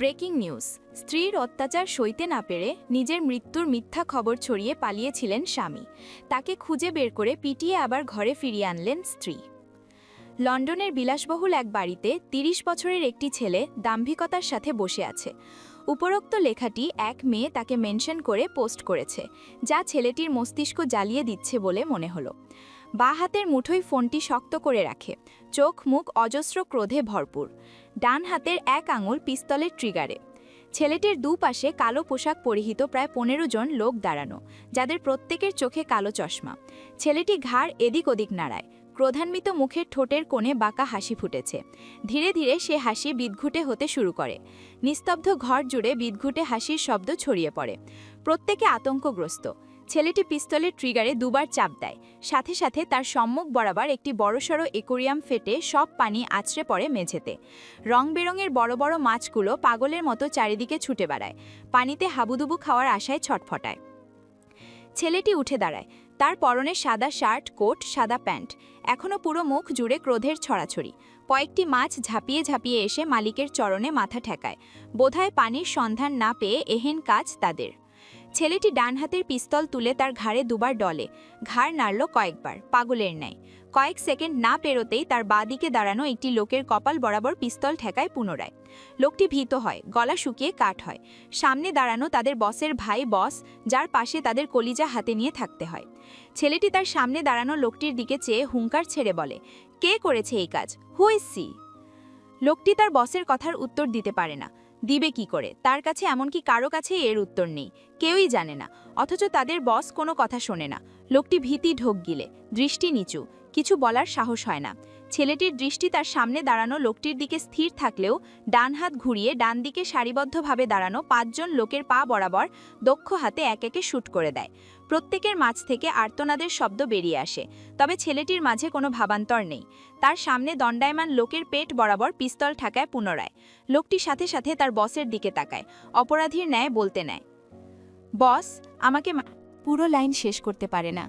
Breaking news. স্ত্রীর অত্যাচার সইতে না পেরে নিজের মৃত্যুর মিথ্যা খবর ছড়িয়ে পালিয়েছিলেন স্বামী। তাকে খুঁজে বের করে পিটিয়ে আবার ঘরে ফিরিয়ে আনলেন স্ত্রী। লন্ডনের বিলাসবহুল এক বাড়িতে ৩০ বছরের একটি ছেলে দাম্ভিকতার সাথে বসে আছে। উপরোক্ত লেখাটি এক মেয়ে তাকে মেনশন করে পোস্ট করেছে, যা ছেলেটির মস্তিষ্ক জ্বালিয়ে দিচ্ছে বলে মনে হলো। বাঁ হাতের মুঠোয় ফোনটি শক্ত করে রাখে, চোখ মুখ অজস্র ক্রোধে ভরপুর। ডান হাতের এক আঙুল পিস্তলের ট্রিগারে। ছেলেটির দুপাশে কালো পোশাক পরিহিত প্রায় ১৫ জন লোক দাঁড়ানো, যাদের প্রত্যেকের চোখে কালো চশমা। ছেলেটি ঘাড় এদিক ওদিক নাড়ায়, ক্রোধান্বিত মুখের ঠোঁটের কোণে বাঁকা হাসি ফুটেছে। ধীরে ধীরে সে হাসি বিদঘুটে হতে শুরু করে। নিস্তব্ধ ঘর জুড়ে বিদঘুটে হাসির শব্দ ছড়িয়ে পড়ে। প্রত্যেকে আতঙ্কগ্রস্ত। ছেলেটি পিস্তলের ট্রিগারে দুবার চাপ দেয়, সাথে সাথে তার সম্মুখ বরাবর একটি বড়সড় অ্যাকোয়ারিয়াম ফেটে সব পানি আছড়ে পড়ে মেঝেতে। রং বেরঙের বড় বড় মাছগুলো পাগলের মতো চারিদিকে ছুটে বেড়ায়, পানিতে হাবুডুবু খাওয়ার আশায় ছটফটায়। ছেলেটি উঠে দাঁড়ায়, তার পরনে সাদা শার্ট, কোট, সাদা প্যান্ট। এখনও পুরো মুখ জুড়ে ক্রোধের ছড়াছড়ি। কয়েকটি মাছ ঝাঁপিয়ে ঝাঁপিয়ে এসে মালিকের চরণে মাথা ঠেকায়। বোধহয় পানির সন্ধান না পেয়ে এহেন কাজ তাদের। ছেলেটি ডান হাতের পিস্তল তুলে তার ঘাড়ে দুবার ডলে, ঘাড় নাড়ল কয়েকবার, পাগলের ন্যায়। কয়েক সেকেন্ড না পেরোতেই তার বাঁ দিকে দাঁড়ানো একটি লোকের কপাল বরাবর পিস্তল ঠেকায় পুনরায়। লোকটি ভীত হয়, গলা শুকিয়ে কাঠ হয়। সামনে দাঁড়ানো তাদের বসের ভাই বস, যার পাশে তাদের কলিজা হাতে নিয়ে থাকতে হয়। ছেলেটি তার সামনে দাঁড়ানো লোকটির দিকে চেয়ে হুঙ্কার ছেড়ে বলে, কে করেছে এই কাজ? Who is she? লোকটি তার বসের কথার উত্তর দিতে পারে না। দিবে কি করে? তার কাছে এমনকি কারো কাছেই এর উত্তর নেই, কেউই জানে না। অথচ তাদের বস কোনো কথা শোনে না। লোকটি ভীতি ঢোক গিলে, দৃষ্টি নিচু, কিছু বলার সাহস হয় না। ছেলেটির দৃষ্টি তার সামনে দাঁড়ানো লোকটির দিকে স্থির থাকলেও ডান হাত ঘুরিয়ে ডান দিকে সারিবদ্ধভাবে দাঁড়ানো ৫ জন লোকের পা বরাবর দক্ষ হাতে এক একে শুট করে দেয়। প্রত্যেকের মাঝ থেকে আর্তনাদের শব্দ বেরিয়ে আসে, তবে ছেলেটির মাঝে কোনো ভাবান্তর নেই। তার সামনে দণ্ডায়মান লোকের পেট বরাবর পিস্তল ঠেকায় পুনরায়। লোকটি সাথে সাথে তার বসের দিকে তাকায়, অপরাধীর ন্যায় বলতে নেয়, বস, আমাকে। পুরো লাইন শেষ করতে পারে না।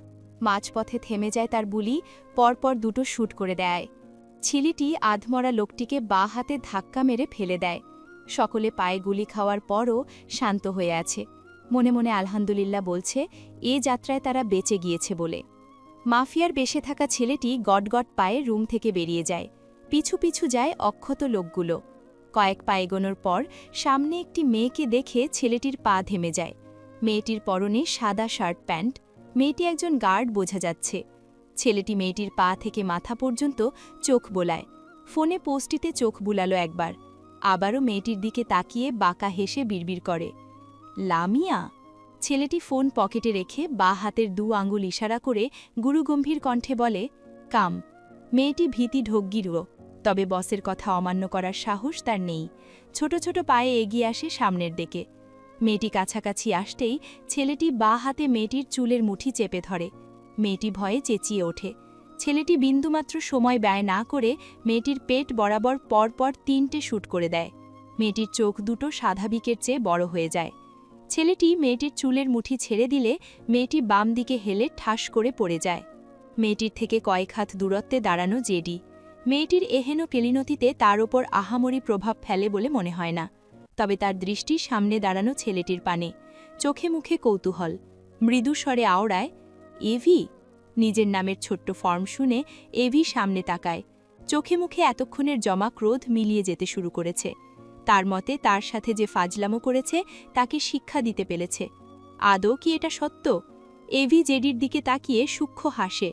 মাঝপথে থেমে যায় তার বুলি, পরপর দুটো শুট করে দেয়। ছিলিটি আধমরা লোকটিকে বাঁ হাতে ধাক্কা মেরে ফেলে দেয়। সকলে পায়ে গুলি খাওয়ার পরও শান্ত হয়ে আছে। মনে মনে আলহামদুলিল্লাহ বলছে, এ যাত্রায় তারা বেঁচে গিয়েছে বলে। মাফিয়ার বেশে থাকা ছেলেটি গটগট পায়ে রুম থেকে বেরিয়ে যায়। পিছু পিছু যায় অক্ষত লোকগুলো। কয়েক পা এগোনোর পর সামনে একটি মেয়েকে দেখে ছেলেটির পা থেমে যায়। মেয়েটির পরনে সাদা শার্ট প্যান্ট। মেয়েটি একজন গার্ড বোঝা যাচ্ছে। ছেলেটি মেয়েটির পা থেকে মাথা পর্যন্ত চোখ বোলায়। ফোনে পোস্টিতে চোখ বুলালো একবার, আবারও মেয়েটির দিকে তাকিয়ে বাঁকা হেসে বিড়বিড় করে, লামিয়া। ছেলেটি ফোন পকেটে রেখে বাঁ হাতের ২ আঙুল ইশারা করে গুরুগম্ভীর কণ্ঠে বলে, কাম। মেয়েটি ভীতি ঢোকগিরও, তবে বসের কথা অমান্য করার সাহস তার নেই। ছোট ছোট পায়ে এগিয়ে আসে সামনের দিকে। মেয়েটি কাছাকাছি আসতেই ছেলেটি বাঁ হাতে মেয়েটির চুলের মুঠি চেপে ধরে। মেয়েটি ভয়ে চেঁচিয়ে ওঠে। ছেলেটি বিন্দুমাত্র সময় ব্যয় না করে মেয়েটির পেট বরাবর পরপর ৩টে শুট করে দেয়। মেয়েটির চোখ দুটো স্বাভাবিকের চেয়ে বড় হয়ে যায়। ছেলেটি মেয়েটির চুলের মুঠি ছেড়ে দিলে মেয়েটি বাম দিকে হেলে ঠাস করে পড়ে যায়। মেয়েটির থেকে কয়েক হাত দূরত্বে দাঁড়ানো জেডি। মেয়েটির এহেন কেলিনতিতে তার ওপর আহামরি প্রভাব ফেলে বলে মনে হয় না, তবে তার দৃষ্টি সামনে দাঁড়ানো ছেলেটির পানে। চোখে মুখে কৌতূহল। মৃদু স্বরে আওড়ায়, এভি। নিজের নামের ছোট্ট ফর্ম শুনে এভি সামনে তাকায়। চোখে মুখে এতক্ষণের জমা ক্রোধ মিলিয়ে যেতে শুরু করেছে। তার মতে তার সাথে যে ফাজলামো করেছে তাকে শিক্ষা দিতে পেরেছে। আদৌ কি এটা সত্য? এভি জেডির দিকে তাকিয়ে সূক্ষ্ম হাসে।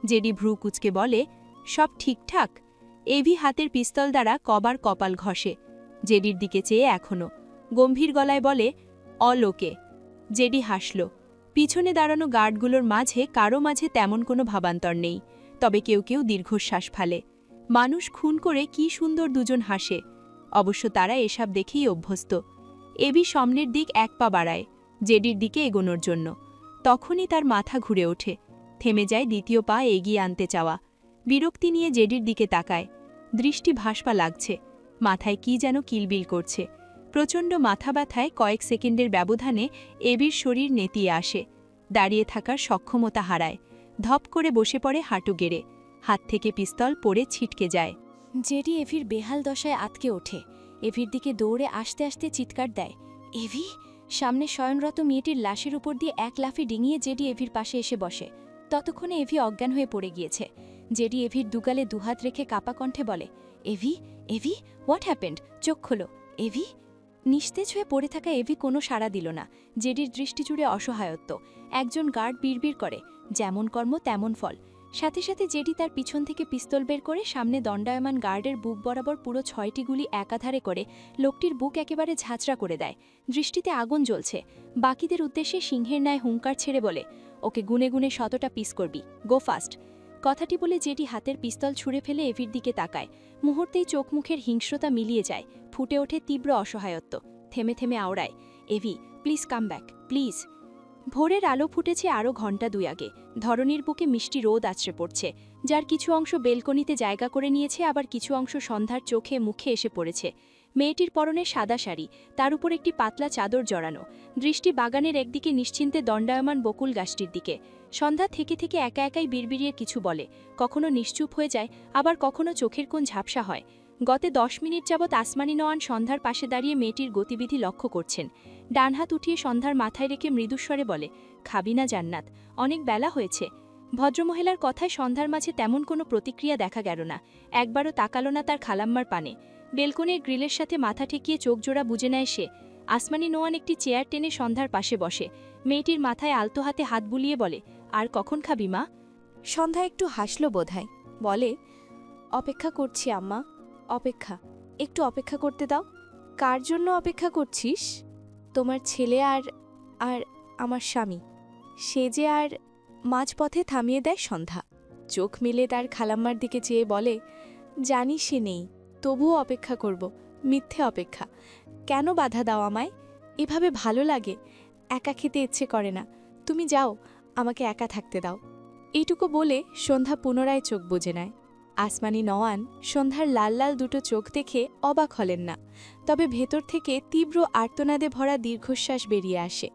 জেডি ভ্রু কুচকে বলে, সব ঠিকঠাক। এভি হাতের পিস্তল দ্বারা কবার কপাল ঘষে। জেডির দিকে চেয়ে এখনও গম্ভীর গলায় বলে, অলোকে। জেডি হাসল। পিছনে দাঁড়ানো গার্ডগুলোর মাঝে কারো মাঝে তেমন কোনো ভাবান্তর নেই, তবে কেউ কেউ দীর্ঘশ্বাস ফেলে। মানুষ খুন করে কি সুন্দর দুজন হাসে। অবশ্য তারা এসব দেখেই অভ্যস্ত। এভি সামনের দিক ১ পা বাড়ায়, জেডির দিকে এগোনোর জন্য। তখনই তার মাথা ঘুরে ওঠে। থেমে যায় দ্বিতীয় পা এগিয়ে আনতে চাওয়া। বিরক্তি নিয়ে জেডির দিকে তাকায়। দৃষ্টি ভাসপা লাগছে। মাথায় কি যেন কিলবিল করছে। প্রচণ্ড মাথা ব্যথায় কয়েক সেকেন্ডের ব্যবধানে এভির শরীর নেতিয়ে আসে। দাঁড়িয়ে থাকার সক্ষমতা হারায়। ধপ করে বসে পড়ে হাঁটু গেড়ে। হাত থেকে পিস্তল পড়ে ছিটকে যায়। জেডি এভির বেহাল দশায় আটকে ওঠে। এভির দিকে দৌড়ে আসতে আসতে চিৎকার দেয়, এভি! সামনে শয়নরত মেয়েটির লাশের উপর দিয়ে এক লাফে ডিঙিয়ে জেডি এভির পাশে এসে বসে। ততক্ষণে এভি অজ্ঞান হয়ে পড়ে গিয়েছে। জেডি এভির দুগালে দুহাত রেখে কাপা কণ্ঠে বলে, এভি, এভি, হোয়াট হ্যাপেন্ড? চোখ খোলো, এভি। নিস্তেজ হয়ে পড়ে থাকা এভি কোনো সাড়া দিল না। জেডির দৃষ্টি জুড়ে অসহায়ত্ব। একজন গার্ড বিড়বিড় করে, যেমন কর্ম তেমন ফল। সাথে সাথে জেডি তার পিছন থেকে পিস্তল বের করে সামনে দণ্ডায়মান গার্ডের বুক বরাবর পুরো 6টি গুলি একাধারে করে লোকটির বুক একেবারে ঝাঁচড়া করে দেয়। দৃষ্টিতে আগুন জ্বলছে। বাকিদের উদ্দেশ্যে সিংহের ন্যায় হুঙ্কার ছেড়ে বলে, ওকে গুনে গুনে 100টা পিস করবি, গো ফাস্ট। কথাটি বলে জেডি হাতের পিস্তল ছুঁড়ে ফেলে এভির দিকে তাকায়। মুহূর্তেই চোখ মুখের হিংস্রতা মিলিয়ে যায়। ফুটে ওঠে তীব্র অসহায়ত্ব। থেমে থেমে আওড়ায়, Avi, please come back, please. ভোরের আলো ফুটেছে আরও ঘণ্টা 2 আগে। ধরনীর বুকে মিষ্টি রোদ আছড়ে পড়ছে, যার কিছু অংশ বেলকনিতে জায়গা করে নিয়েছে, আবার কিছু অংশ সন্ধ্যার চোখে মুখে এসে পড়েছে। মেয়েটির পরনে সাদা শাড়ি, তার উপর একটি পাতলা চাদর জড়ানো। দৃষ্টি বাগানের একদিকে নিশ্চিন্তে দণ্ডায়মান বকুল গাছটির দিকে। সন্ধ্যা থেকে থেকে একা একাই বিড়বিড়িয়ে কিছু বলে, কখনো নিশ্চুপ হয়ে যায়, আবার কখনো চোখের কোণ ঝাপসা হয়। গতে 10 মিনিট যাবৎ আসমানি নওয়ান সন্ধ্যার পাশে দাঁড়িয়ে মেয়েটির গতিবিধি লক্ষ্য করছেন। ডান হাত উঠিয়ে সন্ধ্যার মাথায় রেখে মৃদুস্বরে বলে, খাবি না জান্নাত, অনেক বেলা হয়েছে। ভদ্রমহিলার কথায় সন্ধ্যার মাঝে তেমন কোনো প্রতিক্রিয়া দেখা গেল না। একবারও তাকালো না তার খালাম্মার পানে। বেলকনির গ্রিলের সাথে মাথা ঠেকিয়ে চোখজোড়া বুজে নেয় সে। আসমানি নোয়ান একটি চেয়ার টেনে সন্ধ্যার পাশে বসে। মেয়েটির মাথায় আলতো হাতে হাত বুলিয়ে বলে, আর কখন খাবি মা? সন্ধ্যা একটু হাসল বোধহয়, বলে, অপেক্ষা করছি আম্মা, অপেক্ষা, একটু অপেক্ষা করতে দাও। কার জন্য অপেক্ষা করছিস? তোমার ছেলে আর আর আমার স্বামী। সে যে আর মাঝপথে থামিয়ে দেয় সন্ধ্যা। চোখ মেলে তার খালাম্মার দিকে চেয়ে বলে, জানি সে নেই, তবুও অপেক্ষা করব, মিথ্যে অপেক্ষা। কেন বাধা দাও আমায়? এভাবে ভালো লাগে, একা খেতে ইচ্ছে করে না। তুমি যাও, আমাকে একা থাকতে দাও। এইটুকু বলে সন্ধ্যা পুনরায় চোখ বুজে নেয়। আসমানি নওয়ান সন্ধ্যার লাল লাল দুটো চোখ দেখে অবাক হলেন না, তবে ভেতর থেকে তীব্র আর্তনাদে ভরা দীর্ঘশ্বাস বেরিয়ে আসে।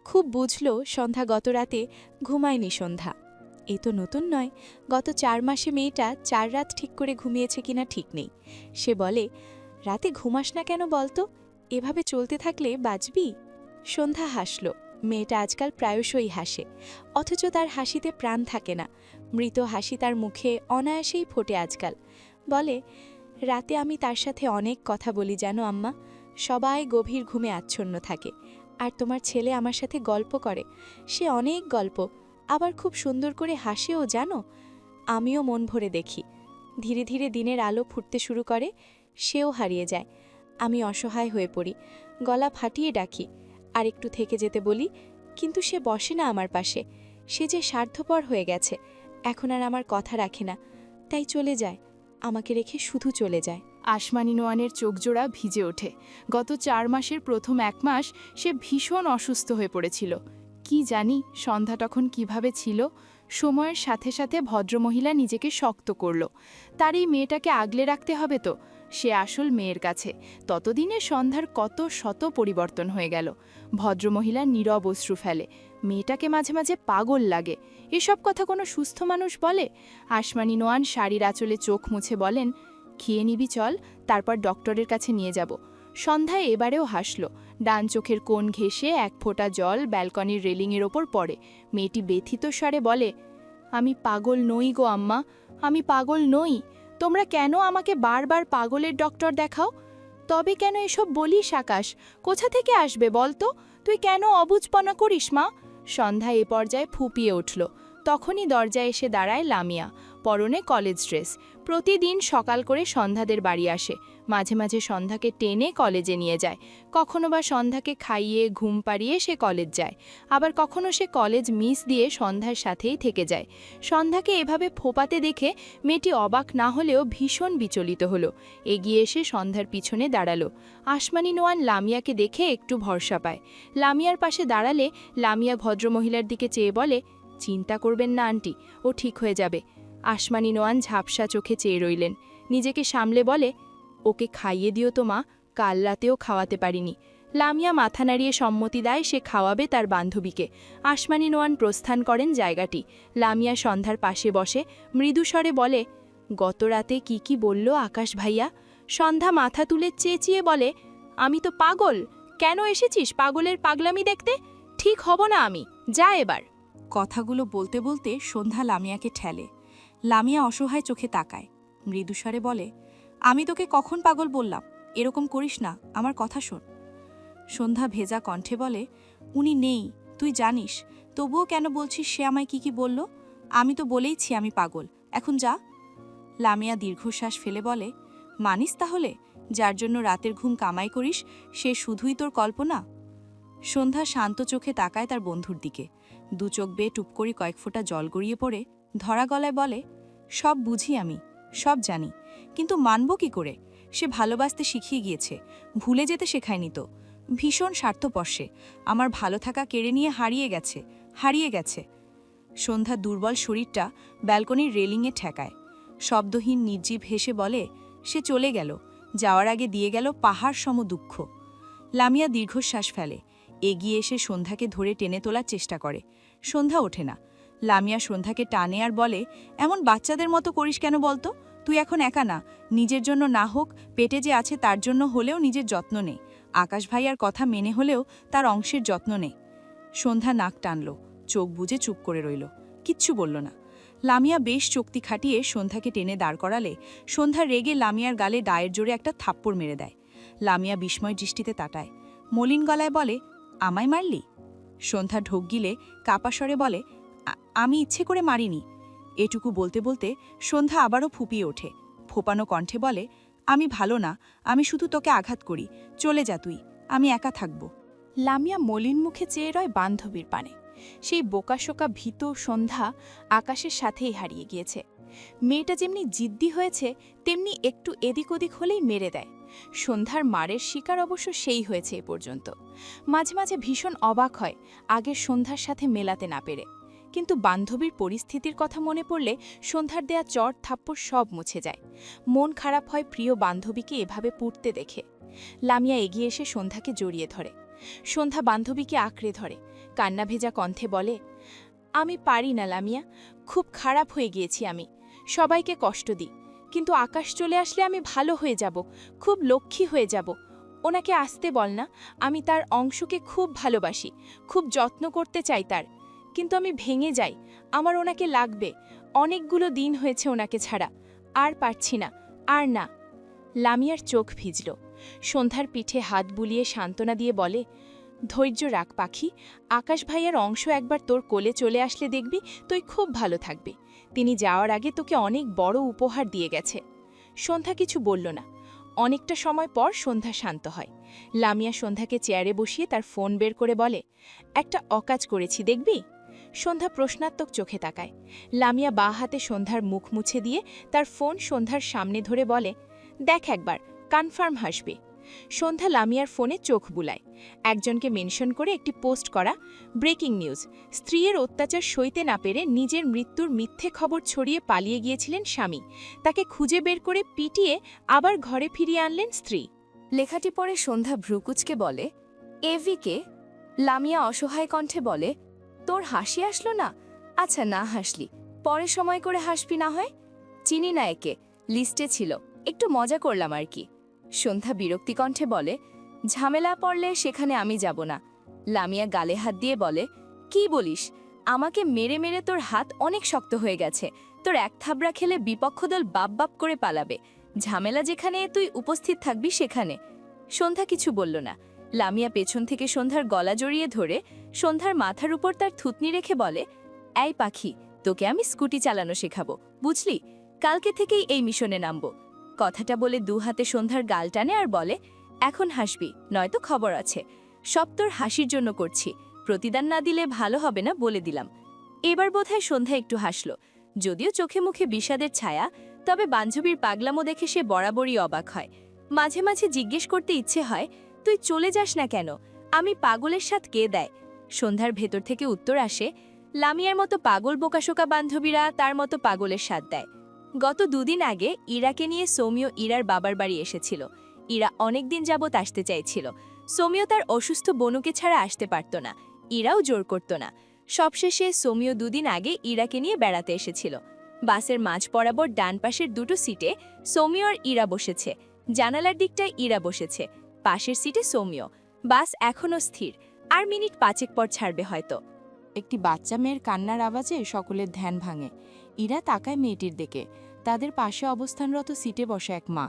খুব বুঝল সন্ধ্যা গত রাতে ঘুমায়নি। সন্ধ্যা এ তো নতুন নয়, গত 4 মাসে মেয়েটা 4 রাত ঠিক করে ঘুমিয়েছে কিনা ঠিক নেই। সে বলে, রাতে ঘুমাস না কেন বলতো? এভাবে চলতে থাকলে বাঁচবি? সন্ধ্যা হাসল। মেয়েটা আজকাল প্রায়শই হাসে, অথচ তার হাসিতে প্রাণ থাকে না। মৃত হাসি তার মুখে অনায়াসেই ফোটে আজকাল। বলে, রাতে আমি তার সাথে অনেক কথা বলি জানো আম্মা। সবাই গভীর ঘুমে আচ্ছন্ন থাকে, আর তোমার ছেলে আমার সাথে গল্প করে। সে অনেক গল্প, আবার খুব সুন্দর করে হাসেও জানো। আমিও মন ভরে দেখি। ধীরে ধীরে দিনের আলো ফুটতে শুরু করে, সেও হারিয়ে যায়। আমি অসহায় হয়ে পড়ি, গলা ফাটিয়ে ডাকি, আর একটু থেকে যেতে বলি, কিন্তু সে বসে না আমার পাশে। সে যে স্বার্থপর হয়ে গেছে, এখন আর আমার কথা রাখে না, তাই চলে যায়, আমাকে রেখে শুধু চলে যায়। আসমানি নোয়ানের চোখজোড়া ভিজে ওঠে। গত 4 মাসের প্রথম 1 মাস সে ভীষণ অসুস্থ হয়ে পড়েছিল। কি জানি সন্ধ্যা তখন কিভাবে ছিল। সময়ের সাথে সাথে ভদ্রমহিলা নিজেকে শক্ত করল। তার এই মেয়েটাকে আগলে রাখতে হবে তো, সে আসল মেয়ের কাছে। ততদিনে সন্ধ্যার কত শত পরিবর্তন হয়ে গেল। ভদ্রমহিলা নীরব অশ্রু ফেলে। মেয়েটাকে মাঝে মাঝে পাগল লাগে। এসব কথা কোনো সুস্থ মানুষ বলে? আসমানি নোয়ান শাড়ির আঁচলে চোখ মুছে বলেন, খেয়ে নিবি চল, তারপর ডক্টরের কাছে নিয়ে যাব। সন্ধ্যায় এবারেও হাসল। ডান চোখের কোণ ঘেঁষে 1 ফোঁটা জল ব্যালকনির রেলিংয়ের ওপর পড়ে। মেয়েটি ব্যথিত স্বরে বলে, আমি পাগল নই গো আম্মা, আমি পাগল নই। তোমরা কেন আমাকে বারবার পাগলের ডক্টর দেখাও? তবে কেন এসব বলিস আকাশ? কোথা থেকে আসবে বলতো? তুই কেন অবুঝপনা করিস মা? সন্ধ্যা এ পর্যায়ে ফুপিয়ে উঠল। তখনই দরজায় এসে দাঁড়ায় লামিয়া, পরনে কলেজ ড্রেস। প্রতিদিন সকাল করে সন্ধ্যাদের বাড়ি আসে। মাঝে মাঝে সন্ধ্যাকে টেনে কলেজে নিয়ে যায়। কখনো বা সন্ধ্যাকে খাইয়ে ঘুম পাড়িয়ে সে কলেজ যায়, আবার কখনো সে কলেজ মিস দিয়ে সন্ধ্যার সাথেই থেকে যায়। সন্ধ্যাকে এভাবে ফোপাতে দেখে মেয়েটি অবাক না হলেও ভীষণ বিচলিত হলো। এগিয়ে এসে সন্ধ্যার পিছনে দাঁড়ালো। আসমানি নোয়ান লামিয়াকে দেখে একটু ভরসা পায়। লামিয়ার পাশে দাঁড়ালে লামিয়া ভদ্রমহিলার দিকে চেয়ে বলে, চিন্তা করবেন না আন্টি, ও ঠিক হয়ে যাবে। আসমানি নোয়ান ঝাপসা চোখে চেয়ে রইলেন। নিজেকে সামলে বলে, ওকে খাইয়ে দিও তো মা, কাল রাতেও খাওয়াতে পারিনি। লামিয়া মাথা নাড়িয়ে সম্মতি দেয় সে খাওয়াবে তার বান্ধবীকে। আসমানি নোয়ান প্রস্থান করেন জায়গাটি। লামিয়া সন্ধ্যার পাশে বসে মৃদুস্বরে বলে, গত রাতে কি বলল আকাশ ভাইয়া? সন্ধ্যা মাথা তুলে চেঁচিয়ে বলে, আমি তো পাগল, কেন এসেছিস পাগলের পাগলামি দেখতে? ঠিক হব না আমি, যা এবার। কথাগুলো বলতে বলতে সন্ধ্যা লামিয়াকে ঠেলে। লামিয়া অসহায় চোখে তাকায়, মৃদুস্বরে বলে, আমি তোকে কখন পাগল বললাম? এরকম করিস না, আমার কথা শোন। সন্ধ্যা ভেজা কণ্ঠে বলে, উনি নেই, তুই জানিস, তবুও কেন বলছিস সে আমায় কি বলল? আমি তো বলেইছি আমি পাগল, এখন যা। লামিয়া দীর্ঘশ্বাস ফেলে বলে, মানিস তাহলে, যার জন্য রাতের ঘুম কামাই করিস সে শুধুই তোর কল্পনা? সন্ধ্যা শান্ত চোখে তাকায় তার বন্ধুর দিকে, দু চোখ বেয়ে টুপ করে কয়েক ফোঁটা জল গড়িয়ে পড়ে ধরা গলায় বলে, সব বুঝি আমি, সব জানি, কিন্তু মানব কি করে? সে ভালোবাসতে শিখিয়ে গিয়েছে, ভুলে যেতে শেখায়নি তো। ভীষণ স্বার্থপর সে, আমার ভালো থাকা কেড়ে নিয়ে হারিয়ে গেছে। সন্ধ্যা দুর্বল শরীরটা ব্যালকনির রেলিংয়ে ঠেকায়, শব্দহীন নির্জীব হেসে বলে, সে চলে গেল, যাওয়ার আগে দিয়ে গেল পাহাড় সম দুঃখ। লামিয়া দীর্ঘশ্বাস ফেলে, এগিয়ে এসে সন্ধ্যাকে ধরে টেনে তোলার চেষ্টা করে। সন্ধ্যা ওঠে না। লামিয়া সন্ধ্যাকে টানে আর বলে, এমন বাচ্চাদের মতো করিস কেন বলতো? তুই এখন একা না, নিজের জন্য না হোক, পেটে যে আছে তার জন্য হলেও নিজের যত্ন নে। আকাশ ভাইয়ার কথা মেনে হলেও তার অংশের যত্ন নে। সন্ধ্যা নাক টানল, চোখ বুজে চুপ করে রইল, কিচ্ছু বলল না। লামিয়া বেশ চুক্তি খাটিয়ে সন্ধ্যাকে টেনে দাঁড় করালে সন্ধ্যা রেগে লামিয়ার গালে ডায়ের জোরে একটা থাপ্পড় মেরে দেয়। লামিয়া বিস্ময় দৃষ্টিতে তাকায়, মলিন গলায় বলে, আমায় মারলি? সন্ধ্যা ঢোক গিলে কাপা স্বরে বলে, আমি ইচ্ছে করে মারিনি। এটুকু বলতে বলতে সন্ধ্যা আবারও ফুপিয়ে ওঠে, ফোপানো কণ্ঠে বলে, আমি ভালো না, আমি শুধু তোকে আঘাত করি, চলে যা তুই, আমি একা থাকব। লামিয়া মলিন মুখে চেয়ে রয় বান্ধবীর পানে। সেই বোকাশোকা ভীত সন্ধ্যা আকাশের সাথেই হারিয়ে গিয়েছে। মেয়েটা যেমনি জিদ্দি হয়েছে, তেমনি একটু এদিক ওদিক হলেই মেরে দেয়। সন্ধ্যার মারের শিকার অবশ্য সেই হয়েছে এ পর্যন্ত। মাঝে মাঝে ভীষণ অবাক হয় আগের সন্ধ্যার সাথে মেলাতে না পেরে, কিন্তু বান্ধবীর পরিস্থিতির কথা মনে পড়লে সন্ধ্যার দেয়া চড় থাপ্পড় সব মুছে যায়। মন খারাপ হয় প্রিয় বান্ধবীকে এভাবে পুড়তে দেখে। লামিয়া এগিয়ে এসে সন্ধ্যাকে জড়িয়ে ধরে। সন্ধ্যা বান্ধবীকে আঁকড়ে ধরে, কান্না ভেজা কণ্ঠে বলে, আমি পারি না লামিয়া, খুব খারাপ হয়ে গিয়েছি আমি, সবাইকে কষ্ট দিই, কিন্তু আকাশ চলে আসলে আমি ভালো হয়ে যাব, খুব লক্ষ্মী হয়ে যাব। ওনাকে আসতে বল না, আমি তার অংশকে খুব ভালোবাসি, খুব যত্ন করতে চাই তার, কিন্তু আমি ভেঙে যাই, আমার ওনাকে লাগবে, অনেকগুলো দিন হয়েছে ওনাকে ছাড়া, আর পারছি না, আর না। লামিয়ার চোখ ভিজল। সন্ধ্যার পিঠে হাত বুলিয়ে সান্ত্বনা দিয়ে বলে, ধৈর্য রাখ পাখি, আকাশ ভাইয়ার অংশ একবার তোর কোলে চলে আসলে দেখবি তুই খুব ভালো থাকবি, তিনি যাওয়ার আগে তোকে অনেক বড় উপহার দিয়ে গেছে। সন্ধ্যা কিছু বলল না। অনেকটা সময় পর সন্ধ্যা শান্ত হয়। লামিয়া সন্ধ্যাকে চেয়ারে বসিয়ে তার ফোন বের করে বলে, একটা অকাজ করেছি দেখবি? সন্ধ্যা প্রশ্নাত্মক চোখে তাকায়। লামিয়া বাঁ হাতে সন্ধ্যার মুখ মুছে দিয়ে তার ফোন সন্ধ্যার সামনে ধরে বলে, দেখ একবার, কনফার্ম হাসবে। সন্ধ্যা লামিয়ার ফোনে চোখ বুলায়। একজনকে মেনশন করে একটি পোস্ট করা, ব্রেকিং নিউজ, স্ত্রীর অত্যাচার সইতে না পেরে নিজের মৃত্যুর মিথ্যে খবর ছড়িয়ে পালিয়ে গিয়েছিলেন স্বামী, তাকে খুঁজে বের করে পিটিয়ে আবার ঘরে ফিরিয়ে আনলেন স্ত্রী। লেখাটি পড়ে সন্ধ্যা ভ্রুকুচকে বলে, এভিকে? লামিয়া অসহায় কণ্ঠে বলে, তোর হাসি আসলো না? আচ্ছা, না হাসলি, পরে সময় করে হাসবি না হয়। চিনি না একে, লিস্টে ছিল, একটু মজা করলাম আর কি। সন্ধ্যা বিরক্তি কণ্ঠে বলে, ঝামেলা পড়লে সেখানে আমি যাব না। লামিয়া গালে হাত দিয়ে বলে, কি বলিস? আমাকে মেরে মেরে তোর হাত অনেক শক্ত হয়ে গেছে, তোর এক থাবড়া খেলে বিপক্ষ দল বাপ বাপ করে পালাবে। ঝামেলা যেখানে তুই উপস্থিত থাকবি সেখানে। সন্ধ্যা কিছু বলল না। লামিয়া পেছন থেকে সন্ধ্যার গলা জড়িয়ে ধরে সন্ধ্যার মাথার উপর তার থুতনি রেখে বলে, এই পাখি, তোকে আমি স্কুটি চালানো শেখাবো, বুঝলি? কালকে থেকেই এই মিশনে নামব। কথাটা বলে দু হাতে সন্ধ্যার গাল টানে আর বলে, এখন হাসবি, নয়তো খবর আছে। সব তোর হাসির জন্য করছি, প্রতিদান না দিলে ভালো হবে না বলে দিলাম। এবার বোধহয় সন্ধ্যা একটু হাসল, যদিও চোখে মুখে বিষাদের ছায়া, তবে বান্ধবীর পাগলামো দেখে সে বরাবরই অবাক হয়। মাঝে মাঝে জিজ্ঞেস করতে ইচ্ছে হয়, তুই চলে যাস না কেন? আমি পাগলের সাথ কে দেয়? সন্ধ্যার ভেতর থেকে উত্তর আসে, লামিয়ার মতো পাগল বোকাশোকা বান্ধবীরা তার মতো পাগলের সাথ দেয়। গত দুদিন আগে ইরাকে নিয়ে সৌমিয় ইরার বাবার বাড়ি এসেছিল। ইরা অনেক দিন যাবৎ আসতে চাইছিল। সৌমিয় তার অসুস্থ বনুকে ছাড়া আসতে পারত না, ইরাও জোর করত না। সবশেষে সৌমিয় দুদিন আগে ইরাকে নিয়ে বেড়াতে এসেছিল। বাসের মাঝ বরাবর ডান পাশের দুটো সিটে সৌমিয় আর ইরা বসেছে। জানালার দিকটায় ইরা বসেছে, পাশের সিটে সৌম্য। বাস এখনও স্থির, আর মিনিট 5 পর ছাড়বে হয়তো। একটি বাচ্চা মেয়ের কান্নার আওয়াজে সকলের ধ্যান ভাঙে। ইরা তাকায় মেয়েটির দিকে। তাদের পাশে অবস্থানরত সিটে বসা এক মা,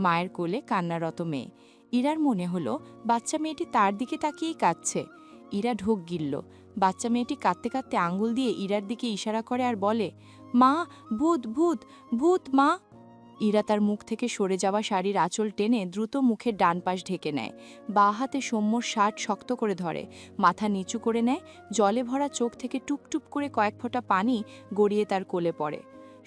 মায়ের কোলে কান্নারত মেয়ে। ইরার মনে হলো বাচ্চা মেয়েটি তার দিকে তাকিয়েই কাঁদছে। ইরা ঢোক গিলল। বাচ্চা মেয়েটি কাঁদতে কাঁদতে আঙ্গুল দিয়ে ইরার দিকে ইশারা করে আর বলে, মা, ভূত ভূত ভূত মা। ইরা তার মুখ থেকে সরে যাওয়া শাড়ির আঁচল টেনে দ্রুত মুখের ডান পাশ ঢেকে নেয়। বাঁ হাতে সৌম্যর শার্ট শক্ত করে ধরে, মাথা নিচু করে নেয়। জলে ভরা চোখ থেকে টুপটুপ করে কয়েক ফোঁটা পানি গড়িয়ে তার কোলে পড়ে।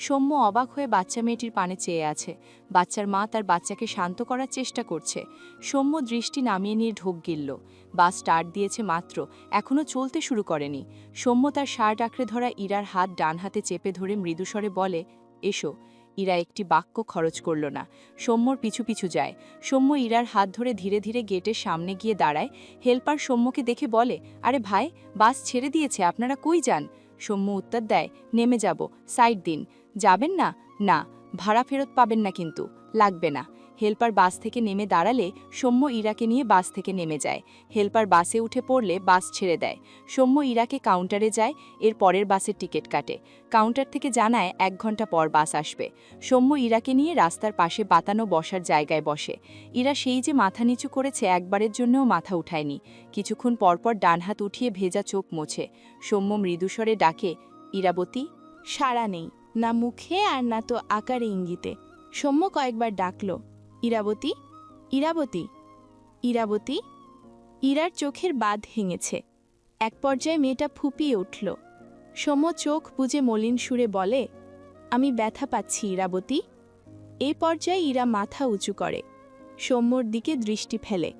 সৌম্য অবাক হয়ে বাচ্চা মেয়েটির পানে চেয়ে আছে। বাচ্চার মা তার বাচ্চাকে শান্ত করার চেষ্টা করছে। সৌম্য দৃষ্টি নামিয়ে নিয়ে ঢোক গিলল। বাস স্টার্ট দিয়েছে মাত্র, এখনও চলতে শুরু করেনি। সৌম্য তার শার্ট আঁকড়ে ধরা ইরার হাত ডান হাতে চেপে ধরে মৃদুস্বরে বলে, এসো। ইরা একটি বাক্য খরচ করল না, সৌম্যর পিছু পিছু যায়। সৌম্য ইরার হাত ধরে ধীরে ধীরে গেটের সামনে গিয়ে দাঁড়ায়। হেল্পার সৌম্যকে দেখে বলে, আরে ভাই, বাস ছেড়ে দিয়েছে, আপনারা কই যান? সৌম্য উত্তর দেয়, নেমে যাব, সাইড দিন। যাবেন না? না, ভাড়া ফেরত পাবেন না কিন্তু, লাগবে না। হেল্পার বাস থেকে নেমে দাঁড়ালে সৌম্য ইরাকে নিয়ে বাস থেকে নেমে যায়। হেল্পার বাসে উঠে পড়লে বাস ছেড়ে দেয়। সৌম্য ইরাকে কাউন্টারে যায়, এর পরের বাসের টিকিট কাটে। কাউন্টার থেকে জানায় 1 ঘন্টা পর বাস আসবে। সৌম্য ইরাকে নিয়ে রাস্তার পাশে বাতানো বসার জায়গায় বসে। ইরা সেই যে মাথা নিচু করেছে, একবারের জন্যও মাথা উঠায়নি। কিছুক্ষণ পরপর ডান হাত উঠিয়ে ভেজা চোখ মোছে। সৌম্য মৃদুস্বরে ডাকে, ইরাবতী। সাড়া নেই, না মুখে আর না তো আকারে ইঙ্গিতে। সৌম্য কয়েকবার ডাকল, ইরাবতী, ইরাবতী, ইরাবতী। ইরার চোখের বাঁধ ভেঙেছে। এক পর্যায়ে মেয়েটা ফুপিয়ে উঠল। সৌম্য চোখ বুজে মলিন সুরে বলে, আমি ব্যথা পাচ্ছি ইরাবতী। এই পর্যায়ে ইরা মাথা উঁচু করে, সৌম্যর দিকে দৃষ্টি ফেলে।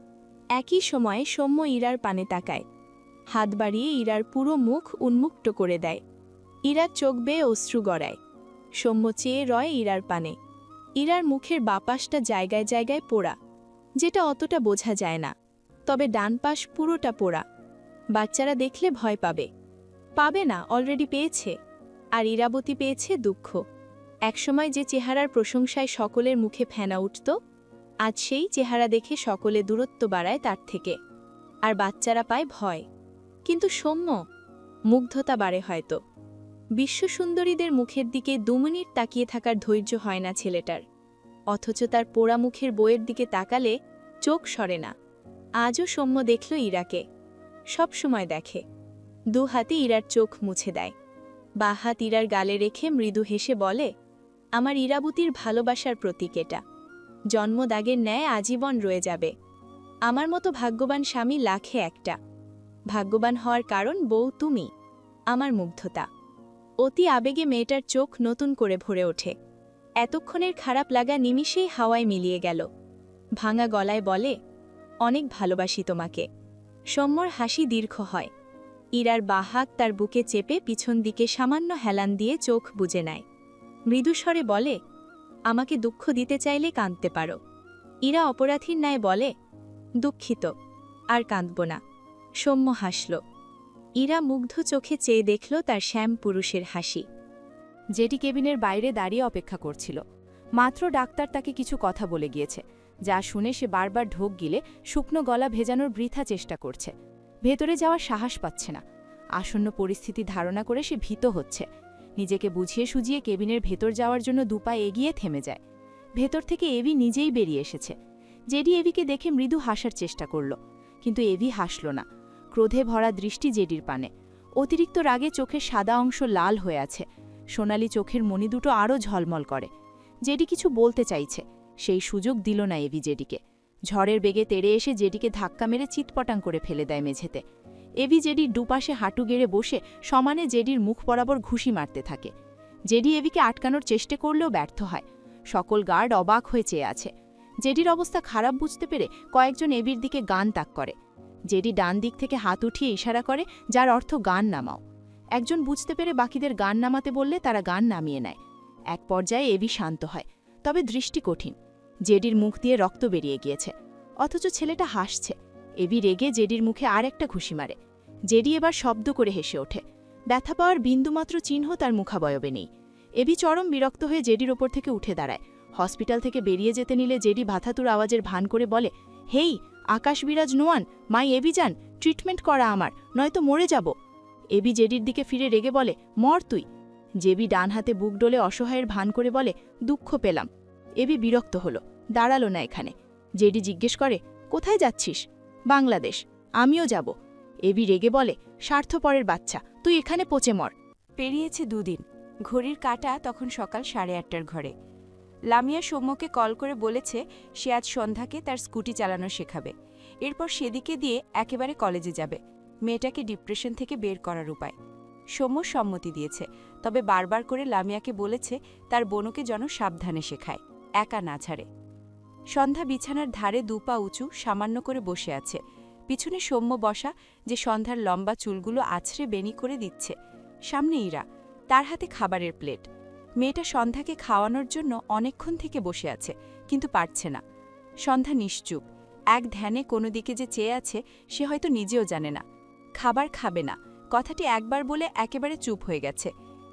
একই সময়ে সৌম্য ইরার পানে তাকায়। হাত বাড়িয়ে ইরার পুরো মুখ উন্মুক্ত করে দেয়। ইরার চোখ বেয়ে অশ্রু গড়ায়। সৌম্য চেয়ে রয় ইরার পানে। ইরার মুখের বাপাসটা জায়গায় জায়গায় পোড়া, যেটা অতটা বোঝা যায় না, তবে ডান পাশ পুরোটা পোড়া। বাচ্চারা দেখলে ভয় পাবে। পাবে না, অলরেডি পেয়েছে। আর ইরাবতী পেয়েছে দুঃখ। একসময় যে চেহারার প্রশংসায় সকলের মুখে ফেনা উঠত, আজ সেই চেহারা দেখে সকলে দূরত্ব বাড়ায় তার থেকে। আর বাচ্চারা পায় ভয়। কিন্তু সৌম্য, মুগ্ধতা বাড়ে হয়তো। বিশ্বসুন্দরীদের মুখের দিকে 2 মিনিট তাকিয়ে থাকার ধৈর্য হয় না ছেলেটার। অথচ তার পোড়া মুখের বইয়ের দিকে তাকালে চোখ সরে না। আজও সৌম্য দেখল ইরাকে। সব সময় দেখে। 2 হাতে ইরার চোখ মুছে দেয়। বাঁ হাত ইরার গালে রেখে মৃদু হেসে বলে, আমার ইরাবতীর ভালোবাসার প্রতীক এটা। জন্মদাগের ন্যায় আজীবন রয়ে যাবে। আমার মতো ভাগ্যবান স্বামী লাখে একটা। ভাগ্যবান হওয়ার কারণ বউ তুমি, আমার মুগ্ধতা। অতি আবেগে মেয়েটার চোখ নতুন করে ভরে ওঠে। এতক্ষণের খারাপ লাগা নিমিষেই হাওয়ায় মিলিয়ে গেল। ভাঙা গলায় বলে, অনেক ভালোবাসি তোমাকে। সৌম্যর হাসি দীর্ঘ হয়। ইরার বাঁ হাত তার বুকে চেপে পিছন দিকে সামান্য হেলান দিয়ে চোখ বুজে নেয়। মৃদুস্বরে বলে, আমাকে দুঃখ দিতে চাইলে কাঁদতে পারো। ইরা অপরাধীর ন্যায় বলে, দুঃখিত, আর কাঁদব না। সৌম্য হাসল। ইরা মুগ্ধ চোখে চেয়ে দেখল তার শ্যাম পুরুষের হাসি। যেটি কেবিনের বাইরে দাঁড়িয়ে অপেক্ষা করছিল। মাত্র ডাক্তার তাকে কিছু কথা বলে গিয়েছে, যা শুনে সে বারবার ঢোক গিলে শুকনো গলা ভেজানোর বৃথা চেষ্টা করছে। ভেতরে যাওয়ার সাহস পাচ্ছে না। আসন্ন পরিস্থিতি ধারণা করে সে ভীত হচ্ছে। নিজেকে বুঝিয়ে সুজিয়ে কেবিনের ভেতর যাওয়ার জন্য 2 পা এগিয়ে থেমে যায়। ভেতর থেকে এভি নিজেই বেরিয়ে এসেছে। জেডি এভিকে দেখে মৃদু হাসার চেষ্টা করল, কিন্তু এভি হাসল না। ক্রোধে ভরা দৃষ্টি জেডির পানে। অতিরিক্ত রাগে চোখের সাদা অংশ লাল হয়ে আছে। সোনালি চোখের মণি দুটো আরও ঝলমল করে। জেডি কিছু বলতে চাইছে, সেই সুযোগ দিল না এভি জেডিকে। ঝড়ের বেগে তেড়ে এসে জেডিকে ধাক্কা মেরে চিৎপটাং করে ফেলে দেয় মেঝেতে। এভি জেডির দুপাশে হাঁটু গেড়ে বসে সমানে জেডির মুখ বরাবর ঘুষি মারতে থাকে। জেডি এভিকে আটকানোর চেষ্টা করলেও ব্যর্থ হয়। সকল গার্ড অবাক হয়ে চেয়ে আছে। জেডির অবস্থা খারাপ বুঝতে পেরে কয়েকজন এভির দিকে গান তাক করে। জেডি ডান দিক থেকে হাত উঠিয়ে ইশারা করে, যার অর্থ গান নামাও। একজন বুঝতে পেরে বাকিদের গান নামাতে বললে তারা গান নামিয়ে নেয়। এক পর্যায়ে এভি শান্ত হয়, তবে দৃষ্টি কঠিন। জেডির মুখ দিয়ে রক্ত বেরিয়ে গিয়েছে, অথচ ছেলেটা হাসছে। এভি রেগে জেডির মুখে আর একটা ঘুষি মারে। জেডি এবার শব্দ করে হেসে ওঠে। ব্যথা পাওয়ার বিন্দুমাত্র চিহ্ন তার মুখাবয়বে নেই। এভি চরম বিরক্ত হয়ে জেডির ওপর থেকে উঠে দাঁড়ায়। হসপিটাল থেকে বেরিয়ে যেতে নিলে জেডি ভাথাতুর আওয়াজের ভান করে বলে, হেই আকাশ বিরাজ নোয়ান, মাই এবি যান, ট্রিটমেন্ট করা আমার, নয়তো মরে যাব। এবি জেডির দিকে ফিরে রেগে বলে, মর তুই। জেবি ডান হাতে বুক ডলে অসহায়ের ভান করে বলে, দুঃখ পেলাম। এবি বিরক্ত হলো, দাঁড়ালো না এখানে। জেডি জিজ্ঞেস করে, কোথায় যাচ্ছিস? বাংলাদেশ। আমিও যাব। এবি রেগে বলে, স্বার্থপরের বাচ্চা, তুই এখানে পচে মর। পেরিয়েছে 2 দিন। ঘড়ির কাঁটা তখন সকাল 8:30টার ঘরে। লামিয়া সৌম্যকে কল করে বলেছে সে আজ সন্ধ্যাকে তার স্কুটি চালানো শেখাবে। এরপর সেদিকে দিয়ে একেবারে কলেজে যাবে, মেয়েটাকে ডিপ্রেশন থেকে বের করার উপায়। সৌম্য সম্মতি দিয়েছে, তবে বারবার করে লামিয়াকে বলেছে তার বোনকে যেন সাবধানে শেখায়, একা না ছাড়ে। সন্ধ্যা বিছানার ধারে 2 পা উঁচু সামান্য করে বসে আছে। পিছনে সৌম্য বসা, যে সন্ধ্যার লম্বা চুলগুলো আছড়ে বেনি করে দিচ্ছে। সামনে ইরা, তার হাতে খাবারের প্লেট। মেয়েটা সন্ধ্যাকে খাওয়ানোর জন্য অনেকক্ষণ থেকে বসে আছে, কিন্তু পারছে না। সন্ধ্যা নিশ্চুপ, এক ধ্যানে কোনো দিকে যে চেয়ে আছে সে হয়তো নিজেও জানে না। খাবার খাবে না কথাটি একবার বলে একেবারে চুপ হয়ে গেছে।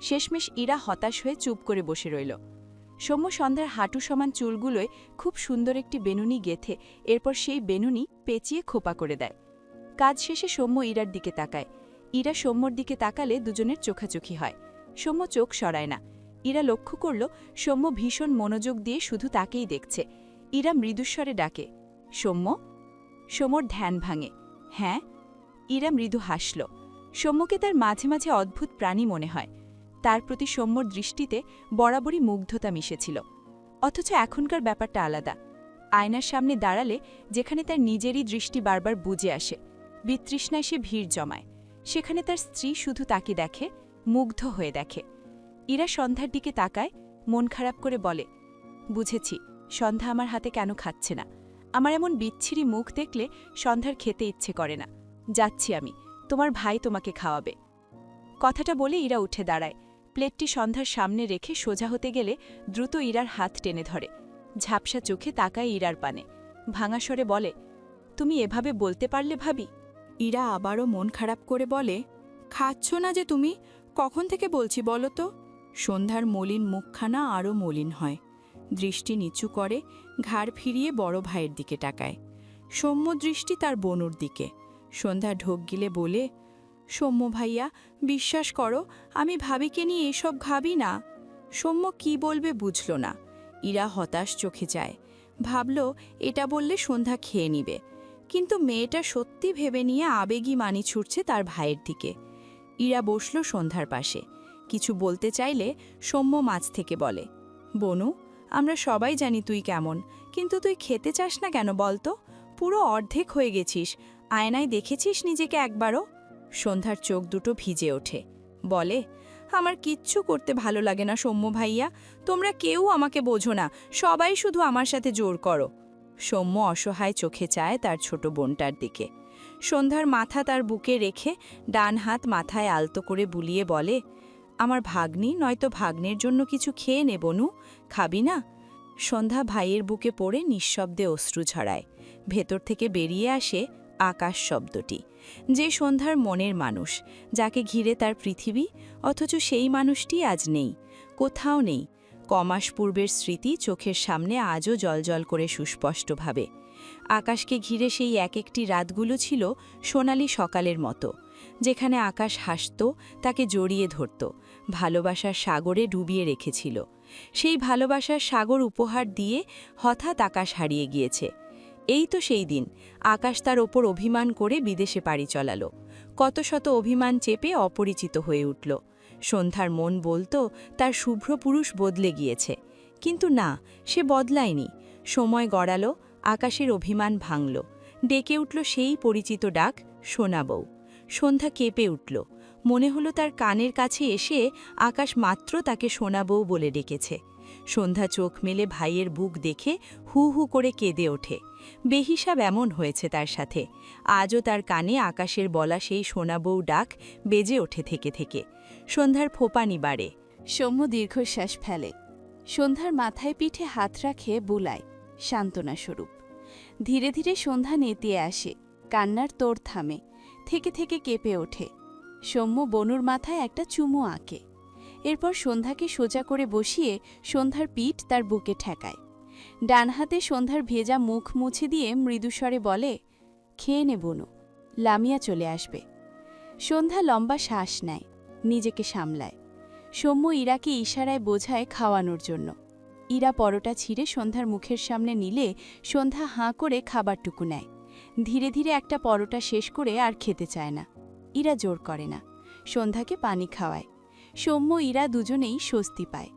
শেষমেশ ইরা হতাশ হয়ে চুপ করে বসে রইল। সৌম্য সন্ধ্যার হাঁটু সমান চুলগুলোয় খুব সুন্দর একটি বেনুনি গেথে এরপর সেই বেনুনি পেঁচিয়ে খোপা করে দেয়। কাজ শেষে সৌম্য ইরার দিকে তাকায়। ইরা সৌম্যর দিকে তাকালে দুজনের চোখাচোখি হয়। সৌম্য চোখ সরায় না। ইরা লক্ষ্য করল সৌম্য ভীষণ মনোযোগ দিয়ে শুধু তাকেই দেখছে। ইরা মৃদুস্বরে ডাকে, সৌম্য। সৌম্যর ধ্যান ভাঙে। হ্যাঁ। ইরা মৃদু হাসল। সৌম্যকে তার মাঝে মাঝে অদ্ভুত প্রাণী মনে হয়। তার প্রতি সৌম্যর দৃষ্টিতে বরাবরই মুগ্ধতা মিশেছিল। অথচ এখনকার ব্যাপারটা আলাদা। আয়নার সামনে দাঁড়ালে যেখানে তার নিজেরই দৃষ্টি বারবার বুজে আসে, বিতৃষ্ণায় সে ভিড় জমায়, সেখানে তার স্ত্রী শুধু তাকে দেখে, মুগ্ধ হয়ে দেখে। ইরা সন্ধ্যার দিকে তাকায়, মন খারাপ করে বলে, বুঝেছি সন্ধ্যা আমার হাতে কেন খাচ্ছে না। আমার এমন বিচ্ছিরি মুখ দেখলে সন্ধ্যার খেতে ইচ্ছে করে না। যাচ্ছি আমি, তোমার ভাই তোমাকে খাওয়াবে। কথাটা বলে ইরা উঠে দাঁড়ায়। প্লেটটি সন্ধ্যার সামনে রেখে সোজা হতে গেলে দ্রুত ইরার হাত টেনে ধরে। ঝাপসা চোখে তাকায় ইরার পানে, ভাঙা স্বরে বলে, তুমি এভাবে বলতে পারলে ভাবি? ইরা আবারও মন খারাপ করে বলে, খাচ্ছ না যে তুমি, কখন থেকে বলছি বলো তো? সন্ধ্যার মলিন মুখখানা আরও মলিন হয়। দৃষ্টি নিচু করে, ঘাড় ফিরিয়ে বড় ভাইয়ের দিকে তাকায়। সৌম্য দৃষ্টি তার বনুর দিকে। সন্ধ্যা ঢোক গিলে বলে, সৌম্য ভাইয়া, বিশ্বাস করো আমি ভাবিকে নিয়ে এসব ভাবি না। সৌম্য কি বলবে বুঝল না। ইরা হতাশ চোখে যায়। ভাবল এটা বললে সন্ধ্যা খেয়ে নিবে, কিন্তু মেয়েটা সত্যি ভেবে নিয়ে আবেগী মানি ছুটছে তার ভাইয়ের দিকে। ইরা বসল সন্ধ্যার পাশে। কিছু বলতে চাইলে সৌম্য মাঝ থেকে বলে, বনু, আমরা সবাই জানি তুই কেমন, কিন্তু তুই খেতে চাস না কেন বলতো? পুরো অর্ধেক হয়ে গেছিস, আয়নায় দেখেছিস নিজেকে একবারও? সন্ধ্যার চোখ দুটো ভিজে ওঠে, বলে, আমার কিচ্ছু করতে ভালো লাগে না সৌম্য ভাইয়া, তোমরা কেউ আমাকে বোঝো না, সবাই শুধু আমার সাথে জোর করো। সৌম্য অসহায় চোখে চায় তার ছোট বোনটার দিকে। সন্ধ্যার মাথা তার বুকে রেখে ডান হাত মাথায় আলতো করে বুলিয়ে বলে, আমার ভাগ্নি নয়তো ভাগ্নের জন্য কিছু খেয়ে নে বনু, খাবি না? সন্ধ্যা ভাইয়ের বুকে পড়ে নিঃশব্দে অশ্রু ঝরায়। ভেতর থেকে বেরিয়ে আসে আকাশ শব্দটি, যে সন্ধ্যার মনের মানুষ, যাকে ঘিরে তার পৃথিবী, অথচ সেই মানুষটি আজ নেই, কোথাও নেই। কমাস পূর্বের স্মৃতি চোখের সামনে আজও জলজল করে সুস্পষ্টভাবে। আকাশকে ঘিরে সেই এক একটি রাতগুলো ছিল সোনালি সকালের মতো, যেখানে আকাশ হাসত, তাকে জড়িয়ে ধরত, ভালোবাসার সাগরে ডুবিয়ে রেখেছিল। সেই ভালোবাসার সাগর উপহার দিয়ে হঠাৎ আকাশ হারিয়ে গিয়েছে। এই তো সেই দিন আকাশ তার ওপর অভিমান করে বিদেশে পাড়ি চলালো। কত শত অভিমান চেপে অপরিচিত হয়ে উঠল। সন্ধ্যার মন বলতো তার শুভ্র পুরুষ বদলে গিয়েছে, কিন্তু না, সে বদলায়নি। সময় গড়ালো, আকাশের অভিমান ভাঙল, ডেকে উঠল সেই পরিচিত ডাক, সোনা বউ। সন্ধ্যা কেঁপে উঠল, মনে হলো তার কানের কাছে এসে আকাশ মাত্র তাকে সোনা বউ বলে ডেকেছে। সন্ধ্যা চোখ মেলে ভাইয়ের বুক দেখে হু হু করে কেঁদে ওঠে। বেহিসাব এমন হয়েছে তার সাথে, আজও তার কানে আকাশের বলা সেই সোনা বউ ডাক বেজে ওঠে থেকে থেকে। সন্ধ্যার ফোপানি বাড়ে। সৌম্য দীর্ঘশ্বাস ফেলে। সন্ধ্যার মাথায় পিঠে হাত রাখে বুলায়, সান্ত্বনা স্বরূপ। ধীরে ধীরে সন্ধ্যা নেতিয়ে আসে, কান্নার তোড় থামে, থেকে থেকে কেঁপে ওঠে। সৌম্য বনুর মাথায় একটা চুমু আঁকে। এরপর সন্ধ্যাকে সোজা করে বসিয়ে সন্ধ্যার পিঠ তার বুকে ঠেকায়। ডান হাতে সন্ধ্যার ভেজা মুখ মুছে দিয়ে মৃদুস্বরে বলে, খেয়ে নে বনু, লামিয়া চলে আসবে। সন্ধ্যা লম্বা শ্বাস নেয়, নিজেকে সামলায়। সৌম্য ইরাকে ইশারায় বোঝায় খাওয়ানোর জন্য। ইরা পরোটা ছিঁড়ে সন্ধ্যার মুখের সামনে নিলে সন্ধ্যা হাঁ করে খাবারটুকু নেয়। ধীরে ধীরে একটা পরোটা শেষ করে আর খেতে চায় না। ইরা জোর করে না, সন্ধ্যাকে পানি খাওয়ায়। সৌম্য ইরা দুজনেই স্বস্তি পায়।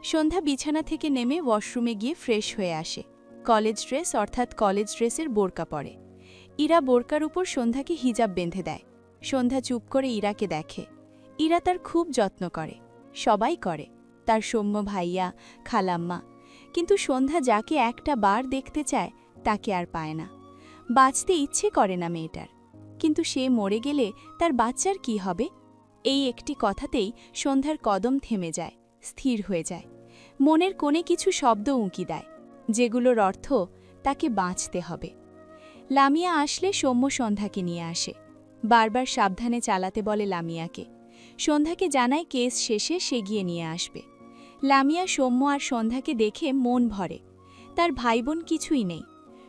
সন্ধ্যা বিছানা থেকে নেমে ওয়াশরুমে গিয়ে ফ্রেশ হয়ে আসে। কলেজ ড্রেস অর্থাৎ কলেজ ড্রেসের বোরকা পরে। ইরা বোরকার উপর সন্ধ্যাকে হিজাব বেঁধে দেয়। সন্ধ্যা চুপ করে ইরাকে দেখে। ইরা তার খুব যত্ন করে, সবাই করে, তার সৌম্য ভাইয়া, খালাম্মা। কিন্তু সন্ধ্যা যাকে একটা বার দেখতে চায় তাকে আর পায় না। বাঁচতে ইচ্ছে করে না মেয়েটার, কিন্তু সে মরে গেলে তার বাচ্চার কি হবে? এই একটি কথাতেই সন্ধ্যার কদম থেমে যায়, স্থির হয়ে যায়। মনের কোণে কিছু শব্দ উঁকি দেয়, যেগুলোর অর্থ তাকে বাঁচতে হবে। লামিয়া আসলে সৌম্য সন্ধ্যাকে নিয়ে আসে। বারবার সাবধানে চালাতে বলে লামিয়াকে। সন্ধ্যাকে জানায় কেস শেষে সে গিয়ে নিয়ে আসবে। লামিয়া সৌম্য আর সন্ধ্যাকে দেখে মন ভরে। তার ভাইবোন কিছুই নেই।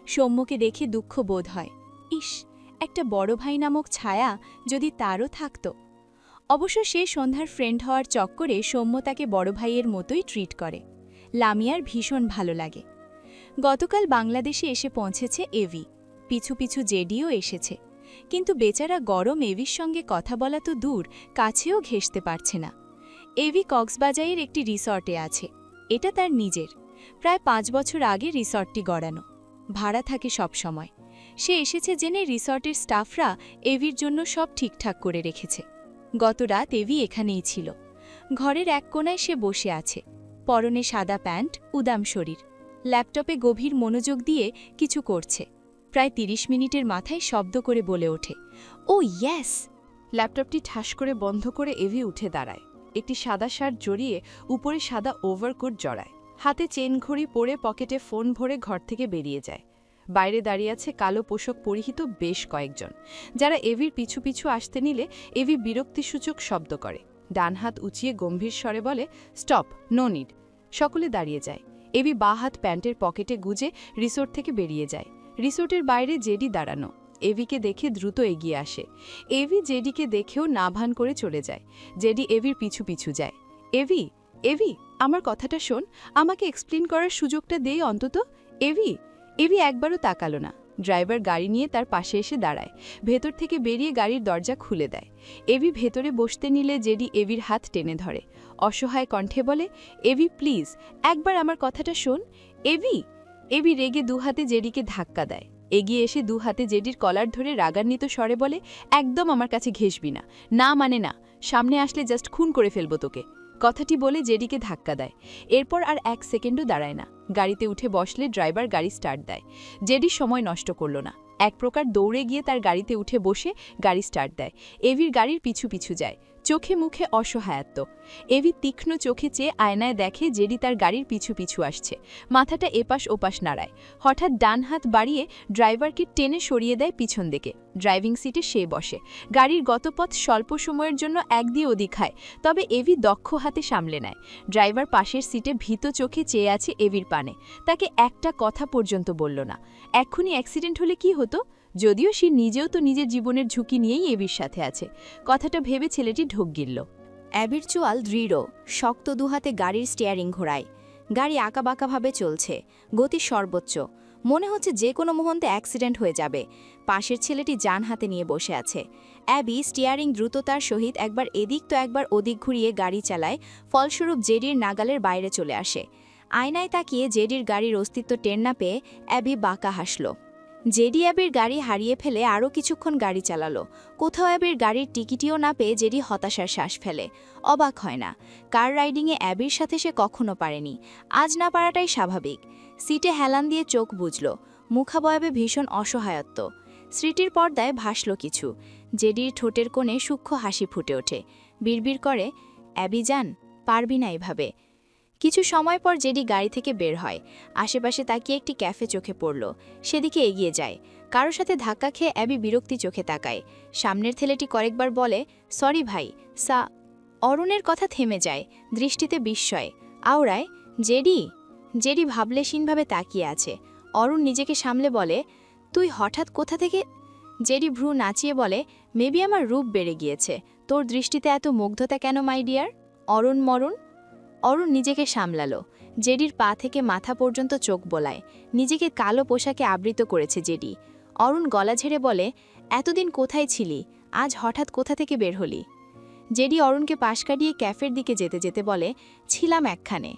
সৌম্যকে দেখে দুঃখ বোধ হয়। ইস, একটা বড় ভাই নামক ছায়া যদি তারও থাকত। অবশ্য সে সন্ধ্যার ফ্রেন্ড হওয়ার চক্করে সৌম্য তাকে বড় ভাইয়ের মতোই ট্রিট করে। লামিয়ার ভীষণ ভালো লাগে। গতকাল বাংলাদেশে এসে পৌঁছেছে এভি, পিছু পিছু জেডিও এসেছে। কিন্তু বেচারা গরম এভির সঙ্গে কথা বলা তো দূর, কাছেও ঘেঁষতে পারছে না। এভি কক্সবাজারের একটি রিসর্টে আছে। এটা তার নিজের। প্রায় 5 বছর আগে রিসর্টটি গড়ানো। ভাড়া থাকে সব সময়। সে এসেছে জেনে রিসর্টের স্টাফরা এভির জন্য সব ঠিকঠাক করে রেখেছে। গত রাত এভি এখানেই ছিল। ঘরের এক কোণায় সে বসে আছে, পরনে সাদা প্যান্ট, উদাম শরীর। ল্যাপটপে গভীর মনোযোগ দিয়ে কিছু করছে। প্রায় 30 মিনিটের মাথায় শব্দ করে বলে ওঠে, ও ইয়েস। ল্যাপটপটি ঠাস করে বন্ধ করে এভি উঠে দাঁড়ায়। একটি সাদা শার্ট জড়িয়ে উপরে সাদা ওভারকোট জড়ায়। হাতে চেন ঘড়ি পরে পকেটে ফোন ভরে ঘর থেকে বেরিয়ে যায়। বাইরে দাঁড়িয়ে আছে কালো পোশাক পরিহিত বেশ কয়েকজন, যারা এভির পিছু পিছু আসতে নিলে এভি বিরক্তিসূচক শব্দ করে। ডান হাত উঁচিয়ে গম্ভীর স্বরে বলে, স্টপ, নো নিড। সকলে দাঁড়িয়ে যায়। এভি বাঁ হাত প্যান্টের পকেটে গুজে রিসোর্ট থেকে বেরিয়ে যায়। রিসোর্টের বাইরে জেডি দাঁড়ানো। এভিকে দেখে দ্রুত এগিয়ে আসে। এভি জেডিকে দেখেও না ভান করে চলে যায়। জেডি এভির পিছু পিছু যায়। এভি, এভি, আমার কথাটা শোন, আমাকে এক্সপ্লেন করার সুযোগটা দেই অন্তত। এভি। এভি একবারও তাকালো না। ড্রাইভার গাড়ি নিয়ে তার পাশে এসে দাঁড়ায়। ভেতর থেকে বেরিয়ে গাড়ির দরজা খুলে দেয়। এভি ভেতরে বসতে নিলে জেডি এভির হাত টেনে ধরে। অসহায় কণ্ঠে বলে, এভি প্লিজ, একবার আমার কথাটা শোন। এভি। এভি রেগে দুহাতে জেডিকে ধাক্কা দেয়। এগিয়ে এসে দুহাতে জেডির কলার ধরে রাগান্বিত স্বরে বলে, একদম আমার কাছে ঘেঁষবি না, না মানে না, সামনে আসলে জাস্ট খুন করে ফেলবো তোকে। কথাটি বলে জেডিকে ধাক্কা দেয়। এরপর আর 1 সেকেন্ডও দাঁড়ায় না। গাড়িতে উঠে বসলে ড্রাইভার গাড়ি স্টার্ট দেয়। জেডি সময় নষ্ট করল না, এক প্রকার দৌড়ে গিয়ে তার গাড়িতে উঠে বসে গাড়ি স্টার্ট দেয়। এভির গাড়ির পিছু পিছু যায়, চোখে মুখে অসহায়ত্ব। এভি তীক্ষ্ণ চোখে চেয়ে আয়নায় দেখে জেডি তার গাড়ির পিছু পিছু আসছে। মাথাটা এপাশ ওপাশ নাড়ায়। হঠাৎ ডান হাত বাড়িয়ে ড্রাইভারকে টেনে সরিয়ে দেয় পিছন দিকে। ড্রাইভিং সিটে সে বসে। গাড়ির গতিপথ স্বল্প সময়ের জন্য একদিকে ওদিক হয়, তবে এভি দক্ষ হাতে সামলে নেয়। ড্রাইভার পাশের সিটে ভীত চোখে চেয়ে আছে এভির পানে। তাকে একটা কথা পর্যন্ত বলল না। এক্ষুনি অ্যাক্সিডেন্ট হলে কি হতো? যদিও সে নিজেও তো নিজের জীবনের ঝুঁকি নিয়েই এভির সাথে আছে। কথাটা ভেবে ছেলেটি ঢোক গিলল। অ্যাবির চোয়াল দৃঢ়, শক্ত দুহাতে গাড়ির স্টিয়ারিং ঘোরায়। গাড়ি আঁকাবাঁকাভাবে চলছে, গতি সর্বোচ্চ। মনে হচ্ছে যে কোনো মুহূর্তে অ্যাক্সিডেন্ট হয়ে যাবে। পাশের ছেলেটি যান হাতে নিয়ে বসে আছে। অ্যাবি স্টিয়ারিং দ্রুততার সহিত একবার এদিক তো একবার ওদিক ঘুরিয়ে গাড়ি চালায়, ফলস্বরূপ জেডির নাগালের বাইরে চলে আসে। আয়নায় তাকিয়ে জেডির গাড়ির অস্তিত্ব টের না পেয়ে অ্যাবি বাঁকা হাসল। জেডি অ্যাবির গাড়ি হারিয়ে ফেলে আরও কিছুক্ষণ গাড়ি চালালো। কোথাও অ্যাবির গাড়ির টিকিটিও না পেয়ে জেডি হতাশার শ্বাস ফেলে। অবাক হয় না, কার রাইডিংয়ে অ্যাবির সাথে সে কখনো পারেনি। আজ না পারাটাই স্বাভাবিক। সিটে হেলান দিয়ে চোখ বুঝল, মুখাবয়বে ভীষণ অসহায়ত্ব। স্মৃতির পর্দায় ভাসল কিছু। জেডির ঠোঁটের কোণে সূক্ষ্ম হাসি ফুটে ওঠে। বিড়বিড় করে, অ্যাবি যান, পারবি না এভাবে। কিছু সময় পর জেডি গাড়ি থেকে বের হয়। আশেপাশে তাকিয়ে একটি ক্যাফে চোখে পড়ল। সেদিকে এগিয়ে যায়। কারোর সাথে ধাক্কা খেয়ে অ্যাবি বিরক্তি চোখে তাকায়। সামনের ছেলেটি কয়েকবার বলে, সরি ভাই, অরুণের কথা থেমে যায়, দৃষ্টিতে বিস্ময়। আওড়ায়, জেডি। জেডি ভাবলেশীনভাবে তাকিয়ে আছে। অরুণ নিজেকে সামলে বলে, তুই হঠাৎ কোথা থেকে? জেডি ভ্রু নাচিয়ে বলে, মেবি আমার রূপ বেড়ে গিয়েছে। তোর দৃষ্টিতে এত মুগ্ধতা কেন মাই ডিয়ার? অরুণ মরুণ। অরুণ নিজেকে সামলালো। জেডির পা থেকে মাথা পর্যন্ত চোখ বোলায়। নিজেকে কালো পোশাকে আবৃত করেছে জেডি। অরুণ গলা ঝেড়ে বলে, এতদিন কোথায় ছিলি? আজ হঠাৎ কোথা থেকে বের হলি? জেডি অরুণকে পাশ কাটিয়ে ক্যাফের দিকে যেতে যেতে বলে, ছিলাম একখানে।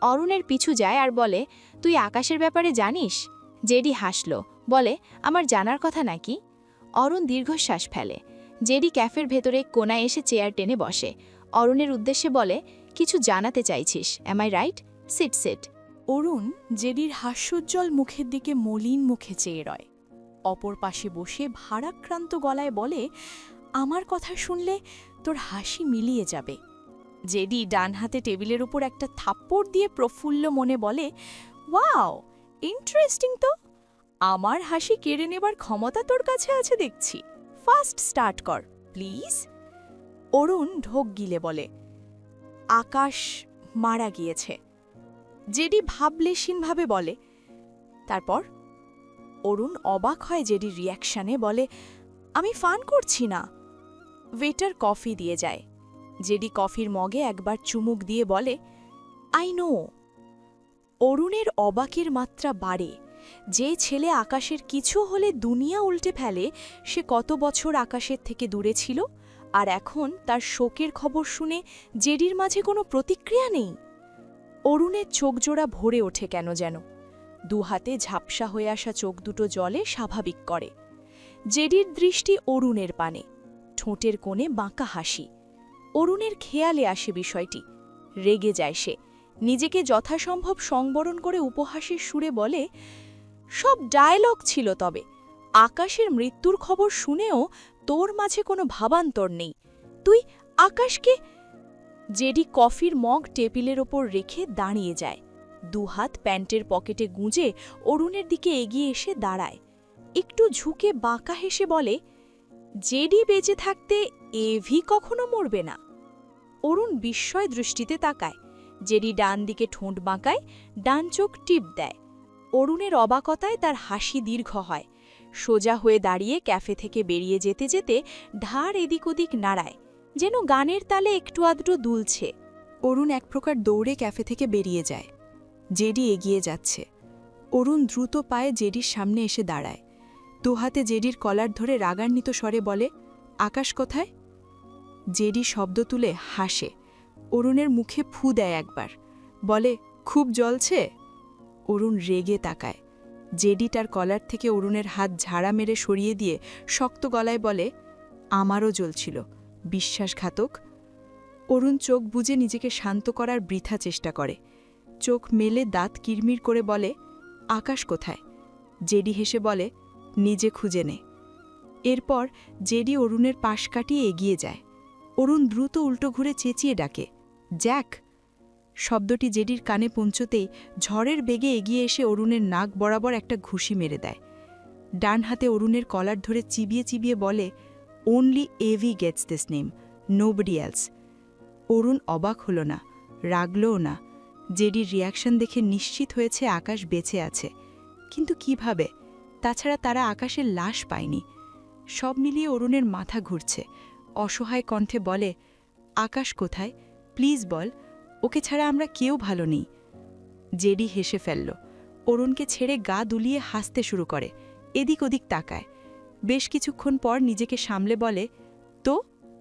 অরুণের পিছু যায় আর বলে, তুই আকাশের ব্যাপারে জানিস? জেডি হাসল, বলে, আমার জানার কথা নাকি? অরুণ দীর্ঘশ্বাস ফেলে। জেডি ক্যাফের ভেতরে কোনায় এসে চেয়ার টেনে বসে। অরুণের উদ্দেশ্যে বলে, কিছু জানাতে চাইছিস, am I right? Sit sit. Arun জেডির হাস্যোজ্জ্বল মুখের দিকে মলিন মুখে চেয়ে রয়। অপর পাশে বসে ভারাক্রান্ত গলায় বলে, আমার কথা শুনলে তোর হাসি মিলিয়ে যাবে। জেডি ডান হাতে টেবিলের উপর একটা থাপ্পড় দিয়ে প্রফুল্ল মনে বলে, ওয়াও, ইন্টারেস্টিং তো। আমার হাসি কেড়ে নেবার ক্ষমতা তোর কাছে আছে দেখছি। ফার্স্ট স্টার্ট কর প্লিজ। অরুণ ঢোক গিলে বলে, আকাশ মারা গিয়েছে। জেডি ভাবলেশীনভাবে বলে, তারপর? অরুণ অবাক হয় জেডির রিয়াকশানে, বলে, আমি ফান করছি না। ওয়েটার কফি দিয়ে যায়। জেডি কফির মগে একবার চুমুক দিয়ে বলে, আই নো। অরুণের অবাকের মাত্রা বাড়ে। যে ছেলে আকাশের কিছু হলে দুনিয়া উল্টে ফেলে, সে কত বছর আকাশের থেকে দূরে ছিল, আর এখন তার শোকের খবর শুনে জেডির মাঝে কোনো প্রতিক্রিয়া নেই। অরুণের চোখজোড়া ভরে ওঠে কেন যেন। দুহাতে ঝাপসা হয়ে আসা চোখ দুটো জলে স্বাভাবিক করে। জেডির দৃষ্টি অরুণের পানে, ঠোঁটের কোণে বাঁকা হাসি। অরুণের খেয়ালে আসে বিষয়টি। রেগে যায় সে। নিজেকে যথাসম্ভব সংবরণ করে উপহাসের সুরে বলে, সব ডায়লগ ছিল তবে। আকাশের মৃত্যুর খবর শুনেও তোর মাঝে কোনো ভাবান্তর নেই। তুই আকাশকে। জেডি কফির মগ টেবিলের ওপর রেখে দাঁড়িয়ে যায়। দুহাত প্যান্টের পকেটে গুঁজে অরুণের দিকে এগিয়ে এসে দাঁড়ায়। একটু ঝুঁকে বাঁকা হেসে বলে, জেডি বেঁচে থাকতে এভি কখনো মরবে না। অরুণ বিস্ময় দৃষ্টিতে তাকায়। জেডি ডান দিকে ঠোঁট বাঁকায়, ডান চোখ টিপ দেয়। অরুণের অবাকতায় তার হাসি দীর্ঘ হয়। সোজা হয়ে দাঁড়িয়ে ক্যাফে থেকে বেরিয়ে যেতে যেতে ঢাড় এদিক ওদিক নাড়ায়, যেন গানের তালে একটু আধটু দুলছে। অরুণ এক প্রকার দৌড়ে ক্যাফে থেকে বেরিয়ে যায়। জেডি এগিয়ে যাচ্ছে। অরুণ দ্রুত পায়ে জেডির সামনে এসে দাঁড়ায়। দুহাতে জেডির কলার ধরে রাগান্বিত স্বরে বলে, আকাশ কোথায়? জেডি শব্দ তুলে হাসে। অরুণের মুখে ফু দেয় একবার, বলে, খুব জ্বলছে? অরুণ রেগে তাকায়। জেডি তার কলার থেকে অরুণের হাত ঝাড়া মেরে সরিয়ে দিয়ে শক্ত গলায় বলে, আমারও জ্বলছিল, বিশ্বাসঘাতক। অরুণ চোখ বুজে নিজেকে শান্ত করার বৃথা চেষ্টা করে। চোখ মেলে দাঁত কিরমির করে বলে, আকাশ কোথায়? জেডি হেসে বলে, নিজে খুঁজে নে। এরপর জেডি অরুণের পাশ কাটিয়ে এগিয়ে যায়। অরুণ দ্রুত উল্টো ঘুরে চেঁচিয়ে ডাকে, জ্যাক। শব্দটি জেডির কানে পৌঁছতেই ঝড়ের বেগে এগিয়ে এসে অরুণের নাক বরাবর একটা ঘুষি মেরে দেয়। ডান হাতে অরুণের কলার ধরে চিবিয়ে চিবিয়ে বলে, only Avi gets this name, nobody else. Arun অবাক হল না, রাগলও না। জেডির রিয়াকশন দেখে নিশ্চিত হয়েছে আকাশ বেঁচে আছে। কিন্তু কিভাবে? তাছাড়া তারা আকাশের লাশ পায়নি। সব মিলিয়ে অরুণের মাথা ঘুরছে। অসহায় কণ্ঠে বলে, আকাশ কোথায়? প্লিজ বল, ওকে ছাড়া আমরা কেউ ভালো নেই। জেডি হেসে ফেলল। অরুণকে ছেড়ে গা দুলিয়ে হাসতে শুরু করে, এদিক ওদিক তাকায়। বেশ কিছুক্ষণ পর নিজেকে সামলে বলে, তো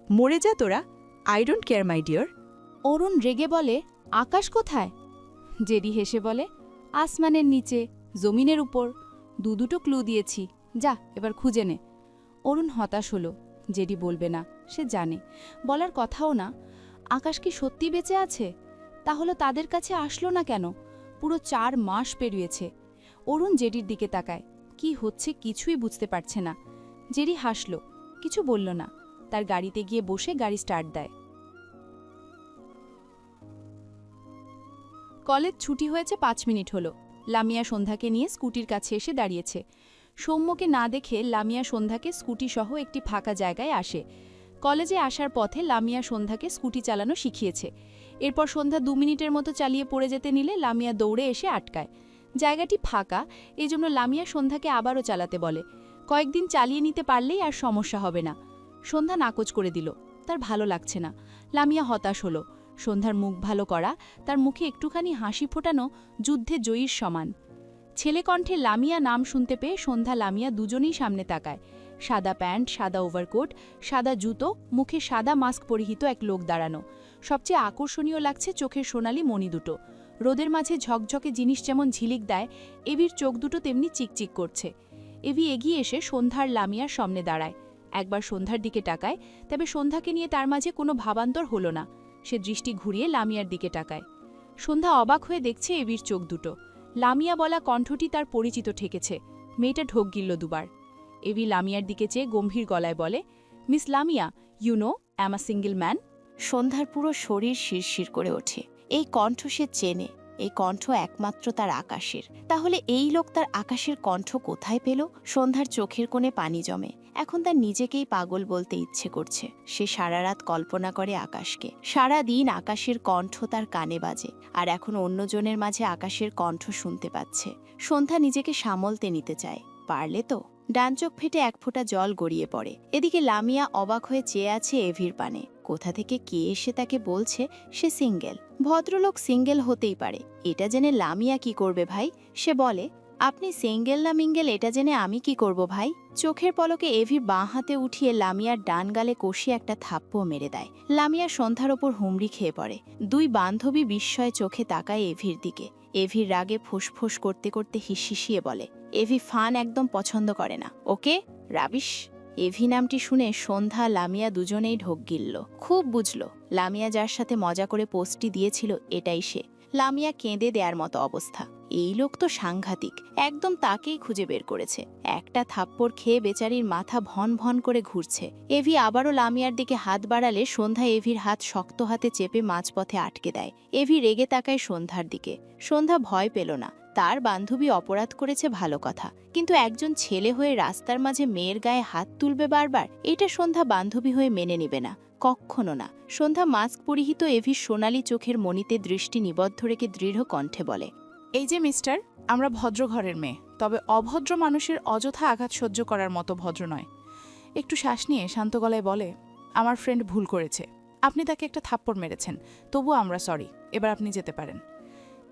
মরে যা তোরা, I don't care my dear. Arun রেগে বলে, আকাশ কোথায়? জেডি হেসে বলে, আসমানের নিচে, জমিনের উপর। দুটো ক্লু দিয়েছি, যা এবার খুঁজে নে। অরুণ হতাশ হল। জেডি বলবে না, সে জানে, বলার কথাও না। আকাশ কি সত্যি বেঁচে আছে? তাহলে তাদের কাছে আসলো না কেন? পুরো 4 মাস পেরিয়েছে। অরুণ জেডির দিকে তাকায়। কি হচ্ছে কিছুই বুঝতে পারছে না। জেডি হাসল, কিছু বলল না। তার গাড়িতে গিয়ে বসে গাড়ি স্টার্ট দেয়। কলেজ ছুটি হয়েছে 5 মিনিট হলো। লামিয়া সন্ধ্যাকে নিয়ে স্কুটির কাছে এসে দাঁড়িয়েছে। সৌম্যকে না দেখে লামিয়া সন্ধ্যাকে স্কুটি সহ একটি ফাঁকা জায়গায় আসে। কলেজে আসার পথে লামিয়া সন্ধ্যাকে স্কুটি চালানো শিখিয়েছে। এরপর সন্ধ্যা 2 মিনিটের মতো চালিয়ে পড়ে যেতে নিলে লামিয়া দৌড়ে এসে আটকায়। জায়গাটি ফাঁকা, এজন্য লামিয়া সন্ধ্যাকে আবারও চালাতে বলে। কয়েকদিন চালিয়ে নিতে পারলেই আর সমস্যা হবে না। সন্ধ্যা নাকচ করে দিল, তার ভালো লাগছে না। লামিয়া হতাশ হলো। সন্ধ্যার মুখ ভালো করা, তার মুখে একটুখানি হাসি ফোটানো যুদ্ধে জয়ীর সমান। ছেলে কণ্ঠে লামিয়া নাম শুনতে পেয়ে সন্ধ্যা লামিয়া দুজনেই সামনে তাকায়। সাদা প্যান্ট, সাদা ওভারকোট, সাদা জুতো, মুখে সাদা মাস্ক পরিহিত এক লোক দাঁড়ানো। সবচেয়ে আকর্ষণীয় লাগছে চোখের সোনালি মণি দুটো। রোদের মাঝে ঝকঝকে জিনিস যেমন ঝিলিক দেয়, এভির চোখ দুটো তেমনি চিকচিক করছে। এভি এগিয়ে এসে সন্ধ্যার লামিয়ার সামনে দাঁড়ায়। একবার সন্ধ্যার দিকে তাকায়, তবে সন্ধ্যাকে নিয়ে তার মাঝে কোনো ভাবান্তর হলো না। সে দৃষ্টি ঘুরিয়ে লামিয়ার দিকে তাকায়। সন্ধ্যা অবাক হয়ে দেখছে এভির চোখ দুটো। লামিয়া বলা কণ্ঠটি তার পরিচিত ঠেকেছে। মেয়েটা ঢোক গিলল দুবার। এভি লামিয়ার দিকে চেয়ে গম্ভীর গলায় বলে, miss Lamia, you know am a single man. সন্ধ্যার পুরো শরীর শিরশির করে ওঠে। এই কণ্ঠ সে চেনে, এই কণ্ঠ একমাত্র তার আকাশের। তাহলে এই লোক তার আকাশের কণ্ঠ কোথায় পেল? সন্ধ্যার চোখের কোণে পানি জমে। এখন তার নিজেকেই পাগল বলতে ইচ্ছে করছে। সে সারা রাত কল্পনা করে আকাশকে, সারা দিন আকাশের কণ্ঠ তার কানে বাজে, আর এখন অন্যজনের মাঝে আকাশের কণ্ঠ শুনতে পাচ্ছে। সন্ধ্যা নিজেকে সামলতে নিতে চায়, পারলে তো। ডান চোখ ফেটে এক ফোঁটা জল গড়িয়ে পড়ে। এদিকে লামিয়া অবাক হয়ে চেয়ে আছে এভির পানে। কোথা থেকে কে এসে তাকে বলছে সে সিঙ্গেল? ভদ্রলোক সিঙ্গেল হতেই পারে, এটা জেনে লামিয়া কি করবে ভাই? সে বলে, আপনি সিঙ্গেল না মিঙ্গেল এটা জেনে আমি কি করব ভাই? চোখের পলকে এভি বাঁ হাতে উঠিয়ে লামিয়ার ডান গালে কষিয়ে একটা থাপ্পড় মেরে দেয়। লামিয়া সন্ধ্যার ওপর হুমড়ি খেয়ে পড়ে। দুই বান্ধবী বিস্ময়ে চোখে তাকায় এভির দিকে। এভির রাগে ফুসফুস করতে করতে হিসিয়ে বলে, এভি ফান একদম পছন্দ করে না, ওকে রাবিশ। এভি নামটি শুনে সন্ধ্যা লামিয়া দুজনেই ঢোক গিলল। খুব বুঝলো লামিয়া যার সাথে মজা করে পোস্টটি দিয়েছিল এটাই সে। লামিয়া কেঁদে দেয়ার মতো অবস্থা। এই লোক তো সাংঘাতিক, একদম তাকেই খুঁজে বের করেছে। একটা থাপ্পড় খেয়ে বেচারির মাথা ভন ভন করে ঘুরছে। এভি আবারও লামিয়ার দিকে হাত বাড়ালে সন্ধ্যা এভির হাত শক্ত হাতে চেপে মাঝপথে আটকে দেয়। এভি রেগে তাকায় সন্ধ্যার দিকে। সন্ধ্যা ভয় পেল না, তার বান্ধবী অপরাধ করেছে ভালো কথা, কিন্তু একজন ছেলে হয়ে রাস্তার মাঝে মেয়ের গায়ে হাত তুলবে বারবার, এটা সন্ধ্যা বান্ধবী হয়ে মেনে নিবে না, কক্ষনো না। সন্ধ্যা মাস্ক পরিহিত এভির সোনালি চোখের মণিতে দৃষ্টি নিবদ্ধ রেখে দৃঢ় কণ্ঠে বলে, এই যে মিস্টার, আমরা ভদ্র ঘরের মেয়ে, তবে অভদ্র মানুষের অযথা আঘাত সহ্য করার মতো ভদ্র নয়। একটু শ্বাস নিয়ে শান্ত গলায় বলে, আমার ফ্রেন্ড ভুল করেছে, আপনি তাকে একটা থাপ্পড় মেরেছেন, তবুও আমরা সরি, এবার আপনি যেতে পারেন।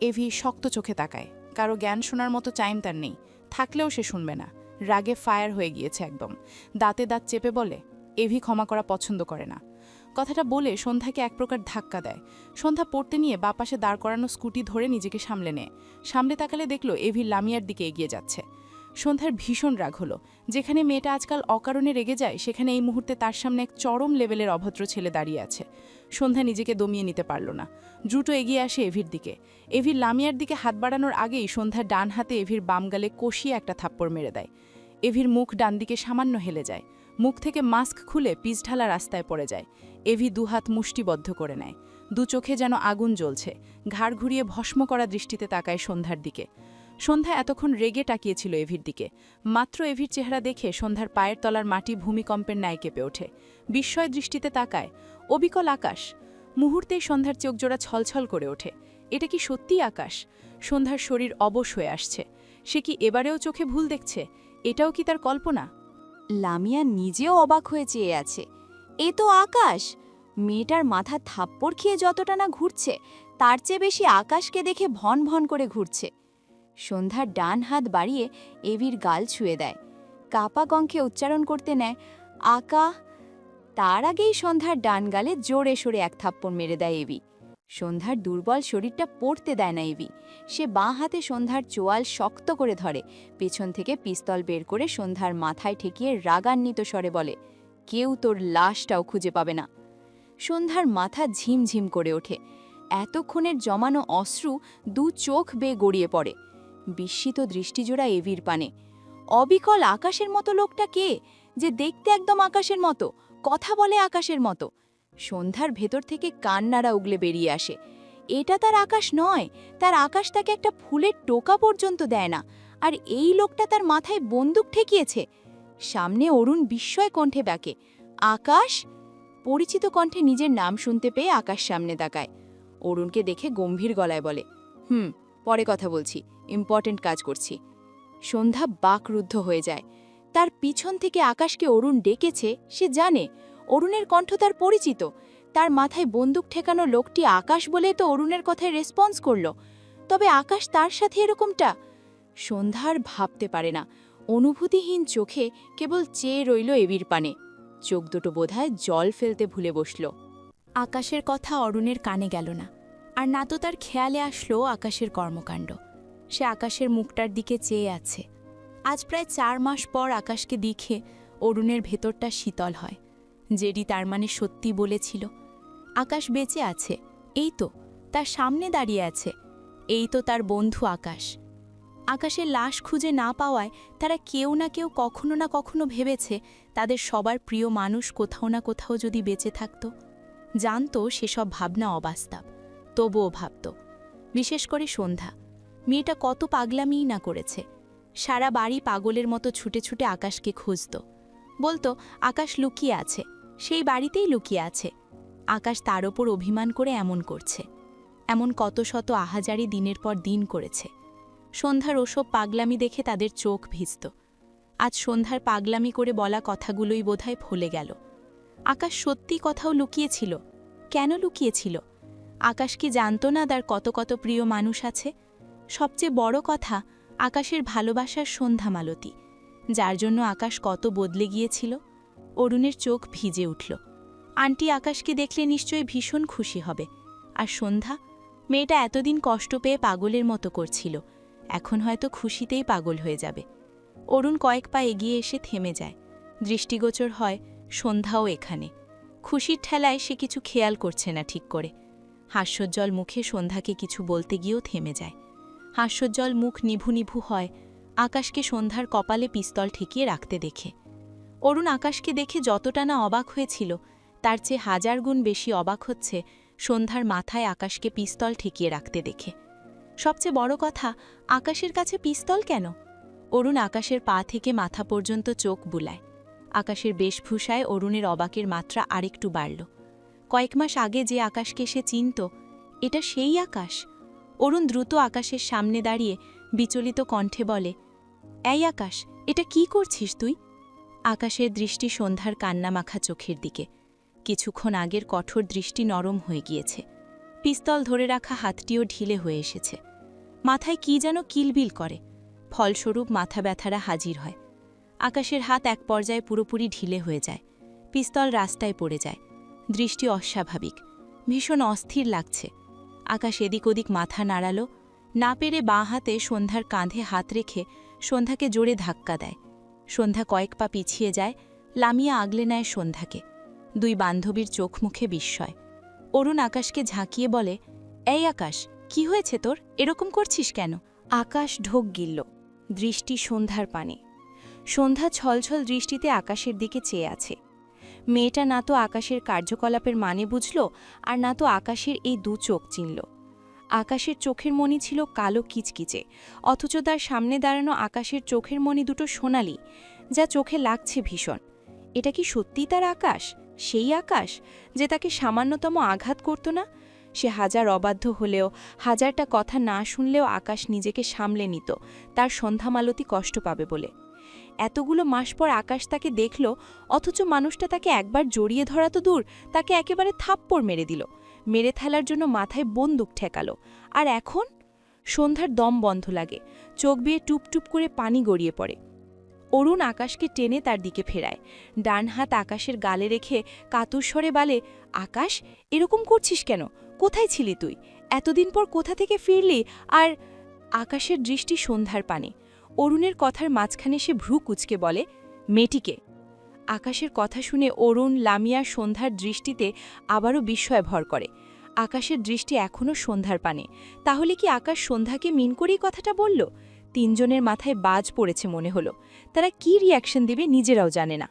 এভি শক্ত চোখে তাকায়। কারো জ্ঞান শোনার মতো টাইম তার নেই, থাকলেও সে শুনবে না। রাগে ফায়ার হয়ে গিয়েছে একদম। দাঁতে দাঁত চেপে বলে, এভি ক্ষমা করা পছন্দ করে না। কথাটা বলে সন্ধ্যাকে এক প্রকার ধাক্কা দেয়। সন্ধ্যা পড়তে নিয়ে বাঁ পাশে দাঁড় করানো স্কুটি ধরে নিজেকে সামলে নেয়। সামনে তাকালে দেখল এভি লামিয়ার দিকে এগিয়ে যাচ্ছে। সন্ধ্যার ভীষণ রাগ হলো। যেখানে মেয়েটা আজকাল অকারণে রেগে যায়, সেখানে এই মুহূর্তে তার সামনে এক চরম লেভেলের অভদ্র ছেলে দাঁড়িয়ে আছে। সন্ধ্যা নিজেকে দমিয়ে নিতে পারল না, দ্রুত এগিয়ে আসে এভির দিকে। এভির লামিয়ার দিকে হাত বাড়ানোর আগেই সন্ধ্যা ডান হাতে এভির বাম গালে কষিয়ে একটা থাপ্পড় মেরে দেয়। এভির মুখ ডান দিকে সামান্য হেলে যায়। মুখ থেকে মাস্ক খুলে পিচঢালা রাস্তায় পড়ে যায়। এভি দুহাত মুষ্টিবদ্ধ করে নেয়। দু চোখে যেন আগুন জ্বলছে। ঘাড় ঘুরিয়ে ভস্ম করা দৃষ্টিতে তাকায় সন্ধ্যার দিকে। সন্ধ্যা এতক্ষণ রেগে তাকিয়েছিল এভির দিকে। মাত্র এভির চেহারা দেখে সন্ধ্যার পায়ের তলার মাটি ভূমিকম্পের ন্যায় কেঁপে ওঠে। বিস্ময় দৃষ্টিতে তাকায়। অবিকল আকাশ। মুহূর্তেই সন্ধ্যার চোখজোড়া ছলছল করে ওঠে। এটা কি সত্যিই আকাশ? সন্ধ্যার শরীর অবশ হয়ে আসছে। সে কি এবারেও চোখে ভুল দেখছে? এটাও কি তার কল্পনা? লামিয়া নিজেও অবাক হয়ে চেয়ে আছে। এ তো আকাশ! মেয়েটার মাথা থাপ্পড় খেয়ে যতটা না ঘুরছে, তার চেয়ে বেশি আকাশকে দেখে ভন ভন করে ঘুরছে। সন্ধ্যার ডান হাত বাড়িয়ে এভির গাল ছুঁয়ে দেয়। কাপা কণ্ঠে উচ্চারণ করতে নেয়, আকা। তার আগেই সন্ধ্যার ডান গালে জোরে সোরে এক থাপ্পড় মেরে দেয় এভি। সন্ধ্যার দুর্বল শরীরটা পড়তে দেয় না এভি। সে বাঁ হাতে সন্ধ্যার চোয়াল শক্ত করে ধরে, পেছন থেকে পিস্তল বের করে সন্ধ্যার মাথায় ঠেকিয়ে রাগান্বিত স্বরে বলে, কেউ তোর লাশটাও খুঁজে পাবে না। সন্ধ্যার মাথা ঝিমঝিম করে ওঠে। এতক্ষণের জমানো অশ্রু দু চোখ বেয়ে গড়িয়ে পড়ে। বিস্মিত দৃষ্টিজোড়া এভির পানে। অবিকল আকাশের মতো লোকটা কে, যে দেখতে একদম আকাশের মতো, কথা বলে আকাশের মতো? সন্ধ্যার ভেতর থেকে কান্নারা উগলে বেরিয়ে আসে। এটা তার আকাশ নয়, তার আকাশ তাকে একটা ফুলের টোকা পর্যন্ত দেয় না। আর এই লোকটা তার মাথায় বন্দুক ঠেকিয়েছে। সামনে অরুণ বিস্ময় কণ্ঠে ডাকে, আকাশ! পরিচিত কণ্ঠে নিজের নাম শুনতে পেয়ে আকাশ সামনে তাকায়। অরুণকে দেখে গম্ভীর গলায় বলে, পরে কথা বলছি, ইম্পর্ট্যান্ট কাজ করছি। সন্ধ্যা বাকরুদ্ধ হয়ে যায়। তার পিছন থেকে আকাশকে অরুণ ডেকেছে, সে জানে অরুণের কণ্ঠ তার পরিচিত। তার মাথায় বন্দুক ঠেকানো লোকটি আকাশ বলে তো অরুণের কথায় রেসপন্স করল। তবে আকাশ তার সাথে এরকমটা? সন্ধ্যা আর ভাবতে পারে না। অনুভূতিহীন চোখে কেবল চেয়ে রইল এবির পানে। চোখ দুটো বোধহয় জল ফেলতে ভুলে বসল। আকাশের কথা অরুণের কানে গেল না, আর না তো তার খেয়ালে আসলো আকাশের কর্মকাণ্ড। সে আকাশের মুখটার দিকে চেয়ে আছে। আজ প্রায় 4 মাস পর আকাশকে দেখে অরুণের ভেতরটা শীতল হয়। জেডি তার মানে সত্যি বলেছিল। আকাশ বেঁচে আছে, এই তো তার সামনে দাঁড়িয়ে আছে, এই তো তার বন্ধু আকাশ। আকাশের লাশ খুঁজে না পাওয়ায় তারা কেউ না কেউ কখনো না কখনো ভেবেছে তাদের সবার প্রিয় মানুষ কোথাও না কোথাও যদি বেঁচে থাকত। জানত সেসব ভাবনা অবাস্তব, তবুও ভাবত। বিশেষ করে সন্ধ্যা, মেয়েটা কত পাগলামিই না করেছে। সারা বাড়ি পাগলের মতো ছুটে ছুটে আকাশকে খুঁজত। বলতো আকাশ লুকিয়ে আছে, সেই বাড়িতেই লুকিয়ে আছে। আকাশ তার ওপর অভিমান করে এমন করছে। এমন কত শত আহাজারি দিনের পর দিন করেছে। সন্ধ্যার ওসব পাগলামি দেখে তাদের চোখ ভিজত। আজ সন্ধ্যার পাগলামি করে বলা কথাগুলোই বোধহয় ভুলে গেল। আকাশ সত্যি কথাও লুকিয়েছিল। কেন লুকিয়েছিল? আকাশ কি জানত না তার কত কত প্রিয় মানুষ আছে? সবচেয়ে বড় কথা, আকাশের ভালোবাসার সন্ধ্যা মালতী, যার জন্য আকাশ কত বদলে গিয়েছিল। অরুণের চোখ ভিজে উঠল। আন্টি আকাশকে দেখলে নিশ্চয়ই ভীষণ খুশি হবে। আর সন্ধ্যা, মেয়েটা এতদিন কষ্ট পেয়ে পাগলের মতো করছিল, এখন হয়তো খুশিতেই পাগল হয়ে যাবে। অরুণ কয়েক পা এগিয়ে এসে থেমে যায়। দৃষ্টিগোচর হয় সন্ধ্যাও এখানে। খুশির ঠেলায় সে কিছু খেয়াল করছে না ঠিক করে। হাস্যোজ্জ্বল মুখে সন্ধ্যাকে কিছু বলতে গিয়েও থেমে যায়। হাস্যোজ্জ্বল মুখ নিভু নিভু হয় আকাশকে সন্ধ্যার কপালে পিস্তল ঠেকিয়ে রাখতে দেখে। অরুণ আকাশকে দেখে যতটা না অবাক হয়েছিল, তার চেয়ে 1000 গুণ বেশি অবাক হচ্ছে সন্ধ্যার মাথায় আকাশকে পিস্তল ঠেকিয়ে রাখতে দেখে। সবচেয়ে বড় কথা, আকাশের কাছে পিস্তল কেন? অরুণ আকাশের পা থেকে মাথা পর্যন্ত চোখ বুলায়। আকাশের বেশভূষায় অরুণের অবাকের মাত্রা আরেকটু বাড়ল। কয়েক মাস আগে যে আকাশকে সে চিনত, এটা সেই আকাশ। অরুণ দ্রুত আকাশের সামনে দাঁড়িয়ে বিচলিত কণ্ঠে বলে, এই আকাশ, এটা কি করছিস তুই? আকাশের দৃষ্টি সন্ধ্যার কান্নামাখা চোখের দিকে। কিছুক্ষণ আগের কঠোর দৃষ্টি নরম হয়ে গিয়েছে। পিস্তল ধরে রাখা হাতটিও ঢিলে হয়ে এসেছে। মাথায় কি যেন কিলবিল করে। ফলস্বরূপ মাথা ব্যথারা হাজির হয়। আকাশের হাত এক পর্যায়ে পুরোপুরি ঢিলে হয়ে যায়। পিস্তল রাস্তায় পড়ে যায়। দৃষ্টি অস্বাভাবিক, ভীষণ অস্থির লাগছে। আকাশ এদিক ওদিক মাথা নাড়াল। না পেরে বাঁ হাতে সন্ধ্যার কাঁধে হাত রেখে সন্ধ্যাকে জোরে ধাক্কা দেয়। সন্ধ্যা কয়েক পা পিছিয়ে যায়, লামিয়া আগলে নেয় সন্ধ্যাকে। 2 বান্ধবীর চোখ মুখে বিস্ময়। অরুণ আকাশকে ঝাঁকিয়ে বলে, এই আকাশ, কি হয়েছে তোর? এরকম করছিস কেন? আকাশ ঢোক গিলল, দৃষ্টি সন্ধ্যার পানে। সন্ধ্যা ছলছল দৃষ্টিতে আকাশের দিকে চেয়ে আছে। মেয়েটা না তো আকাশের কার্যকলাপের মানে বুঝল, আর না তো আকাশের এই 2 চোখ চিনল। আকাশের চোখের মণি ছিল কালো কিচকিচে, অথচ তার সামনে দাঁড়ানো আকাশের চোখের মণি দুটো সোনালি, যা চোখে লাগছে ভীষণ। এটা কি সত্যিই তার আকাশ? সেই আকাশ যে তাকে সামান্যতম আঘাত করত না? সে 1000 অবাধ্য হলেও, 1000টা কথা না শুনলেও আকাশ নিজেকে সামলে নিত তার সন্ধ্যামালতী কষ্ট পাবে বলে। এতগুলো মাস পর আকাশ তাকে দেখল, অথচ মানুষটা তাকে একবার জড়িয়ে ধরা তো দূর, তাকে একেবারে থাপ্পড় মেরে দিল। মেরে ফেলার জন্য মাথায় বন্দুক ঠেকালো। আর এখন সন্ধ্যার দম বন্ধ লাগে, চোখ বেয়ে টুপটুপ করে পানি গড়িয়ে পড়ে। অরুণ আকাশকে টেনে তার দিকে ফেরায়, ডান হাত আকাশের গালে রেখে কাতুর স্বরে বলে, আকাশ, এরকম করছিস কেন? কোথায় ছিলি তুই? এতদিন পর কোথা থেকে ফিরলি? আর আকাশের দৃষ্টি সন্ধ্যার পানে। অরুণের কথার মাঝখানে সে ভ্রু কুঁচকে বলে, মেয়েটিকে। আকাশের কথা শুনে অরুণ, লামিয়া, সন্ধ্যার দৃষ্টিতে আবারও বিস্ময় ভর করে। আকাশের দৃষ্টি এখনও সন্ধ্যার পানে। তাহলে কি আকাশ সন্ধ্যাকে মিন করেই কথাটা বলল? 3 জনের মাথায় বাজ পড়েছে মনে হলো। তারা কি রিয়াকশন দেবে নিজেরাও জানে না।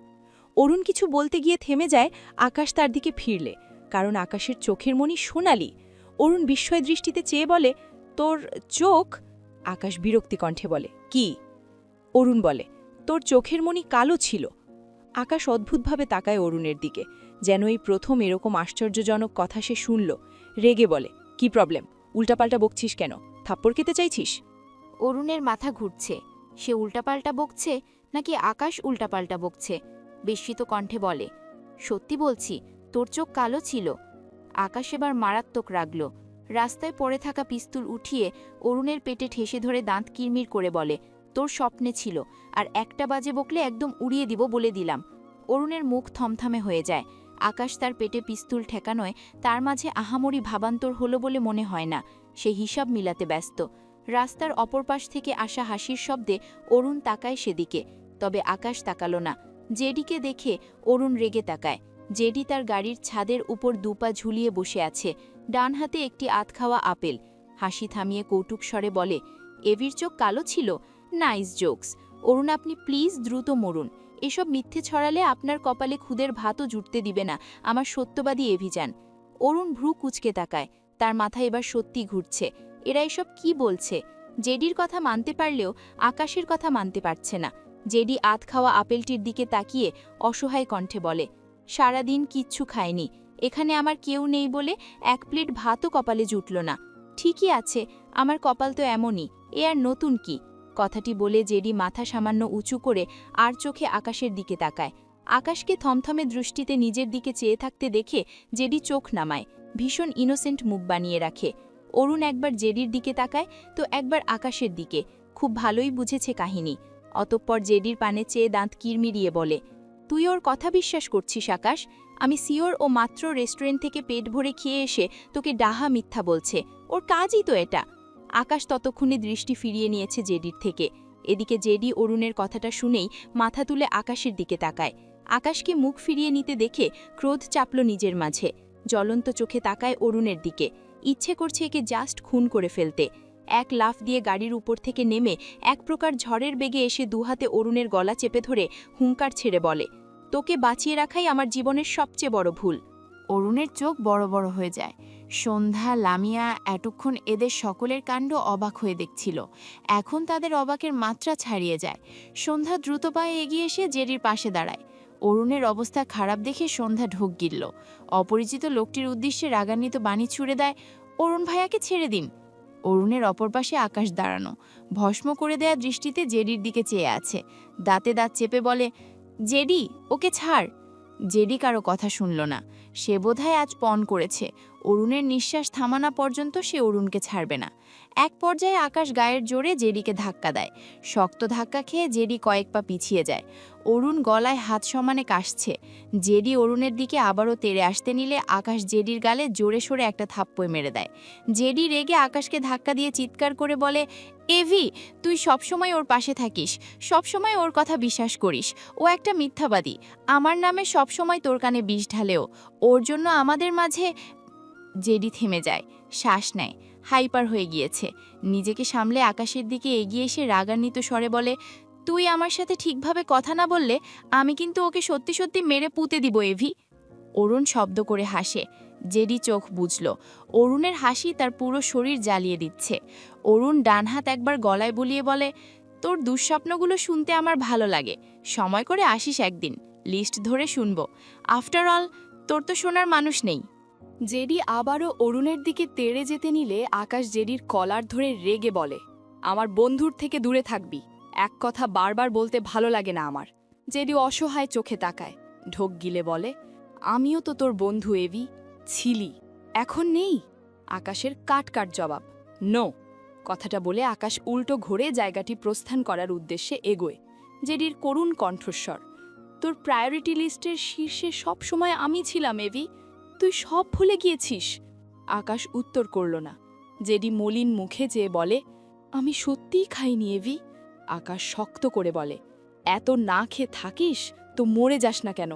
অরুণ কিছু বলতে গিয়ে থেমে যায় আকাশ তার দিকে ফিরলে, কারণ আকাশের চোখের মণি সোনালি। অরুণ বিস্ময় দৃষ্টিতে চেয়ে বলে, তোর চোখ? আকাশ বিরক্তি কণ্ঠে বলে, কি? অরুণ বলে, তোর চোখের মণি কালো ছিল। আকাশ অদ্ভুতভাবে তাকায় অরুণের দিকে, যেন এই প্রথম এরকম আশ্চর্যজনক কথা সে শুনল। রেগে বলে, কি প্রবলেম? উল্টাপাল্টা বকছিস কেন? থাপ্পড় খেতে চাইছিস? অরুণের মাথা ঘুরছে। সে উল্টাপাল্টা বকছে নাকি আকাশ উল্টাপাল্টা বকছে? বিস্মিত কণ্ঠে বলে, সত্যি বলছি, তোর চোখ কালো ছিল। আকাশ এবার মারাত্মক রাগল। রাস্তায় পড়ে থাকা পিস্তল উঠিয়ে অরুণের পেটে ঠেসে ধরে দাঁত কিরমির করে বলে, তোর স্বপ্নে ছিল, আর 1টা বাজে বকলে একদম উড়িয়ে দিব বলে দিলাম। অরুণের মুখ থমথমে হয়ে যায়। আকাশ তার পেটে পিস্তল ঠেকানোয় তার মাঝে আহামরি ভাবান্তর হলো বলে মনে হয় না। সে হিসাব মিলাতে ব্যস্ত। রাস্তার অপর পাশ থেকে আসা হাসির শব্দে অরুণ তাকায় সেদিকে, তবে আকাশ তাকালো না। জেডিকে দেখে অরুণ রেগে তাকায়। জেডি তার গাড়ির ছাদের উপর দুপা ঝুলিয়ে বসে আছে, ডান হাতে একটি আধখাওয়া আপেল। হাসি থামিয়ে কৌতুক স্বরে বলে, এভির চোখ কালো ছিল? Nice jokes. অরুণ, আপনি প্লিজ দ্রুত মরুন। এসব মিথ্যে ছড়ালে আপনার কপালে খুদের ভাতও জুটতে দিবে না আমার সত্যবাদী এভিজান। অরুণ ভ্রু কুঁচকে তাকায়। তার মাথায় এবার সত্যি ঘুরছে। এরা এসব কি বলছে? জেডির কথা মানতে পারলেও আকাশের কথা মানতে পারছে না। জেডি আধখাওয়া আপেলটির দিকে তাকিয়ে অসহায় কণ্ঠে বলে, সারাদিন কিচ্ছু খায়নি, এখানে আমার কেউ নেই বলে 1 প্লেট ভাতও কপালে জুটল না। ঠিকই আছে, আমার কপাল তো এমনই, এ আর নতুন কি? কথাটি বলে জেডি মাথা সামান্য উঁচু করে আর চোখে আকাশের দিকে তাকায়। আকাশকে থমথমে দৃষ্টিতে নিজের দিকে চেয়ে থাকতে দেখে জেডি চোখ নামায়, ভীষণ ইনোসেন্ট মুখ বানিয়ে রাখে। অরুণ একবার জেডির দিকে তাকায় তো একবার আকাশের দিকে। খুব ভালোই বুঝেছে কাহিনী। অতঃপর জেডির পানে চেয়ে দাঁত কিরমিরিয়ে বলে, তুই ওর কথা বিশ্বাস করছিস আকাশ? আমি সিওর ও মাত্র রেস্টুরেন্ট থেকে পেট ভরে খেয়ে এসে তোকে ডাহা মিথ্যা বলছে। ওর কাজই তো এটা। আকাশ ততক্ষণে দৃষ্টি ফিরিয়ে নিয়েছে জেডির থেকে। এদিকে জেডি অরুণের কথাটা শুনেই মাথা তুলে আকাশের দিকে তাকায়। আকাশকে মুখ ফিরিয়ে নিতে দেখে ক্রোধ চাপল নিজের মাঝে। জ্বলন্ত চোখে তাকায় অরুণের দিকে। ইচ্ছে করছে একে জাস্ট খুন করে ফেলতে। এক লাফ দিয়ে গাড়ির উপর থেকে নেমে এক প্রকার ঝড়ের বেগে এসে দুহাতে অরুণের গলা চেপে ধরে হুঙ্কার ছেড়ে বলে, তোকে বাঁচিয়ে রাখাই আমার জীবনের সবচেয়ে বড় ভুল। অরুণের চোখ বড় বড় হয়ে যায়। সন্ধ্যা, লামিয়া এতক্ষণ এদের সকলের কাণ্ড অবাক হয়ে দেখছিল। এখন তাদের অবাকের মাত্রা ছাড়িয়ে যায়। সন্ধ্যা দ্রুত পায়ে এগিয়ে এসে জেডির পাশে দাঁড়ায়। অরুণের অবস্থা খারাপ দেখে সন্ধ্যা ঢোক গিলল। অপরিচিত লোকটির উদ্দেশ্যে রাগান্বিত বাণী ছুড়ে দেয়, অরুণ ভাইয়াকে ছেড়ে দিন। অরুণের অপর পাশে আকাশ দাঁড়ানো, ভস্ম করে দেয়া দৃষ্টিতে জেডির দিকে চেয়ে আছে। দাঁতে দাঁত চেপে বলে, জেডি, ওকে ছাড়। জেডি কারো কথা শুনল না। সে বোধহয় আজ পণ করেছে, অরুণের নিঃশ্বাস থামানা পর্যন্ত সে অরুণকে ছাড়বে না। এক পর্যায়ে আকাশ গায়ের জোরে জেডিকে ধাক্কা দেয়। শক্ত ধাক্কা খেয়ে জেডি কয়েক পা পিছিয়ে যায়। অরুণ গলায় হাত সমানে কাশছে। জেডি অরুণের দিকে আবারও তেড়ে আসতে নিলে আকাশ জেডির গালে জোরে সোরে একটা থাপ্পড় মেরে দেয়। জেডি রেগে আকাশকে ধাক্কা দিয়ে চিৎকার করে বলে, এভি, তুই সবসময় ওর পাশে থাকিস, সবসময় ওর কথা বিশ্বাস করিস। ও একটা মিথ্যাবাদী। আমার নামে সবসময় তোর কানে বিষ ঢালেও। ওর জন্য আমাদের মাঝে। জেডি থেমে যায়, শ্বাস নেয়, হাইপার হয়ে গিয়েছে। নিজেকে সামলে আকাশের দিকে এগিয়ে এসে রাগান্বিত স্বরে বলে, তুই আমার সাথে ঠিকভাবে কথা না বললে আমি কিন্তু ওকে সত্যি সত্যি মেরে পুঁতে দিব এভি। অরুণ শব্দ করে হাসে। জেডি চোখ বুঝল। অরুণের হাসি তার পুরো শরীর জ্বালিয়ে দিচ্ছে। অরুণ ডান হাত একবার গলায় বুলিয়ে বলে, তোর দুঃস্বপ্নগুলো শুনতে আমার ভালো লাগে। সময় করে আসিস একদিন, লিস্ট ধরে শুনব। আফটার অল, তোর তো শোনার মানুষ নেই। জেডি আবারও অরুণের দিকে তেড়ে যেতে নিলে আকাশ জেডির কলার ধরে রেগে বলে, আমার বন্ধুর থেকে দূরে থাকবি। এক কথা বারবার বলতে ভালো লাগে না আমার। জেডি অসহায় চোখে তাকায়, ঢোক গিলে বলে, আমিও তো তোর বন্ধু এভি, ছিলি, এখন নেই। আকাশের কাট জবাব, নো। কথাটা বলে আকাশ উল্টো ঘুরে জায়গাটি প্রস্থান করার উদ্দেশ্যে এগোয়। জেডির করুণ কণ্ঠস্বর, তোর প্রায়োরিটি লিস্টের শীর্ষে সবসময় আমি ছিলাম এভি, তুই সব ভুলে গিয়েছিস। আকাশ উত্তর করল না। জেডি মলিন মুখে চেয়ে বলে, আমি সত্যিই খাইনি এভি। আকাশ শক্ত করে বলে, এত না খেয়ে থাকিস তো মরে যাস না কেন?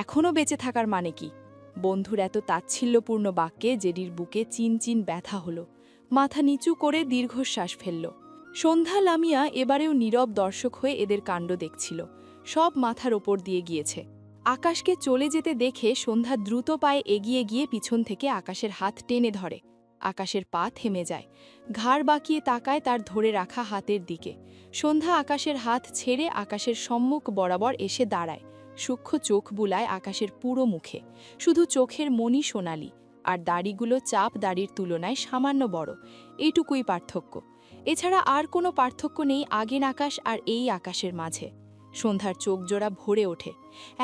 এখনও বেঁচে থাকার মানে কি? বন্ধুর এত তাচ্ছিল্যপূর্ণ বাক্যে জেডির বুকে চিনচিন ব্যথা হলো। মাথা নিচু করে দীর্ঘশ্বাস ফেলল। সন্ধ্যা, লামিয়া এবারেও নীরব দর্শক হয়ে এদের কাণ্ড দেখছিল। সব মাথার ওপর দিয়ে গিয়েছে। আকাশকে চলে যেতে দেখে সন্ধ্যা দ্রুত পায়ে এগিয়ে গিয়ে পিছন থেকে আকাশের হাত টেনে ধরে। আকাশের পা থেমে যায়। ঘাড় বাঁকিয়ে তাকায় তার ধরে রাখা হাতের দিকে। সন্ধ্যা আকাশের হাত ছেড়ে আকাশের সম্মুখ বরাবর এসে দাঁড়ায়। সূক্ষ্ম চোখ বুলায় আকাশের পুরো মুখে, শুধু চোখের মনি সোনালি, আর দাড়িগুলো চাপ দাড়ির তুলনায় সামান্য বড়, এইটুকুই পার্থক্য। এছাড়া আর কোনো পার্থক্য নেই আগের আকাশ আর এই আকাশের মাঝে। সন্ধ্যার চোখ জোড়া ভরে ওঠে।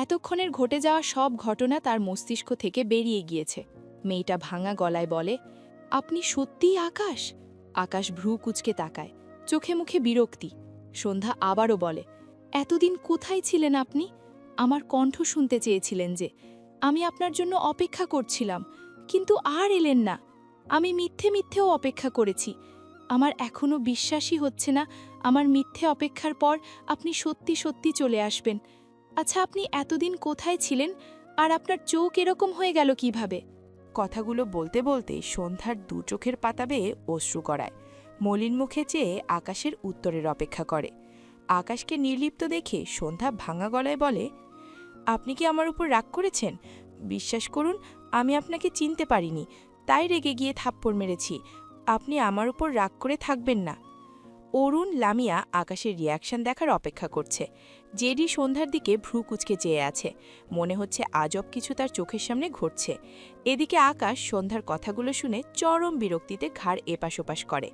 এতক্ষণের ঘটে যাওয়া সব ঘটনা তার মস্তিষ্ক থেকে বেরিয়ে গিয়েছে। মেয়েটা ভাঙা গলায় বলে, আপনি সত্যিই আকাশ? আকাশ ভ্রু কুঁচকে তাকায়, চোখে মুখে বিরক্তি। সন্ধ্যা আবারও বলে, এতদিন কোথায় ছিলেন আপনি? আমার কণ্ঠ শুনতে চেয়েছিলেন যে। আমি আপনার জন্য অপেক্ষা করছিলাম, কিন্তু আর এলেন না। আমি মিথ্যে মিথ্যেও অপেক্ষা করেছি। আমার এখনো বিশ্বাসই হচ্ছে না আমার মিথ্যে অপেক্ষার পর আপনি সত্যি সত্যি চলে আসবেন। আচ্ছা, আপনি এতদিন কোথায় ছিলেন, আর আপনার চোখ এরকম হয়ে গেল কিভাবে? কথাগুলো বলতে বলতে সন্ধ্যার দু চোখের পাতা বেয়ে অশ্রু গড়ায়। মলিন মুখে চেয়ে আকাশের উত্তরের অপেক্ষা করে। আকাশকে নির্লিপ্ত দেখে সন্ধ্যা ভাঙা গলায় বলে, আপনি কি আমার উপর রাগ করেছেন? বিশ্বাস করুন, আমি আপনাকে চিনতে পারিনি, তাই রেগে গিয়ে থাপ্পড় মেরেছি। আপনি আমার উপর রাগ করে থাকবেন না। অরুণ, লামিয়া আকাশের রিয়াকশন দেখার অপেক্ষা করছে। জেডি সন্ধ্যার দিকে ভ্রু কুঁচকে চেয়ে আছে, মনে হচ্ছে আজব কিছু তার চোখের সামনে ঘটছে। এদিকে আকাশ সন্ধ্যার কথাগুলো শুনে চরম বিরক্তিতে ঘাড় এপাশ ওপাশ করে।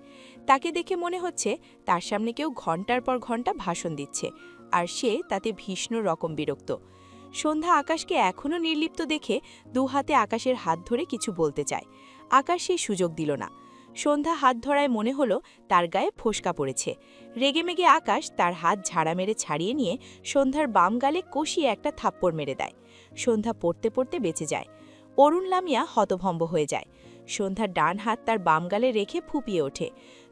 তাকে দেখে মনে হচ্ছে তার সামনে কেউ ঘণ্টার পর ঘণ্টা ভাষণ দিচ্ছে, আর সে তাতে ভীষণ রকম বিরক্ত। সন্ধ্যা আকাশকে এখনও নির্লিপ্ত দেখে দু হাতে আকাশের হাত ধরে কিছু বলতে চায়। আকাশ সেই সুযোগ দিল না। সন্ধ্যা হাত ধরায় মনে হলো তার গায়ে ফোসকা পড়েছে। রেগেমেগে আকাশ তার হাত ঝাড়া মেরে ছাড়িয়ে নিয়ে সন্ধ্যার বাম গালে কষিয়ে একটা থাপ্পড় মেরে দেয়। সন্ধ্যা পড়তে পড়তে বেঁচে যায়। অরুণ, লামিয়া হতভম্ব হয়ে যায়। সন্ধ্যার ডান হাত তার বাম গালে রেখে ফুপিয়ে ওঠে।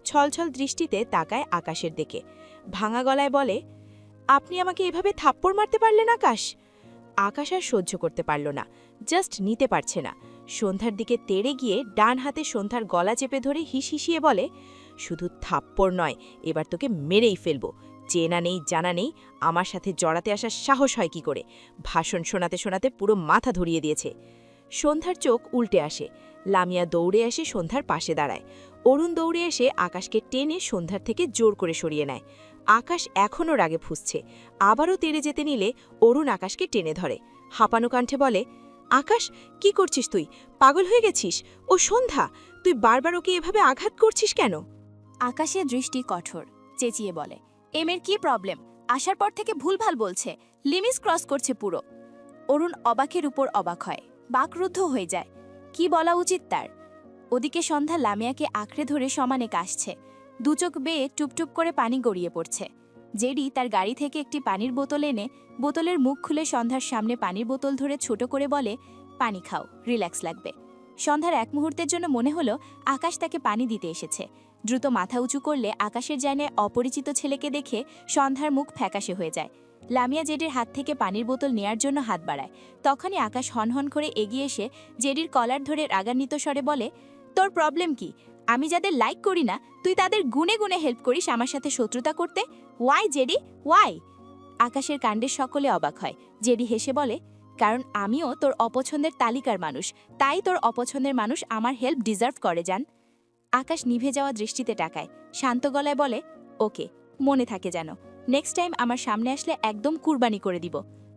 ছলছল দৃষ্টিতে তাকায় আকাশের দিকে। ভাঙা গলায় বলে, আপনি আমাকে এভাবে থাপ্পড় মারতে পারলেন আকাশ? আকাশ আর সহ্য করতে পারল না, জাস্ট নিতে পারছে না। সন্ধ্যার দিকে তেড়ে গিয়ে ডান হাতে সন্ধ্যার গলা চেপে ধরে হিসিয়ে বলে, শুধু থাপ্পড় নয়, এবার তোকে মেরেই ফেলবো। চেনা নেই জানা নেই, আমার সাথে জড়াতে আসার সাহস হয় কি করে? ভাষণ শোনাতে শোনাতে পুরো মাথা ধরিয়ে দিয়েছে। সন্ধ্যার চোখ উল্টে আসে। লামিয়া দৌড়ে এসে সন্ধ্যার পাশে দাঁড়ায়। অরুণ দৌড়ে এসে আকাশকে টেনে সন্ধ্যার থেকে জোর করে সরিয়ে নেয়। আকাশ এখনও রাগে ফুঁসছে। আবারও তেড়ে যেতে নিলে অরুণ আকাশকে টেনে ধরে। হাঁপানো কণ্ঠে বলে, আকাশ, কি করছিস তুই? পাগল হয়ে গেছিস? ও সন্ধ্যা, তুই বারবার ওকে এভাবে আঘাত করছিস কেন? আকাশের দৃষ্টি কঠোর, চেঁচিয়ে বলে, এমের কি প্রবলেম? আসার পর থেকে ভুলভাল বলছে, লিমিস ক্রস করছে পুরো। অরুণ অবাকের উপর অবাক হয়, বাকরুদ্ধ হয়ে যায়। কি বলা উচিত তার? ওদিকে সন্ধ্যা লামিয়াকে আঁকড়ে ধরে সমানে কাশছে। দুচোখ বেয়ে টুপটুপ করে পানি গড়িয়ে পড়ছে। জেডি তার গাড়ি থেকে একটি পানির বোতল এনে বোতলের মুখ খুলে সন্ধ্যার সামনে পানির বোতল ধরে ছোট করে বলে, পানি খাও, রিল্যাক্স লাগবে। সন্ধ্যার এক মুহূর্তের জন্য মনে হলো আকাশ তাকে পানি দিতে এসেছে। দ্রুত মাথা উঁচু করলে আকাশের জায়গায় অপরিচিত ছেলেকে দেখে সন্ধ্যার মুখ ফ্যাকাশে হয়ে যায়। লামিয়া জেডির হাত থেকে পানির বোতল নেয়ার জন্য হাত বাড়ায়। তখনই আকাশ হনহন করে এগিয়ে এসে জেডির কলার ধরে রাগান্বিত স্বরে বলে, তোর প্রবলেম কি? আমি যাদের লাইক করি না, তুই তাদের গুনে গুনে হেল্প করিস আমার সাথে শত্রুতা করতে? Why JD, why? আকাশের কাণ্ডে সকলে অবাক হয়। জেডি হেসে বলে, কারণ আমিও তোর অপছন্দের তালিকার মানুষ, তাই তোর অপছন্দের মানুষ আমার হেল্প ডিজার্ভ করে। যান। আকাশ নিভে যাওয়া দৃষ্টিতে তাকায়, শান্ত গলায় বলে, ওকে, মনে থাকে যেন। নেক্সট টাইম আমার সামনে আসলে একদম কুরবানি করে দিব।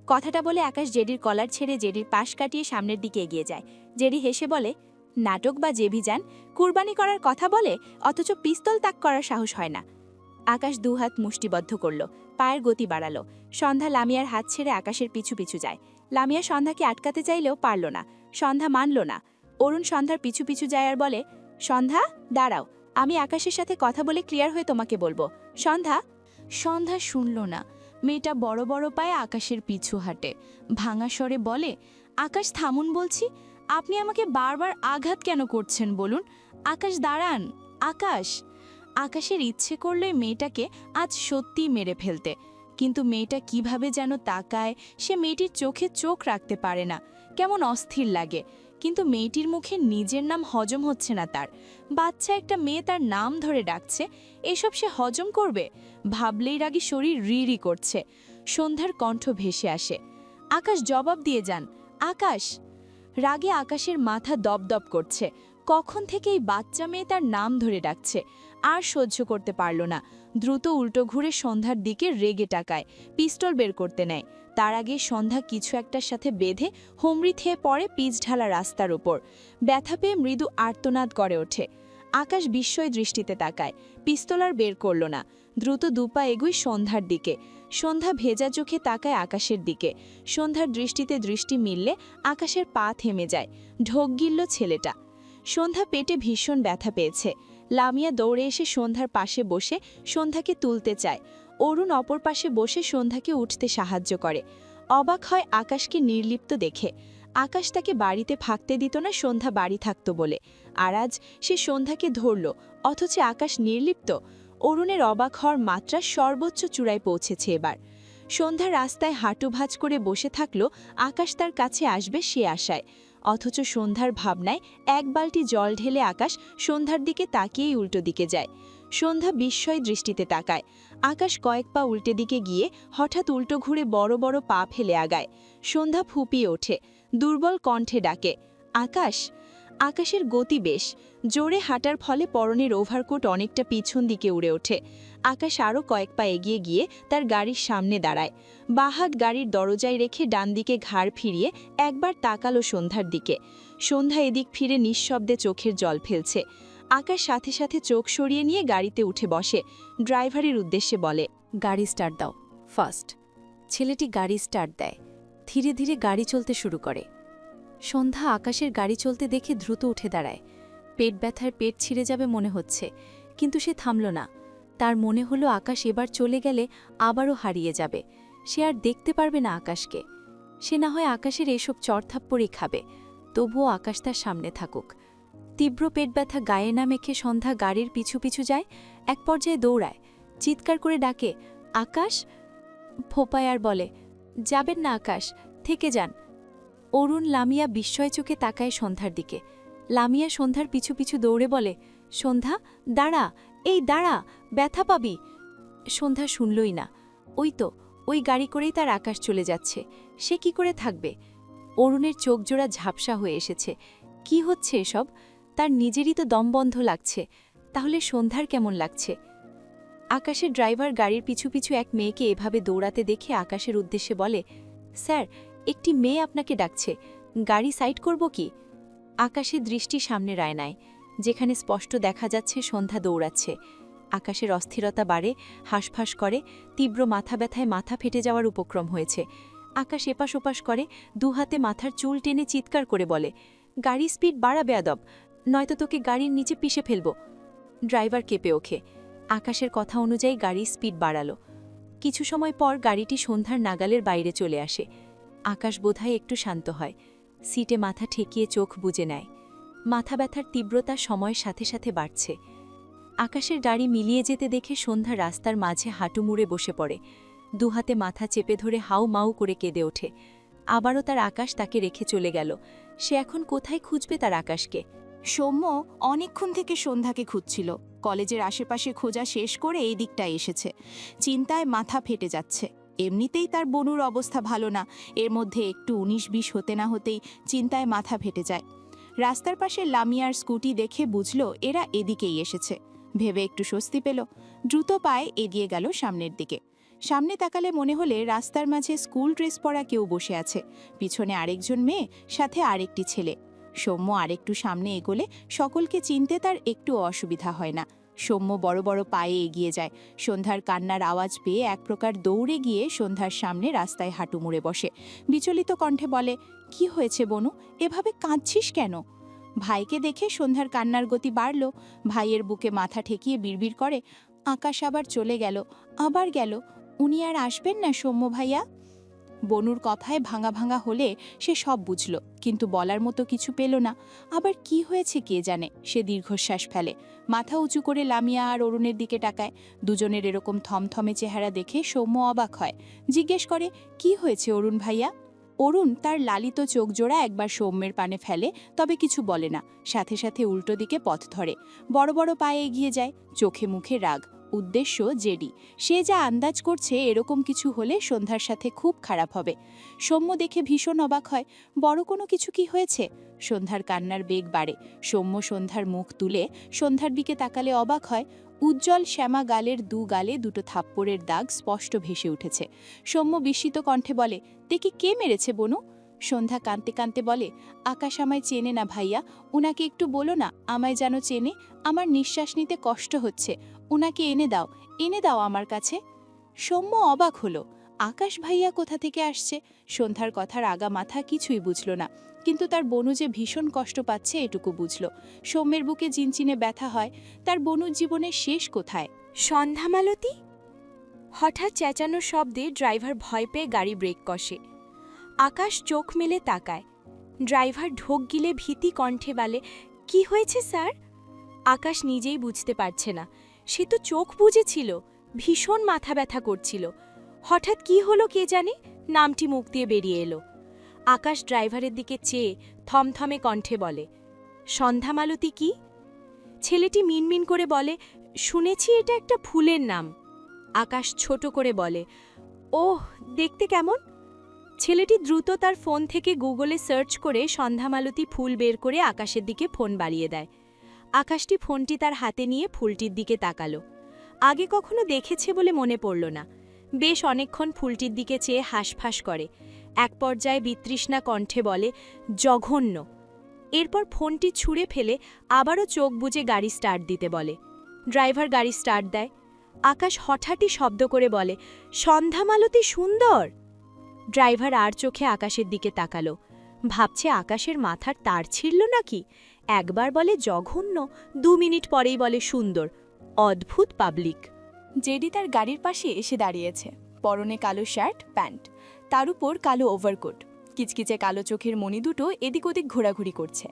কথাটা বলে আকাশ জেডির কলার ছেড়ে জেডির পাশ কাটিয়ে সামনের দিকে এগিয়ে যায়। জেডি হেসে বলে, নাটক বা জেভি যান, কুরবানি করার কথা বলে অথচ পিস্তল তাক করার সাহস হয় না। আকাশ দুহাত মুষ্টিবদ্ধ করল, পায়ের গতি বাড়ালো। সন্ধ্যা লামিয়ার হাত ছেড়ে আকাশের পিছু পিছু যায়। লামিয়া সন্ধ্যাকে আটকাতে চাইলেও পারল না। সন্ধ্যা মানল না। অরুণ সন্ধ্যার পিছু পিছু যায় আর বলে, সন্ধ্যা দাঁড়াও, আমি আকাশের সাথে কথা বলে ক্লিয়ার হয়ে তোমাকে বলবো। সন্ধ্যা। সন্ধ্যা শুনল না। মেয়েটা বড় বড় পায়ে আকাশের পিছু হাঁটে। ভাঙা স্বরে বলে, আকাশ থামুন বলছি। আপনি আমাকে বারবার আঘাত কেন করছেন বলুন? আকাশ দাঁড়ান, আকাশ। আকাশের ইচ্ছে করলে মেয়েটাকে আজ সত্যিই মেরে ফেলতে, কিন্তু মেয়েটা কিভাবে যেন তাকায়, সে মেয়েটির চোখে চোখ রাখতে পারে না। কেমন অস্থির লাগে। কিন্তু মেয়েটির মুখে নিজের নাম হজম হচ্ছে না তার। বাচ্চা একটা মেয়ে তার নাম ধরে ডাকছে, এসব সে হজম করবে? ভাবলেই রাগে শরীর রিরি করছে। সন্ধ্যার কণ্ঠ ভেসে আসে, আকাশ জবাব দিয়ে যান, আকাশ। রাগে আকাশের মাথা দপদপ করছে। কখন থেকে এই বাচ্চা মেয়ে তার নাম ধরে ডাকছে? আর সহ্য করতে পারল না। দ্রুত উল্টো ঘুরে সন্ধ্যার দিকে রেগে টাকায় পিস্তল বের করতে নেয়। তার আগে সন্ধ্যা কিছু একটার সাথে বেঁধে হুমড়ি খেয়ে পড়ে পিচ ঢালা রাস্তার ওপর। ব্যথা পেয়ে মৃদু আর্তনাদ করে ওঠে। আকাশ বিস্ময় দৃষ্টিতে তাকায়, পিস্তল আর বের করল না। দ্রুত দুপা এগুই সন্ধ্যার দিকে। সন্ধ্যা ভেজা চোখে তাকায় আকাশের দিকে। সন্ধ্যার দৃষ্টিতে দৃষ্টি মিললে আকাশের পা থেমে যায়। ঢোক গিলল ছেলেটা। সন্ধ্যা পেটে ভীষণ ব্যথা পেয়েছে। লামিয়া দৌড়ে এসে সন্ধ্যার পাশে বসে সন্ধ্যাকে তুলতে চায়। অরুণ অপর পাশে বসে সন্ধ্যাকে উঠতে সাহায্য করে। অবাক হয় আকাশকে নির্লিপ্ত দেখে। আকাশ তাকে বাড়িতে থাকতে দিত না সন্ধ্যা বাড়ি থাকত বলে, আর আজ সে সন্ধ্যাকে ধরল, অথচ আকাশ নির্লিপ্ত। অরুণের অবাক হওয়ার মাত্রা সর্বোচ্চ চূড়ায় পৌঁছেছে এবার। সন্ধ্যা রাস্তায় হাঁটু ভাঁজ করে বসে থাকলো আকাশ তার কাছে আসবে সে আশায়, অথচ সন্ধ্যার ভাবনায় এক বালতি জল ঢেলে আকাশ সন্ধ্যার দিকে তাকিয়েই উল্টো দিকে যায়। সন্ধ্যা বিস্ময় দৃষ্টিতে তাকায়। আকাশ কয়েক পা উল্টে দিকে গিয়ে হঠাৎ উল্টো ঘুরে বড় বড় পা ফেলে আগায়। সন্ধ্যা ফুপিয়ে ওঠে, দুর্বল কণ্ঠে ডাকে, আকাশ। আকাশের গতি বেশ জোরে হাঁটার ফলে পরনের ওভারকোট অনেকটা পিছন দিকে উড়ে ওঠে। আকাশ আরও কয়েক পা এগিয়ে গিয়ে তার গাড়ির সামনে দাঁড়ায়। বাহাত গাড়ির দরজায় রেখে ডান দিকে ঘাড় ফিরিয়ে একবার তাকালো সন্ধ্যার দিকে। সন্ধ্যা এদিক ফিরে নিঃশব্দে চোখের জল ফেলছে। আকাশ সাথে সাথে চোখ সরিয়ে নিয়ে গাড়িতে উঠে বসে। ড্রাইভারের উদ্দেশ্যে বলে, গাড়ি স্টার্ট দাও ফার্স্ট। ছেলেটি গাড়ি স্টার্ট দেয়। ধীরে ধীরে গাড়ি চলতে শুরু করে। সন্ধ্যা আকাশের গাড়ি চলতে দেখে দ্রুত উঠে দাঁড়ায়। পেট ব্যথায় পেট ছিঁড়ে যাবে মনে হচ্ছে, কিন্তু সে থামল না। তার মনে হলো আকাশ এবার চলে গেলে আবারও হারিয়ে যাবে। সে আর দেখতে পারবে না আকাশকে। সে না হয় আকাশের এসব চড়থাপ্পড়ই খাবে, তবুও আকাশ তার সামনে থাকুক। তীব্র পেট ব্যথা গায়ে না মেখে সন্ধ্যা গাড়ির পিছু পিছু যায়। এক পর্যায়ে দৌড়ায়, চিৎকার করে ডাকে, আকাশ। ফোপায় আর বলে, যাবেন না আকাশ, থেকে যান। অরুণ লামিয়া বিস্ময় চোখে তাকায় সন্ধ্যার দিকে। লামিয়া সন্ধ্যার পিছু পিছু দৌড়ে বলে, সন্ধ্যা দাঁড়া, এই দাঁড়া, ব্যথা পাবি। সন্ধ্যা শুনলই না। ওই তো, ওই গাড়ি করেই তার আকাশ চলে যাচ্ছে। সে কি করে থাকবে? অরুণের চোখ জোড়া ঝাপসা হয়ে এসেছে। কি হচ্ছে এসব? তার নিজেরই তো দমবন্ধ লাগছে, তাহলে সন্ধ্যার কেমন লাগছে? আকাশের ড্রাইভার গাড়ির পিছু পিছু এক মেয়েকে এভাবে দৌড়াতে দেখে আকাশের উদ্দেশ্যে বলে, স্যার, একটি মেয়ে আপনাকে ডাকছে, গাড়ি সাইড করব কি? আকাশের দৃষ্টি সামনে আয়নায়, যেখানে স্পষ্ট দেখা যাচ্ছে সন্ধ্যা দৌড়াচ্ছে। আকাশের অস্থিরতা বাড়ে, হাঁসফাঁস করে, তীব্র মাথা ব্যথায় মাথা ফেটে যাওয়ার উপক্রম হয়েছে। আকাশ এপাশ ওপাশ করে, দুহাতে মাথার চুল টেনে চিৎকার করে বলে, গাড়ি স্পিড বাড়া বেয়াদব, নয়তো তোকে গাড়ির নিচে পিষে ফেলব। ড্রাইভার কেঁপে ওঠে। আকাশের কথা অনুযায়ী গাড়ি স্পিড বাড়ালো। কিছু সময় পর গাড়িটি সন্ধ্যার নাগালের বাইরে চলে আসে। আকাশ বোধহয় একটু শান্ত হয়, সিটে মাথা ঠেকিয়ে চোখ বুজে নেয়। মাথা ব্যথার তীব্রতা সময়ের সাথে সাথে বাড়ছে। আকাশের গাড়ি মিলিয়ে যেতে দেখে সন্ধ্যা রাস্তার মাঝে হাঁটু মুড়ে বসে পড়ে। দুহাতে মাথা চেপে ধরে হাউ মাউ করে কেঁদে ওঠে। আবারও তার আকাশ তাকে রেখে চলে গেল। সে এখন কোথায় খুঁজবে তার আকাশকে? সৌম্য অনেকক্ষণ থেকে সন্ধ্যাকে খুঁজছিল। কলেজের আশেপাশে খোঁজা শেষ করে এই দিকটায় এসেছে। চিন্তায় মাথা ফেটে যাচ্ছে। এমনিতেই তার বনুর অবস্থা ভালো না, এর মধ্যে একটু 19-20 হতে না হতেই চিন্তায় মাথা ফেটে যায়। রাস্তার পাশে লামিয়ার স্কুটি দেখে বুঝল এরা এদিকেই এসেছে। ভেবে একটু স্বস্তি পেল। দ্রুত পায়ে এগিয়ে গেল সামনের দিকে। সামনে তাকালে মনে হলে রাস্তার মাঝে স্কুল ড্রেস পরা কেউ বসে আছে। পিছনে আরেকজন মেয়ে, সাথে আরেকটি ছেলে। সৌম্য আরেকটু সামনে এগোলে সকলকে চিনতে তার একটু অসুবিধা হয় না। সৌম্য বড় বড় পায়ে এগিয়ে যায়। সন্ধ্যার কান্নার আওয়াজ পেয়ে এক প্রকার দৌড়ে গিয়ে সন্ধ্যার সামনে রাস্তায় হাঁটু মুড়ে বসে। বিচলিত কণ্ঠে বলে, কি হয়েছে বনু, এভাবে কাঁদছিস কেন? ভাইকে দেখে সন্ধ্যার কান্নার গতি বাড়ল। ভাইয়ের বুকে মাথা ঠেকিয়ে বিড়বিড় করে, আকাশ আবার চলে গেল, আবার গেল, উনি আর আসবেন না সৌম্য ভাইয়া? বনুর কথায় ভাঙা ভাঙা হলে সে সব বুঝল, কিন্তু বলার মতো কিছু পেল না। আবার কি হয়েছে কে জানে। সে দীর্ঘশ্বাস ফেলে, মাথা উঁচু করে লামিয়া আর অরুণের দিকে তাকায়। দুজনের এরকম থমথমে চেহারা দেখে সৌম্য অবাক হয়। জিজ্ঞেস করে, কি হয়েছে অরুণ ভাইয়া? অরুণ তার লালিত চোখ জোড়া একবার সৌম্যের পানে ফেলে, তবে কিছু বলে না। সাথে সাথে উল্টো দিকে পথ ধরে, বড় বড় পায়ে এগিয়ে যায়। চোখে মুখে রাগ। উদ্দেশ্য জেডি। সে যা আন্দাজ করছে এরকম কিছু হলে সন্ধ্যার সাথে খুব খারাপ হবে। সৌম্য দেখে ভীষণ অবাক হয়। বড় কোনো কিছু কি হয়েছে? সন্ধ্যার কান্নার বেগ বাড়ে। সৌম্য সন্ধ্যার মুখ তুলে সন্ধ্যার দিকে তাকালে অবাক হয়। উজ্জ্বল শ্যামা গালের গালে দুটো থাপ্পড়ের দাগ স্পষ্ট ভেসে উঠেছে। সৌম্য বিস্মিত কণ্ঠে বলে, দেখি কে মেরেছে বনু? সন্ধ্যা কাঁদতে কাঁদতে বলে, আকাশ আমায় চেনে না ভাইয়া, উনাকে একটু বলো না আমায় যেন চেনে। আমার নিঃশ্বাস নিতে কষ্ট হচ্ছে, উনাকে এনে দাও আমার কাছে। সৌম্য অবাক হলো, আকাশ ভাইয়া কোথা থেকে আসছে? সন্ধ্যার কথার আগা মাথা কিছুই বুঝল না, কিন্তু তার বনু যে ভীষণ কষ্ট পাচ্ছে এটুকু বুঝল। সৌম্যের বুকে চিনচিনে ব্যথা হয়। তার বনুর জীবনের শেষ কোথায়? সন্ধ্যামালতী? হঠাৎ চেঁচানোর শব্দে ড্রাইভার ভয় পেয়ে গাড়ি ব্রেক কষে। আকাশ চোখ মেলে তাকায়। ড্রাইভার ঢোক গিলে ভীতি কণ্ঠে বলে, কি হয়েছে স্যার? আকাশ নিজেই বুঝতে পারছে না। সে তো চোখ বুজেছিল, ভীষণ মাথা ব্যথা করছিল। হঠাৎ কি হলো কে জানে, নামটি মুখ দিয়ে বেরিয়ে এলো। আকাশ ড্রাইভারের দিকে চেয়ে থমথমে কণ্ঠে বলে, সন্ধ্যামালতী কি? ছেলেটি মিনমিন করে বলে, শুনেছি এটা একটা ফুলের নাম। আকাশ ছোট করে বলে, ওহ, দেখতে কেমন? ছেলেটি দ্রুত তার ফোন থেকে গুগলে সার্চ করে সন্ধ্যামালতী ফুল বের করে আকাশের দিকে ফোন বাড়িয়ে দেয়। আকাশটি ফোনটি তার হাতে নিয়ে ফুলটির দিকে তাকালো। আগে কখনো দেখেছে বলে মনে পড়ল না। বেশ অনেকক্ষণ ফুলটির দিকে চেয়ে হাঁসফাঁস করে। এক পর্যায়ে বিতৃষ্ণা কণ্ঠে বলে, জঘন্য। এরপর ফোনটি ছুঁড়ে ফেলে আবারও চোখ বুজে গাড়ি স্টার্ট দিতে বলে। ড্রাইভার গাড়ি স্টার্ট দেয়। আকাশ হঠাৎই শব্দ করে বলে, সন্ধ্যামালতী সুন্দর। ড্রাইভার আর চোখে আকাশের দিকে তাকালো। ভাবছে আকাশের মাথার তার ছিঁড়ল নাকি। একবার বলে জঘন্য, 2 মিনিট পরেই বলে সুন্দর। অদ্ভুত পাবলিক। জেডি তার গাড়ির পাশে এসে দাঁড়িয়েছে। পরনে কালো শার্ট প্যান্ট, তার উপর কালো ওভারকোট। কিচকিচে কালো চোখের মণি দুটো এদিক ওদিক ঘোরাঘুরি করছে।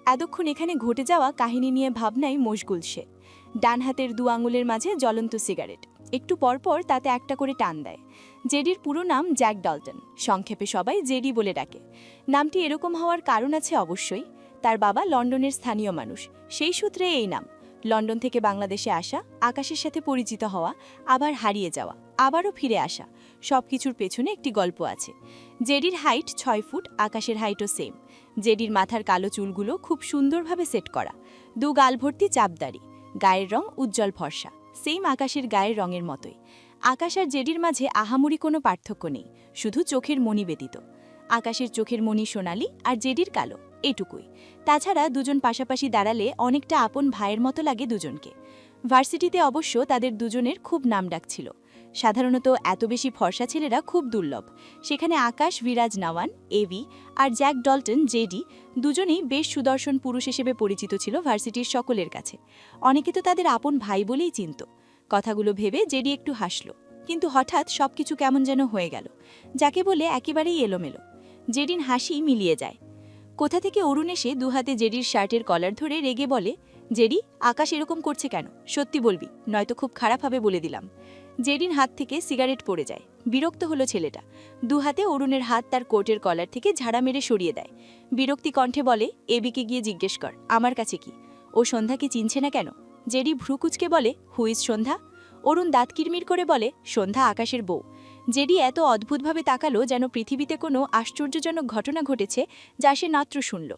এতক্ষণ এখানে ঘটে যাওয়া কাহিনী নিয়ে ভাবনায় মশগুল সে। ডান হাতের 2 আঙুলের মাঝে জ্বলন্ত সিগারেট। একটু পরপর তাতে একটা করে টান দেয়। জেডির পুরো নাম জ্যাক ডলটন, সংক্ষেপে সবাই জেডি বলে ডাকে। নামটি এরকম হওয়ার কারণ আছে অবশ্যই। তার বাবা লন্ডনের স্থানীয় মানুষ, সেই সূত্রে এই নাম। লন্ডন থেকে বাংলাদেশে আসা, আকাশের সাথে পরিচিত হওয়া, আবার হারিয়ে যাওয়া, আবারও ফিরে আসা, সবকিছুর পেছনে একটি গল্প আছে। জেডির হাইট 6 ফুট, আকাশের হাইটও সেম। জেডির মাথার কালো চুলগুলো খুব সুন্দরভাবে সেট করা, 2 গাল ভর্তি চাপদাড়ি, গায়ের রং উজ্জ্বল ফর্সা, সেম আকাশের গায়ের রঙের মতোই। আকাশ আর জেডির মাঝে আহামরি কোনো পার্থক্য নেই, শুধু চোখের মণি ব্যতীত। আকাশের চোখের মণি সোনালি আর জেডির কালো, এটুকুই। তাছাড়া দুজন পাশাপাশি দাঁড়ালে অনেকটা আপন ভাইয়ের মতো লাগে দুজনকে। ভার্সিটিতে অবশ্য তাদের দুজনের খুব নামডাক ছিল। সাধারণত এত বেশি ফর্সা ছেলেরা খুব দুর্লভ। সেখানে আকাশ বিরাজ নাওয়ান এভি আর জ্যাক ডলটন জেডি দুজনেই বেশ সুদর্শন পুরুষ হিসেবে পরিচিত ছিল ভার্সিটির সকলের কাছে। অনেকে তো তাদের আপন ভাই বলেই চিনত। কথাগুলো ভেবে জেডি একটু হাসল, কিন্তু হঠাৎ সবকিছু কেমন যেন হয়ে গেল, যাকে বলে একেবারেই এলোমেলো। জেডির হাসি মিলিয়ে যায়। কোথা থেকে অরুণ এসে 2 হাতে জেডির শার্টের কলার ধরে রেগে বলে, জেডি, আকাশ এরকম করছে কেন? সত্যি বলবি, নয়তো খুব খারাপ হবে বলে দিলাম। জেডির হাত থেকে সিগারেট পড়ে যায়। বিরক্ত হলো ছেলেটা। 2 হাতে অরুণের হাত তার কোটের কলার থেকে ঝাড়া মেরে সরিয়ে দেয়। বিরক্তি কণ্ঠে বলে, এবিকে গিয়ে জিজ্ঞেস কর আমার কাছে কি, ও সন্ধ্যাকে চিনছে না কেন? জেডি ভ্রুকুচকে বলে, হুইজ সন্ধ্যা? অরুণ দাঁত কিরমির করে বলে, সন্ধ্যা আকাশের বউ। জেডি এত অদ্ভুতভাবে তাকালো যেন পৃথিবীতে কোনো আশ্চর্যজনক ঘটনা ঘটেছে যা সে মাত্র শুনল।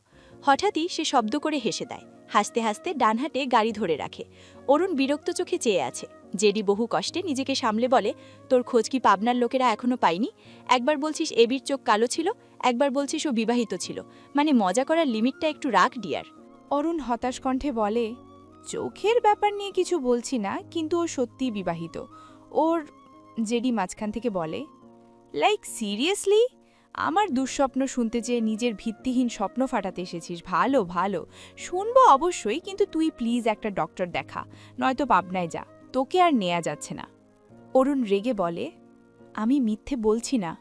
হঠাৎই সে শব্দ করে হেসে দেয়। হাসতে হাসতে ডান হাতে গাড়ি ধরে রাখে। অরুণ বিরক্ত চোখে চেয়ে আছে। জেডি বহু কষ্টে নিজেকে সামলে বলে, তোর খোঁজ কি পাবনার লোকেরা এখনো পায়নি? একবার বলছিস এবির চোখ কালো ছিল, একবার বলছিস ও বিবাহিত ছিল। মানে মজা করার লিমিটটা একটু রাখ ডিয়ার। অরুণ হতাশ কণ্ঠে বলে, চোখের ব্যাপার নিয়ে কিছু বলছি না, কিন্তু ও সত্যিই বিবাহিত। ওর জেডি মাঝখান থেকে বলে, লাইক সিরিয়াসলি? আমার দুঃস্বপ্ন শুনতে চেয়ে নিজের ভিত্তিহীন স্বপ্ন ফাটাতে এসেছিস। ভালো ভালো, শুনবো অবশ্যই, কিন্তু তুই প্লিজ একটা ডক্টর দেখা, নয়তো পাবনায় যা, তোকে আর নেয়া যাচ্ছে না। অরুণ রেগে বলে, আমি মিথ্যে বলছি না।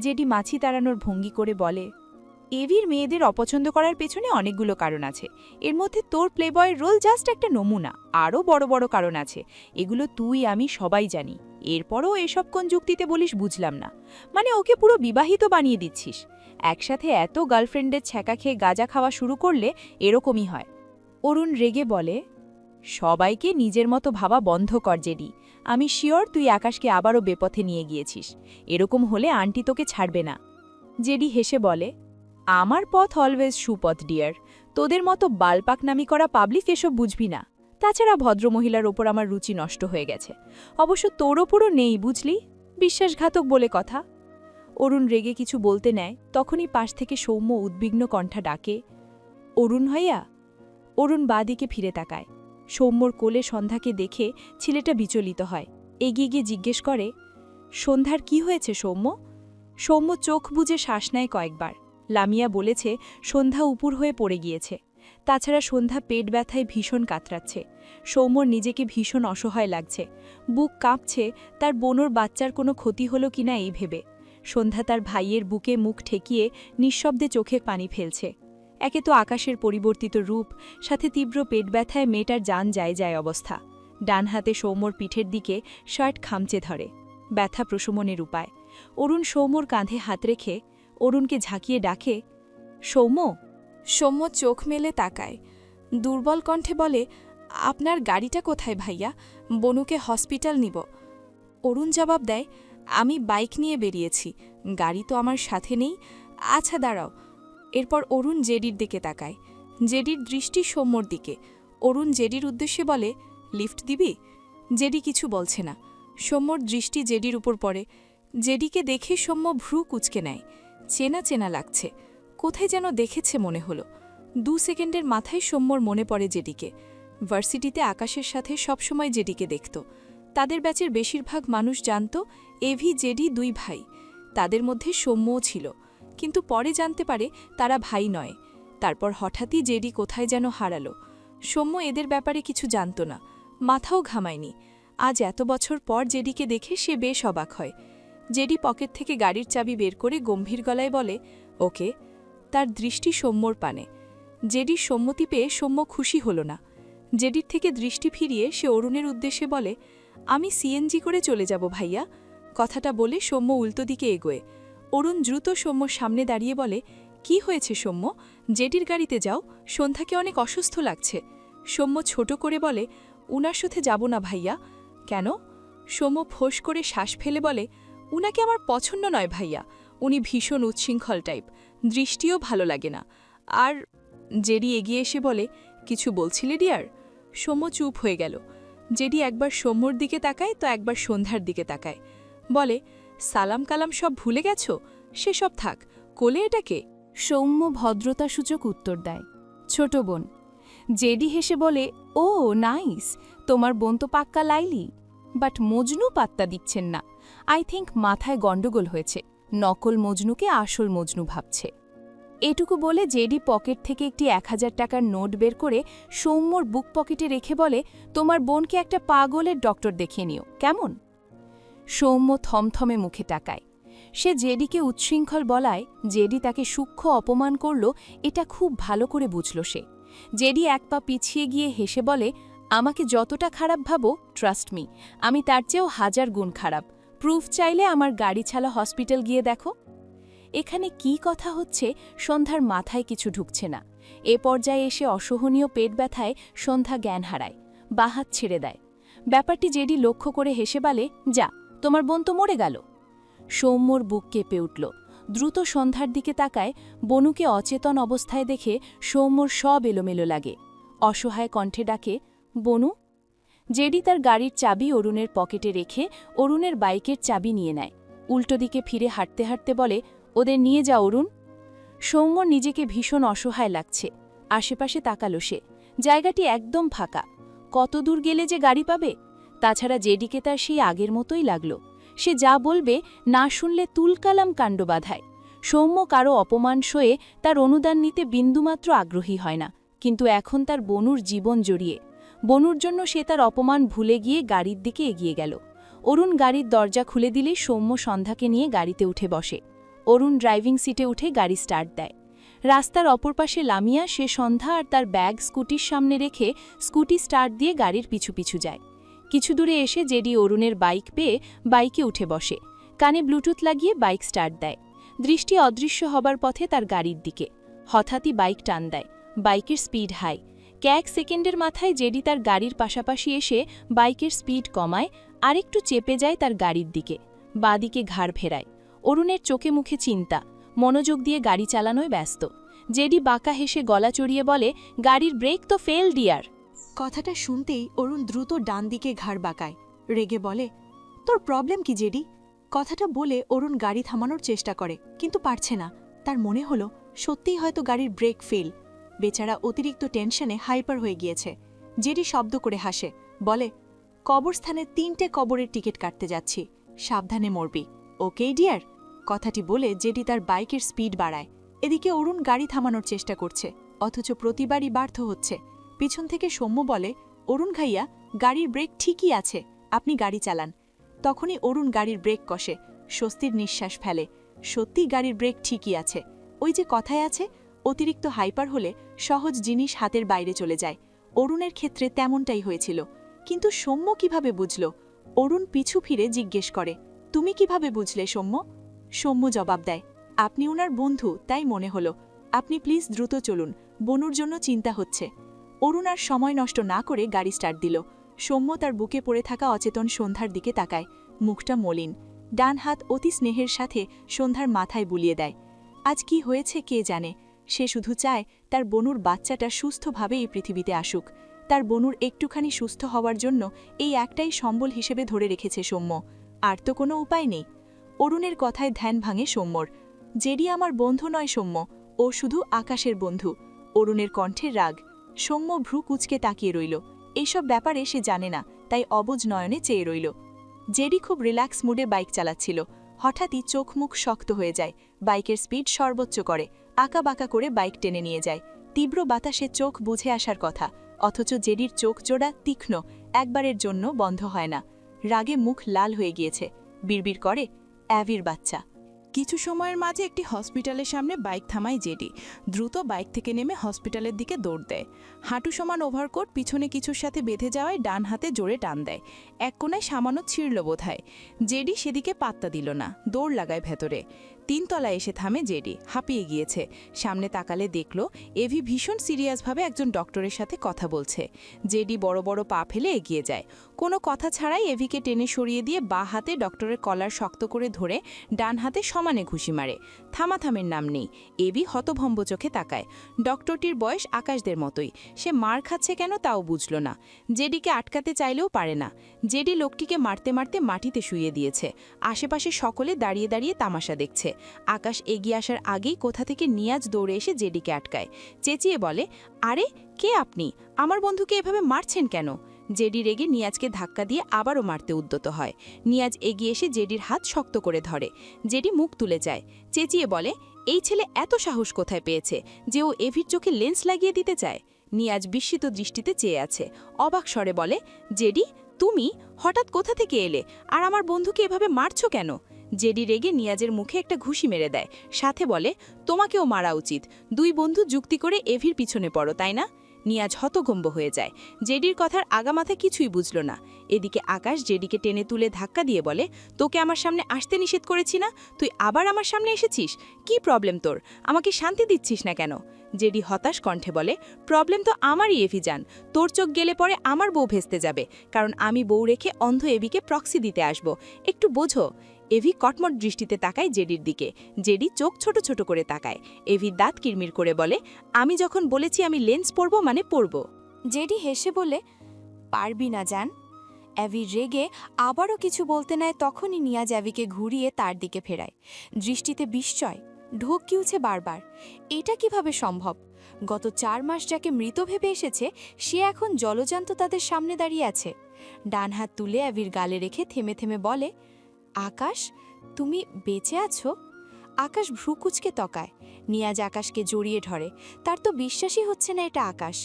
জেডি মাছি তাড়ানোর ভঙ্গি করে বলে, এভির মেয়েদের অপছন্দ করার পেছনে অনেকগুলো কারণ আছে। এর মধ্যে তোর প্লেবয়ের রোল জাস্ট একটা নমুনা, আরও বড় বড় কারণ আছে। এগুলো তুই আমি সবাই জানি। এরপরও এসব কোন যুক্তিতে বলিস বুঝলাম না। মানে ওকে পুরো বিবাহিত বানিয়ে দিচ্ছিস। একসাথে এত গার্লফ্রেন্ডের ছ্যাঁকা খেয়ে গাঁজা খাওয়া শুরু করলে এরকমই হয়। অরুণ রেগে বলে, সবাইকে নিজের মতো ভাবা বন্ধ কর জেডি। আমি শিওর তুই আকাশকে আবারও বেপথে নিয়ে গিয়েছিস। এরকম হলে আন্টি তোকে ছাড়বে না। জেডি হেসে বলে, আমার পথ অলওয়েজ সুপথ ডিয়ার। তোদের মতো বালপাকনামি করা পাবলিক এসব বুঝবি না। তাছাড়া ভদ্রমহিলার ওপর আমার রুচি নষ্ট হয়ে গেছে। অবশ্য তোর ওপরও নেই, বুঝলি? বিশ্বাসঘাতক বলে কথা। অরুণ রেগে কিছু বলতে নেয়, তখনই পাশ থেকে সৌম্য উদ্বিগ্ন কণ্ঠা ডাকে, অরুণ ভাইয়া। অরুণ বাঁদিকে ফিরে তাকায়। সৌম্যর কোলে সন্ধ্যাকে দেখে ছেলেটা বিচলিত হয়। এগিয়ে গিয়ে জিজ্ঞেস করে, সন্ধ্যার কি হয়েছে সৌম্য? সৌম্য চোখ বুজে শ্বাস নেয় কয়েকবার। লামিয়া বলেছে সন্ধ্যা উপুর হয়ে পড়ে গিয়েছে। তাছাড়া সন্ধ্যা পেট ব্যথায় ভীষণ কাতরাচ্ছে। সৌম্যর নিজেকে ভীষণ অসহায় লাগছে। বুক কাঁপছে তার বোনর বাচ্চার কোনো ক্ষতি হলো কিনা এই ভেবে। সন্ধ্যা তার ভাইয়ের বুকে মুখ ঠেকিয়ে নিঃশব্দে চোখে পানি ফেলছে। একে তো আকাশের পরিবর্তিত রূপ, সাথে তীব্র পেট ব্যথায় মেয়েটার জান যায় যায় অবস্থা। ডান হাতে সৌম্যর পিঠের দিকে শার্ট খামচে ধরে। ব্যথা প্রশমনের উপায়। অরুণ সৌম্যর কাঁধে হাত রেখে অরুণকে ঝাঁকিয়ে ডাকে, সৌম্য। সৌম্য চোখ মেলে তাকায়। দুর্বল কণ্ঠে বলে, আপনার গাড়িটা কোথায় ভাইয়া? বনুকে হসপিটাল নিব। অরুণ জবাব দেয়, আমি বাইক নিয়ে বেরিয়েছি, গাড়ি তো আমার সাথে নেই। আচ্ছা দাঁড়াও। এরপর অরুণ জেডির দিকে তাকায়। জেডির দৃষ্টি সৌম্যর দিকে। অরুণ জেডির উদ্দেশ্যে বলে, লিফট দিবি? জেডি কিছু বলছে না। সৌম্যর দৃষ্টি জেডির উপর পড়ে। জেডিকে দেখে সৌম্য ভ্রু কুঁচকে নেয়। চেনা চেনা লাগছে, কোথায় যেন দেখেছে মনে হলো। 2 সেকেন্ডের মাথায় সৌম্যর মনে পড়ে জেডিকে। ভার্সিটিতে আকাশের সাথে সবসময় জেডিকে দেখত। তাদের ব্যাচের বেশিরভাগ মানুষ জানত এভি জেডি 2 ভাই। তাদের মধ্যে সৌম্যও ছিল, কিন্তু পরে জানতে পারে তারা ভাই নয়। তারপর হঠাৎই জেডি কোথায় যেন হারালো। সৌম্য এদের ব্যাপারে কিছু জানত না, মাথাও ঘামায়নি। আজ এত বছর পর জেডিকে দেখে সে বেশ অবাক হয়। জেডি পকেট থেকে গাড়ির চাবি বের করে গম্ভীর গলায় বলে, ওকে। তার দৃষ্টি সৌম্যর পানে। জেডির সম্মতি পেয়ে সৌম্য খুশি হল না। জেডির থেকে দৃষ্টি ফিরিয়ে সে অরুণের উদ্দেশ্যে বলে, আমি সিএনজি করে চলে যাব ভাইয়া। কথাটা বলে সৌম্য উল্টো দিকে এগোয়। অরুণ দ্রুত সৌম্যর সামনে দাঁড়িয়ে বলে, কি হয়েছে সৌম্য? জেডির গাড়িতে যাও, সন্ধ্যাকে অনেক অসুস্থ লাগছে। সৌম্য ছোট করে বলে, উনার সাথে যাব না ভাইয়া। কেন? সৌম্য ফোঁস করে শ্বাস ফেলে বলে, উনাকে আমার পছন্দ নয় ভাইয়া। উনি ভীষণ উচ্ছৃঙ্খল টাইপ, দৃষ্টিও ভালো লাগে না। আর জেডি এগিয়ে এসে বলে, কিছু বলছিলে ডিয়ার? সৌম্য চুপ হয়ে গেল। জেডি একবার সৌম্যর দিকে তাকায় তো একবার সন্ধ্যার দিকে তাকায়। বলে, সালাম কালাম সব ভুলে গেছ? সেসব থাক, কোলে এটাকে। সৌম্য ভদ্রতাসূচক উত্তর দেয়, ছোট বোন। জেডি হেসে বলে, ও নাইস, তোমার বোন তো পাক্কা লাইলি। বাট মজনু পাত্তা দিচ্ছেন না। আই থিঙ্ক মাথায় গণ্ডগোল হয়েছে, নকল মজনুকে আসল মজনু ভাবছে। এটুকু বলে জেডি পকেট থেকে একটি 1000 টাকার নোট বের করে সৌম্যর বুক পকেটে রেখে বলে, তোমার বোনকে একটা পাগলের ডক্টর দেখিয়ে নিও, কেমন? সৌম্য থমথমে মুখে তাকায়। সে জেডিকে উচ্ছৃঙ্খল বলায় জেডি তাকে সূক্ষ্ম অপমান করল, এটা খুব ভালো করে বুঝল সে। জেডি এক পা পিছিয়ে গিয়ে হেসে বলে, আমাকে যতটা খারাপ ভাবো, ট্রাস্ট মি, আমি তার চেয়েও 1000 গুণ খারাপ। প্রুফ চাইলে আমার গাড়ি ছাড়া হসপিটাল গিয়ে দেখো। এখানে কি কথা হচ্ছে সন্ধ্যার মাথায় কিছু ঢুকছে না। এ পর্যায়ে এসে অসহনীয় পেট ব্যথায় সন্ধ্যা জ্ঞান হারায়, বাহাত ছেড়ে দেয়। ব্যাপারটি জেডি লক্ষ্য করে হেসে বলে, যা, তোমার বোন তো মরে গেল। সৌম্যর বুক কেঁপে উঠল। দ্রুত সন্ধ্যার দিকে তাকায়। বনুকে অচেতন অবস্থায় দেখে সৌম্যর সব এলোমেলো লাগে। অসহায় কণ্ঠে ডাকে, বনু। জেডি তার গাড়ির চাবি অরুণের পকেটে রেখে অরুণের বাইকের চাবি নিয়ে নেয়। উল্টো দিকে ফিরে হাঁটতে হাঁটতে বলে, ওদের নিয়ে যা অরুণ। সৌম্যর নিজেকে ভীষণ অসহায় লাগছে। আশেপাশে তাকালো সে। জায়গাটি একদম ফাঁকা। কত দূর গেলে যে গাড়ি পাবে? তাছাড়া জেডিকে তার সেই আগের মতোই লাগল। সে যা বলবে না শুনলে তুলকালাম কাণ্ড বাধায়। সৌম্য কারো অপমান সয়ে তার অনুদান নিতে বিন্দুমাত্র আগ্রহী হয় না, কিন্তু এখন তার বনুর জীবন জড়িয়ে। বনুর জন্য সে তার অপমান ভুলে গিয়ে গাড়ির দিকে এগিয়ে গেল। অরুণ গাড়ির দরজা খুলে দিলে সৌম্য সন্ধ্যাকে নিয়ে গাড়িতে উঠে বসে। অরুণ ড্রাইভিং সিটে উঠে গাড়ি স্টার্ট দেয়। রাস্তার অপর পাশে লামিয়া সে সন্ধ্যা আর তার ব্যাগ স্কুটির সামনে রেখে স্কুটি স্টার্ট দিয়ে গাড়ির পিছু পিছু যায়। কিছু দূরে এসে জেডি অরুণের বাইক পেয়ে বাইকে উঠে বসে। কানে ব্লুটুথ লাগিয়ে বাইক স্টার্ট দেয়। দৃষ্টি অদৃশ্য হবার পথে তার গাড়ির দিকে। হঠাৎই বাইক টান দেয়। বাইকের স্পিড হাই। কয়েক সেকেন্ডের মাথায় জেডি তার গাড়ির পাশাপাশি এসে বাইকের স্পিড কমায়, আরেকটু চেপে যায় তার গাড়ির দিকে, বাঁদিকে ঘাড় ফেরায়। অরুণের চোখে মুখে চিন্তা, মনোযোগ দিয়ে গাড়ি চালানোয় ব্যস্ত। জেডি বাঁকা হেসে গলা চড়িয়ে বলে, গাড়ির ব্রেক তো ফেল ডিয়ার। কথাটা শুনতেই অরুণ দ্রুত ডান দিকে ঘাড় বাঁকায়, রেগে বলে, তোর প্রবলেম কি জেডি? কথাটা বলে অরুণ গাড়ি থামানোর চেষ্টা করে, কিন্তু পারছে না। তার মনে হলো সত্যিই হয়তো গাড়ির ব্রেক ফেল। বেচারা অতিরিক্ত টেনশনে হাইপার হয়ে গিয়েছে। জেডি শব্দ করে হাসে, বলে, কবরস্থানে 3টে কবরের টিকিট কাটতে যাচ্ছি, সাবধানে মরবি, ওকে ডিয়ার? কথাটি বলে জেডি তার বাইকের স্পিড বাড়ায়। এদিকে অরুণ গাড়ি থামানোর চেষ্টা করছে, অথচ প্রতিবারই ব্যর্থ হচ্ছে। পিছন থেকে সৌম্য বলে, অরুণ ভাইয়া, গাড়ির ব্রেক ঠিকই আছে, আপনি গাড়ি চালান। তখনই অরুণ গাড়ির ব্রেক কষে, স্বস্তির নিঃশ্বাস ফেলে। সত্যি গাড়ির ব্রেক ঠিকই আছে। ওই যে কথায় আছে, অতিরিক্ত হাইপার হলে সহজ জিনিস হাতের বাইরে চলে যায়। অরুণের ক্ষেত্রে তেমনটাই হয়েছিল। কিন্তু সৌম্য কিভাবে বুঝল? অরুণ পিছু ফিরে জিজ্ঞেস করে, তুমি কিভাবে বুঝলে সৌম্য? সৌম্য জবাব দেয়, আপনি ওনার বন্ধু, তাই মনে হলো। আপনি প্লিজ দ্রুত চলুন, বনুর জন্য চিন্তা হচ্ছে। অরুণ আর সময় নষ্ট না করে গাড়ি স্টার্ট দিল। সৌম্য তার বুকে পড়ে থাকা অচেতন সন্ধ্যার দিকে তাকায়, মুখটা মলিন। ডান হাত অতি স্নেহের সাথে সন্ধ্যার মাথায় বুলিয়ে দেয়। আজ কি হয়েছে কে জানে। সে শুধু চায় তার বনুর বাচ্চাটা সুস্থভাবে এই পৃথিবীতে আসুক। তার বনুর একটুখানি সুস্থ হওয়ার জন্য এই একটাই সম্বল হিসেবে ধরে রেখেছে সৌম্য। আর তো কোনো উপায় নেই। অরুণের কথায় ধ্যান ভাঙে সৌম্যর। জেডি আমার বন্ধু নয় সৌম্য, ও শুধু আকাশের বন্ধু। অরুণের কণ্ঠের রাগ। সৌম্য ভ্রু কুঁচকে তাকিয়ে রইল। এইসব ব্যাপারে সে জানে না, তাই অবুঝ নয়নে চেয়ে রইল। জেডি খুব রিল্যাক্স মুডে বাইক চালাচ্ছিল। হঠাৎই চোখ মুখ শক্ত হয়ে যায়। বাইকের স্পিড সর্বোচ্চ করে, আঁকাবাঁকা করে বাইক টেনে নিয়ে যায়। তীব্র বাতাসে চোখ বুঝে আসার কথা, অথচ জেডির চোখ জোড়া তীক্ষ্ণ, একবারের জন্য বন্ধ হয় না। রাগে মুখ লাল হয়ে গিয়েছে। বিড়বিড় করে, অ্যাভির বাচ্চা। কিছু সময়ের মাঝে একটি হসপিটালের সামনে বাইক থামায় জেডি। দ্রুত বাইক থেকে নেমে হসপিটালের দিকে দৌড় দেয়। হাঁটু সমান ওভারকোট পিছনে কিছুর সাথে বেঁধে যাওয়ায় ডান হাতে জোরে টান দেয়। এক কোণায় সামান্য ছিঁড়ল বোধহয়। জেডি সেদিকে পাত্তা দিল না, দৌড় লাগায় ভেতরে। 3 তলায় এসে থামে জেডি, হাঁপিয়ে গিয়েছে। সামনে তাকালে দেখল এভি ভীষণ সিরিয়াসভাবে একজন ডক্টরের সাথে কথা বলছে। জেডি বড় বড় পা ফেলে এগিয়ে যায়। কোনো কথা ছাড়াই এভিকে টেনে সরিয়ে দিয়ে বাঁ হাতে ডক্টরের কলার শক্ত করে ধরে ডান হাতে সমানে ঘুষি মারে। থামাথামের নাম নেই। এভি হতভম্ব চোখে তাকায়। ডক্টরটির বয়স আকাশদের মতোই। সে মার খাচ্ছে কেন তাও বুঝল না। জেডিকে আটকাতে চাইলেও পারে না। জেডি লোকটিকে মারতে মারতে মাটিতে শুইয়ে দিয়েছে। আশেপাশে সকলে দাঁড়িয়ে দাঁড়িয়ে তামাশা দেখছে। আকাশ এগিয়ে আসার আগেই কোথা থেকে নিয়াজ দৌড়ে এসে জেডিকে আটকায়। চেঁচিয়ে বলে, আরে কে আপনি? আমার বন্ধুকে এভাবে মারছেন কেন? জেডি রেগে নিয়াজকে ধাক্কা দিয়ে আবারও মারতে উদ্যত হয়। নিয়াজ এগিয়ে এসে জেডির হাত শক্ত করে ধরে। জেডি মুখ তুলে যায়। চেঁচিয়ে বলে, এই ছেলে এত সাহস কোথায় পেয়েছে যে ও এভির চোখে লেন্স লাগিয়ে দিতে চায়? নিয়াজ বিস্মিত দৃষ্টিতে চেয়ে আছে। অবাক স্বরে বলে, জেডি, তুমি হঠাৎ কোথা থেকে এলে? আর আমার বন্ধুকে এভাবে মারছো কেন? জেডি রেগে নিয়াজের মুখে একটা ঘুষি মেরে দেয়। সাথে বলে, তোমাকেও মারা উচিত। 2 বন্ধু যুক্তি করে এভির পিছনে পড়ো, তাই না? নিয়াজ হতগম্ব হয়ে যায়। জেডির কথার আগামাথা কিছুই বুঝল না। এদিকে আকাশ জেডিকে টেনে তুলে ধাক্কা দিয়ে বলে, তোকে আমার সামনে আসতে নিষেধ করেছি না? তুই আবার আমার সামনে এসেছিস? কি প্রবলেম তোর? আমাকে শান্তি দিচ্ছিস না কেন? জেডি হতাশ কণ্ঠে বলে, প্রবলেম তো আমারই এভি জান। তোর চোখ গেলে পরে আমার বউ ভেস্তে যাবে, কারণ আমি বউ রেখে অন্ধ এভিকে প্রক্সি দিতে আসব। একটু বোঝো। এভি কটমট দৃষ্টিতে তাকায় জেডির দিকে। জেডি চোখ ছোট ছোট করে তাকায়। এভি দাঁত কিরমির করে বলে, আমি যখন বলেছি আমি লেন্স পরব মানে পরব। জেডি হেসে বলে, পারবি না জান। অ্যাভি রেগে আবারও কিছু বলতে নেয়, তখনই নিয়াজ অ্যাভিকে ঘুরিয়ে তার দিকে ফেরায়। দৃষ্টিতে বিস্ময়, ঢোক কিউছে বারবার। এটা কিভাবে সম্ভব? গত 4 মাস যাকে মৃত ভেবে এসেছে, সে এখন জলজান্ত তাদের সামনে দাঁড়িয়ে আছে। ডান হাত তুলে অ্যাভির গালে রেখে থেমে থেমে বলে, আকাশ, তুমি বেঁচে আছো? আকাশ ভ্রু কুচকে তকায়। নিয়াজ আকাশকে জড়িয়ে ধরে। তার তো বিশ্বাসই হচ্ছে না এটা আকাশ।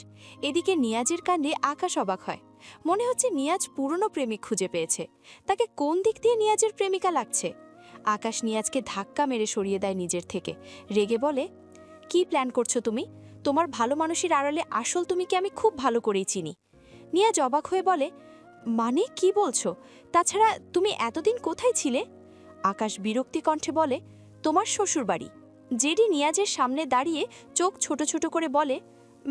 এদিকে নিয়াজের কাণ্ডে আকাশ অবাক হয়। মনে হচ্ছে নিয়াজ পুরনো প্রেমিক খুঁজে পেয়েছে। তাকে কোন দিক দিয়ে নিয়াজের প্রেমিকা লাগছে? আকাশ নিয়াজকে ধাক্কা মেরে সরিয়ে দেয় নিজের থেকে। রেগে বলে, কি প্ল্যান করছো তুমি? তোমার ভালো মানুষের আড়ালে আসল তুমিকে আমি খুব ভালো করেই চিনি। নিয়াজ অবাক হয়ে বলে, মানে কি বলছো? তাছাড়া তুমি এতদিন কোথায় ছিলে? আকাশ বিরক্তি কণ্ঠে বলে, তোমার শ্বশুরবাড়ি। জেডি নিয়াজের সামনে দাঁড়িয়ে চোখ ছোট ছোট করে বলে,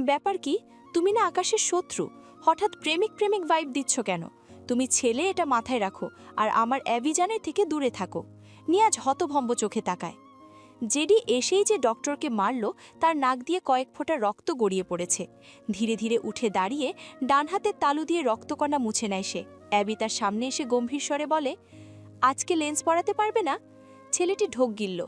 ব্যাপার কি? তুমি না আকাশের শত্রু, হঠাৎ প্রেমিক প্রেমিক ভাইব দিচ্ছ কেন? তুমি ছেলে, এটা মাথায় রাখো, আর আমার অ্যাভিজানের থেকে দূরে থাকো। নিয়াজ হতভম্ব চোখে তাকায়। জেডি এসেই যে ডক্টরকে মারল, তার নাক দিয়ে কয়েক ফোঁটা রক্ত গড়িয়ে পড়েছে। ধীরে ধীরে উঠে দাঁড়িয়ে ডান হাতের তালু দিয়ে রক্তকণা মুছে নেয় সে। অ্যাবি তার সামনে এসে গম্ভীর স্বরে বলে, আজকে লেন্স পরাতে পারবে না? ছেলেটি ঢোক গিলল।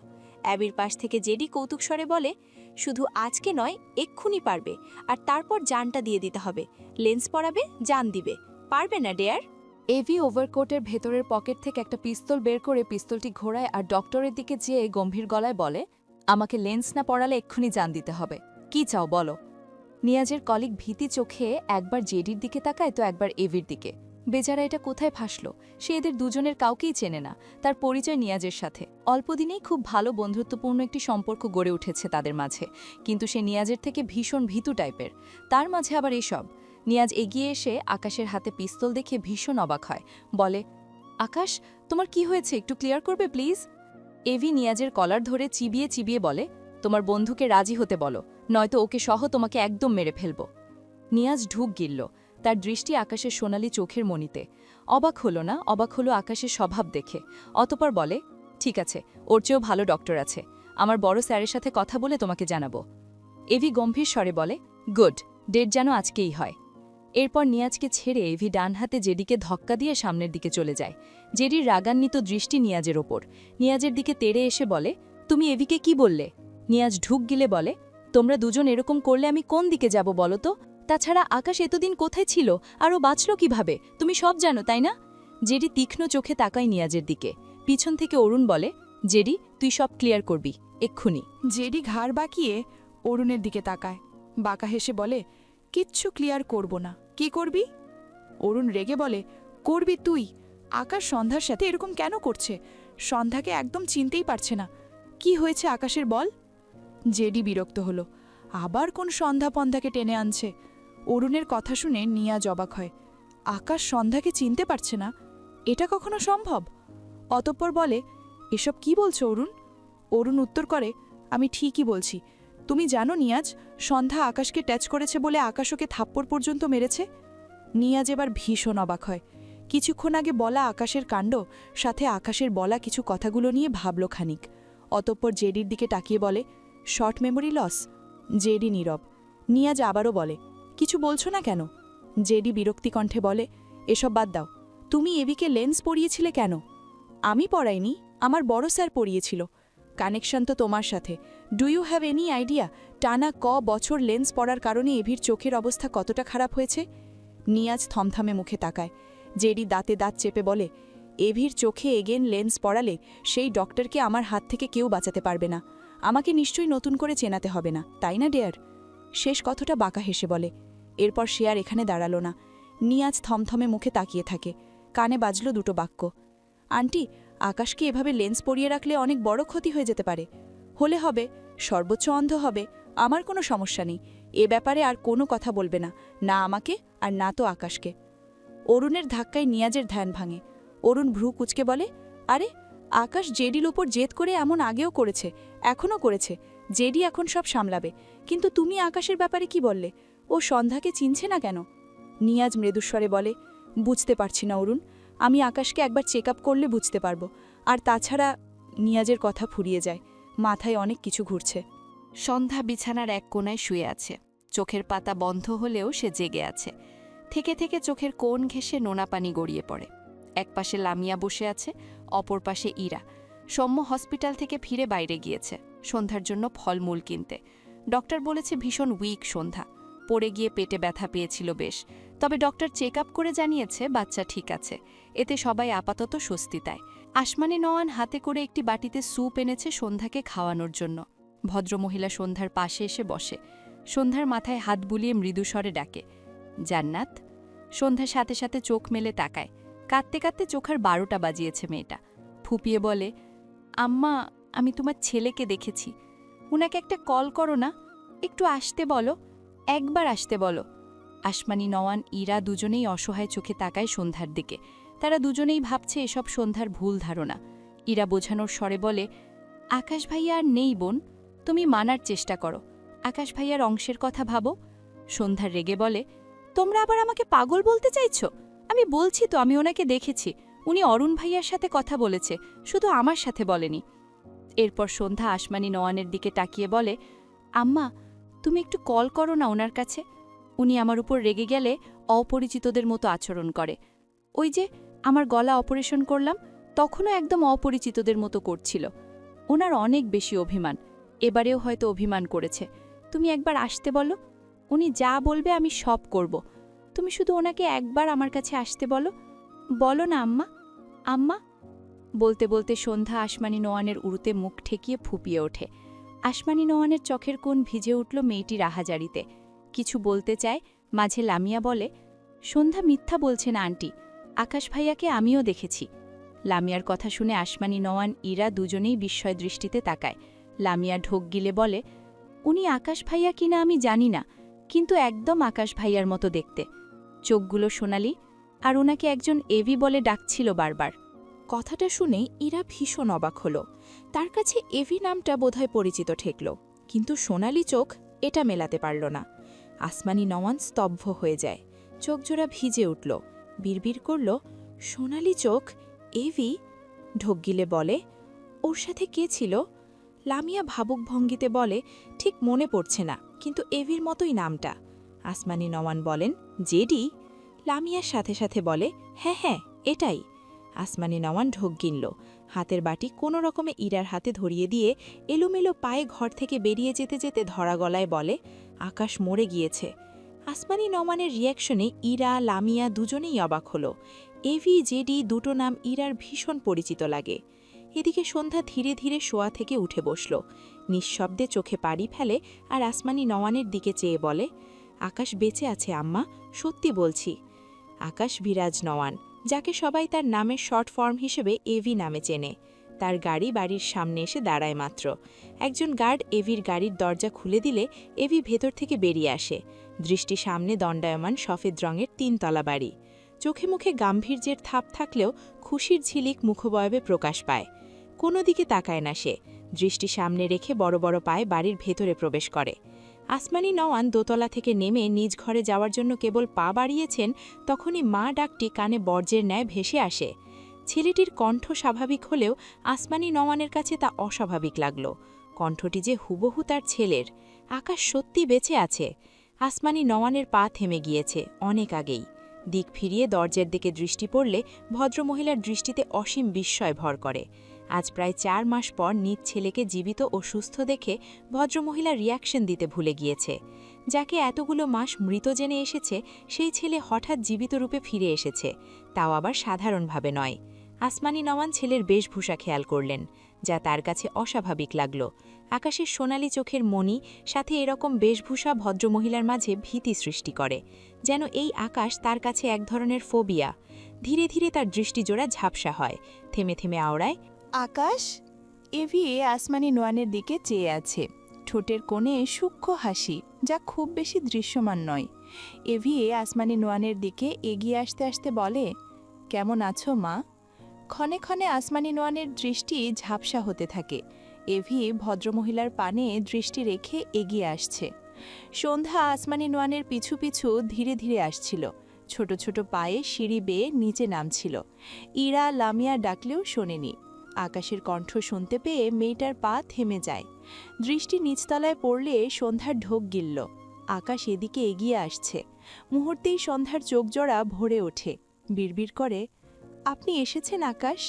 অ্যাবির পাশ থেকে জেডি কৌতুক স্বরে বলে, শুধু আজকে নয়, এক্ষুনি পারবে, আর তারপর জানটা দিয়ে দিতে হবে। লেন্স পরাবে, জান দিবে, পারবে না ডেয়ার? এভি ওভারকোটের ভেতরের পকেট থেকে একটা পিস্তল বের করে পিস্তলটি ঘোরায় আর ডক্টরের দিকে যেয়ে গম্ভীর গলায় বলে, আমাকে লেন্স না পড়ালে এক্ষুনি জান দিতে হবে। কি চাও বলো? নিয়াজের কলিগ ভীতি চোখে একবার জেডির দিকে তাকায় তো একবার এভির দিকে। বেচারা এটা কোথায় ফাঁসলো? সে এদের দুজনের কাউকেই চেনে না। তার পরিচয় নিয়াজের সাথে। অল্পদিনেই খুব ভালো বন্ধুত্বপূর্ণ একটি সম্পর্ক গড়ে উঠেছে তাদের মাঝে, কিন্তু সে নিয়াজের থেকে ভীষণ ভীতু টাইপের। তার মাঝে আবার এসব। নিয়াজ এগিয়ে এসে আকাশের হাতে পিস্তল দেখে ভীষণ অবাক হয়, বলে, আকাশ, তোমার কি হয়েছে, একটু ক্লিয়ার করবে প্লিজ? এভি নিয়াজের কলার ধরে চিবিয়ে চিবিয়ে বলে, তোমার বন্ধুকে রাজি হতে বলো, নয়তো ওকে সহ তোমাকে একদম মেরে ফেলব। নিয়াজ ঢুক গিলল, তার দৃষ্টি আকাশের সোনালি চোখের মণিতে। অবাক হলো না, অবাক হলো আকাশের স্বভাব দেখে। অতপর বলে, ঠিক আছে, ওর চেয়েও ভালো ডক্টর আছে, আমার বড় স্যারের সাথে কথা বলে তোমাকে জানাবো। এভি গম্ভীর স্বরে বলে, গুড, ডেট যেন আজকেই হয়। এরপর নিয়াজকে ছেড়ে এভি ডান হাতে জেডিকে ধক্কা দিয়ে সামনের দিকে চলে যায়। জেডির রাগান্বিত দৃষ্টি নিয়াজের ওপর। নিয়াজের দিকে তেড়ে এসে বলে, তুমি এভিকে কি বললে? নিয়াজ ঢুক গিলে বলে, তোমরা দুজন এরকম করলে আমি কোন দিকে যাব বলো তো? তাছাড়া আকাশ এতদিন কোথায় ছিল, আর ও বাঁচল কিভাবে? তুমি সব জানো, তাই না? জেডি তীক্ষ্ণ চোখে তাকায় নিয়াজের দিকে। পিছন থেকে অরুণ বলে, জেডি, তুই সব ক্লিয়ার করবি, এক্ষুনি। জেডি ঘাড় বাঁকিয়ে অরুণের দিকে তাকায়। বাঁকা হেসে বলে, কিচ্ছু ক্লিয়ার করব না। কি করবি? অরুণ রেগে বলে, করবি তুই। আকাশ সন্ধ্যার সাথে এরকম কেন করছে? সন্ধ্যাকে একদম চিনতেই পারছে না। কি হয়েছে আকাশের, বল? জেডি বিরক্ত হলো। আবার কোন সন্ধ্যা পন্ধাকে টেনে আনছে? অরুণের কথা শুনে নিয়াজ অবাক হয়। আকাশ সন্ধ্যাকে চিনতে পারছে না? এটা কখনো সম্ভব? অতঃপর বলে, এসব কি বলছো অরুণ? অরুণ উত্তর করে, আমি ঠিকই বলছি। তুমি জানো নিয়াজ, সন্ধ্যা আকাশকে ট্যাচ করেছে বলে আকাশ ওকে থাপ্পড় পর্যন্ত মেরেছে। নিয়াজ এবার ভীষণ অবাক হয়। কিছুক্ষণ আগে বলা আকাশের কাণ্ড সাথে আকাশের বলা কিছু কথাগুলো নিয়ে ভাবল খানিক। অতঃপর জেডির দিকে তাকিয়ে বলে, শর্ট মেমোরি লস? জেডি নীরব। নিয়াজ আবারও বলে, কিছু বলছো না কেন? জেডি বিরক্তি কণ্ঠে বলে, এসব বাদ দাও। তুমি এভিকে লেন্স পরিয়েছিলে কেন? আমি পড়াইনি, আমার বড় স্যার পড়িয়েছিল। কানেকশন তো তোমার সাথে। Do you have any idea টানা বছর লেন্স পড়ার কারণে এভির চোখের অবস্থা কতটা খারাপ হয়েছে? নিয়াজ থমথমে মুখে তাকায়। জেডি দাঁতে দাঁত চেপে বলে, এভির চোখে এগেন লেন্স পড়ালে সেই ডক্টরকে আমার হাত থেকে কেউ বাঁচাতে পারবে না। আমাকে নিশ্চয়ই নতুন করে চেনাতে হবে না, তাই না ডেয়ার? শেষ কথাটা বাঁকা হেসে বলে। এরপর সে আর এখানে দাঁড়ালো না। নিয়াজ থমথমে মুখে তাকিয়ে থাকে। কানে বাজল দুটো বাক্য। আন্টি, আকাশকে এভাবে লেন্স পরিয়ে রাখলে অনেক বড় ক্ষতি হয়ে যেতে পারে। হলে হবে, সর্বোচ্চ অন্ধ হবে, আমার কোনো সমস্যা নেই। এ ব্যাপারে আর কোনো কথা বলবে না, না আমাকে আর না তো আকাশকে। অরুণের ধাক্কায় নিয়াজের ধ্যান ভাঙে। অরুণ ভ্রু কুচকে বলে, আরে, আকাশ জেডির ওপর জেদ করে এমন আগেও করেছে, এখনও করেছে। জেডি এখন সব সামলাবে। কিন্তু তুমি আকাশের ব্যাপারে কি বললে? ও সন্ধ্যাকে চিনছে না কেন? নিয়াজ মৃদুস্বরে বলে, বুঝতে পারছি না অরুণ। আমি আকাশকে একবার চেক আপ করলে বুঝতে পারবো। আর তাছাড়া, নিয়াজের কথা ফুরিয়ে যায়। মাথায় অনেক কিছু ঘুরছে। সন্ধ্যা বিছানার এক কোণায় শুয়ে আছে। চোখের পাতা বন্ধ হলেও সে জেগে আছে। থেকে থেকে চোখের কোণ ঘেঁষে নোনা পানি গড়িয়ে পড়ে। একপাশে লামিয়া বসে আছে, অপর পাশে ইরা। সৌম্য হসপিটাল থেকে ফিরে বাইরে গিয়েছে সন্ধ্যার জন্য ফলমূল কিনতে। ডক্টর বলেছে ভীষণ উইক সন্ধ্যা, পড়ে গিয়ে পেটে ব্যথা পেয়েছিল বেশ। তবে ডক্টর চেক আপ করে জানিয়েছে বাচ্চা ঠিক আছে। এতে সবাই আপাতত স্বস্তি দেয়। আসমানি নওয়ান হাতে করে একটি বাটিতে স্যুপ এনেছে সন্ধ্যাকে খাওয়ানোর জন্য। ভদ্রমহিলা সন্ধ্যার পাশে এসে বসে। সন্ধ্যার মাথায় হাত বুলিয়ে মৃদুস্বরে ডাকে, জান্নাত। সন্ধ্যার সাথে সাথে চোখ মেলে তাকায়। কাঁদতে কাঁদতে চোখের 12টা বাজিয়েছে মেয়েটা। ফুপিয়ে বলে, আম্মা, আমি তোমার ছেলেকে দেখেছি। উনাকে একটা কল করো না, একটু আসতে বলো, একবার আসতে বলো। আসমানি নওয়ান ইরা দুজনেই অসহায় চোখে তাকায় সন্ধ্যার দিকে। তারা দুজনেই ভাবছে এসব সন্ধ্যার ভুল ধারণা। ইরা বোঝানোর স্বরে বলে, আকাশ ভাইয়া আর নেই বোন, তুমি মানার চেষ্টা করো। আকাশ ভাইয়ার অংশের কথা ভাবো। সন্ধ্যা রেগে বলে, তোমরা আবার আমাকে পাগল বলতে চাইছো? আমি বলছি তো আমি ওনাকে দেখেছি। উনি অরুণ ভাইয়ার সাথে কথা বলেছে, শুধু আমার সাথে বলেনি। এরপর সন্ধ্যা আসমানি নওয়ানের দিকে তাকিয়ে বলে, আম্মা, তুমি একটু কল করো না ওনার কাছে। উনি আমার উপর রেগে গেলে অপরিচিতদের মতো আচরণ করে। ওই যে আমার গলা অপারেশন করলাম, তখনও একদম অপরিচিতদের মতো করছিল। ওনার অনেক বেশি অভিমান, এবারেও হয়তো অভিমান করেছে। তুমি একবার আসতে বলো, উনি যা বলবে আমি সব করব। তুমি শুধু ওনাকে একবার আমার কাছে আসতে বলো। বলো না আম্মা, আম্মা। বলতে বলতে সন্ধ্যা আসমানি নোয়ানের উড়ুতে মুখ ঠেকিয়ে ফুপিয়ে ওঠে। আসমানি নোয়ানের চোখের কোণ ভিজে উঠল মেয়েটির আহাজারিতে। কিছু বলতে চায়, মাঝে লামিয়া বলে, সন্ধ্যা মিথ্যা বলছে না আন্টি, আকাশ ভাইয়াকে আমিও দেখেছি। লামিয়ার কথা শুনে আসমানি নোয়ান ইরা দুজনেই বিস্ময় দৃষ্টিতে তাকায়। লামিয়া ঢোক গিলে বলে, উনি আকাশ ভাইয়া কিনা আমি জানি না, কিন্তু একদম আকাশ ভাইয়ার মতো দেখতে। চোখগুলো সোনালি, আর ওনাকে একজন এভি বলে ডাকছিল বারবার। কথাটা শুনেই ইরা ভীষণ অবাক হল। তার কাছে এভি নামটা বোধহয় পরিচিত ঠেকল, কিন্তু সোনালি চোখ এটা মেলাতে পারল না। আসমানি নওয়ান স্তব্ধ হয়ে যায়, চোখজোড়া ভিজে উঠল, বিড়বিড় করল, সোনালি চোখ, এভি? ঢোক গিলে বলে, ওর সাথে কে ছিল? লামিয়া ভাবুক ভঙ্গিতে বলে, ঠিক মনে পড়ছে না, কিন্তু এভির মতোই নামটা। আসমানি নওয়ান বলেন, জেডি? লামিয়ার সাথে সাথে বলে, হ্যাঁ হ্যাঁ, এটাই। আসমানি নওয়ান ঢোক গিনল, হাতের বাটি কোনো রকমে ইরার হাতে ধরিয়ে দিয়ে এলোমেলো পায়ে ঘর থেকে বেরিয়ে যেতে যেতে ধরা গলায় বলে, আকাশ মরে গিয়েছে। আসমানি নওয়ানের রিয়াকশনে ইরা, লামিয়া দুজনেই অবাক হল। এভি, জেডি দুটো নাম ইরার ভীষণ পরিচিত লাগে। এদিকে সন্ধ্যা ধীরে ধীরে শোয়া থেকে উঠে বসল, নিঃশব্দে চোখে পাড়ি ফেলে আর আসমানি নওয়ানের দিকে চেয়ে বলে, আকাশ বেঁচে আছে আম্মা, সত্যি বলছি। আকাশ বিরাজ নওয়ান, যাকে সবাই তার নামের শর্ট ফর্ম হিসেবে এভি নামে চেনে। তার গাড়ি বাড়ির সামনে এসে দাঁড়ায় মাত্র। একজন গার্ড এভির গাড়ির দরজা খুলে দিলে এভি ভেতর থেকে বেরিয়ে আসে। দৃষ্টি সামনে দণ্ডায়মান সফেদ রঙের ৩ তলা বাড়ি। চোখে মুখে গাম্ভীর্যের থাপ থাকলেও খুশির ঝিলিক মুখবয়বে প্রকাশ পায়। কোনো দিকে তাকায় না সে, দৃষ্টি সামনে রেখে বড় বড় পায়ে বাড়ির ভেতরে প্রবেশ করে। আসমানি নওয়ান দোতলা থেকে নেমে নিজ ঘরে যাওয়ার জন্য কেবল পা বাড়িয়েছেন, তখনই মা ডাকটি কানে বর্জ্যের ন্যায় ভেসে আসে। ছেলেটির কণ্ঠ স্বাভাবিক হলেও আসমানি নওয়ানের কাছে তা অস্বাভাবিক লাগল। কণ্ঠটি যে হুবহু তার ছেলের। আকাশ সত্যি বেঁচে আছে। আসমানি নওয়ানের পা থেমে গিয়েছে অনেক আগেই। দিক ফিরিয়ে দরজার দিকে দৃষ্টি পড়লে ভদ্রমহিলার দৃষ্টিতে অসীম বিস্ময় ভর করে। আজ প্রায় ৪ মাস পর নিজ ছেলেকে জীবিত ও সুস্থ দেখে ভদ্রমহিলা রিয়াকশন দিতে ভুলে গিয়েছে। যাকে এতগুলো মাস মৃত জেনে এসেছে, সেই ছেলে হঠাৎ জীবিত রূপে ফিরে এসেছে, তাও আবার সাধারণভাবে নয়। আসমানি নওয়ান ছেলের বেশভূষা খেয়াল করলেন, যা তার কাছে অস্বাভাবিক লাগল। আকাশের সোনালি চোখের মণি সাথে এরকম বেশভূষা ভদ্রমহিলার মাঝে ভীতি সৃষ্টি করে, যেন এই আকাশ তার কাছে এক ধরনের ফোবিয়া। ধীরে ধীরে তার দৃষ্টিজোড়া ঝাপসা হয়, থেমে থেমে আওড়ায়, আকাশ। এভি আসমানি নোয়ানের দিকে চেয়ে আছে, ঠোঁটের কোণে সূক্ষ্ম হাসি, যা খুব বেশি দৃশ্যমান নয়। এভি আসমানি নোয়ানের দিকে এগিয়ে আসতে আসতে বলে, কেমন আছো মা? ক্ষণে ক্ষণে আসমানি নোয়ানের দৃষ্টি ঝাপসা হতে থাকে। এভি ভদ্রমহিলার পানে দৃষ্টি রেখে এগিয়ে আসছে। সন্ধ্যা আসমানি নোয়ানের পিছু পিছু ধীরে ধীরে আসছিল, ছোট ছোট পায়ে সিঁড়ি বেয়ে নিচে নামছিল। ইরা, লামিয়া ডাকলেও শোনেনি। আকাশের কণ্ঠ শুনতে পেয়ে মেয়েটার পা থেমে যায়। দৃষ্টি নিচতলায় পড়লে সন্ধ্যার ঢোক গিলল। আকাশ এদিকে এগিয়ে আসছে। মুহূর্তেই সন্ধ্যার চোখজোড়া ভরে ওঠে, বিড়বিড় করে, আপনি এসেছেন আকাশ?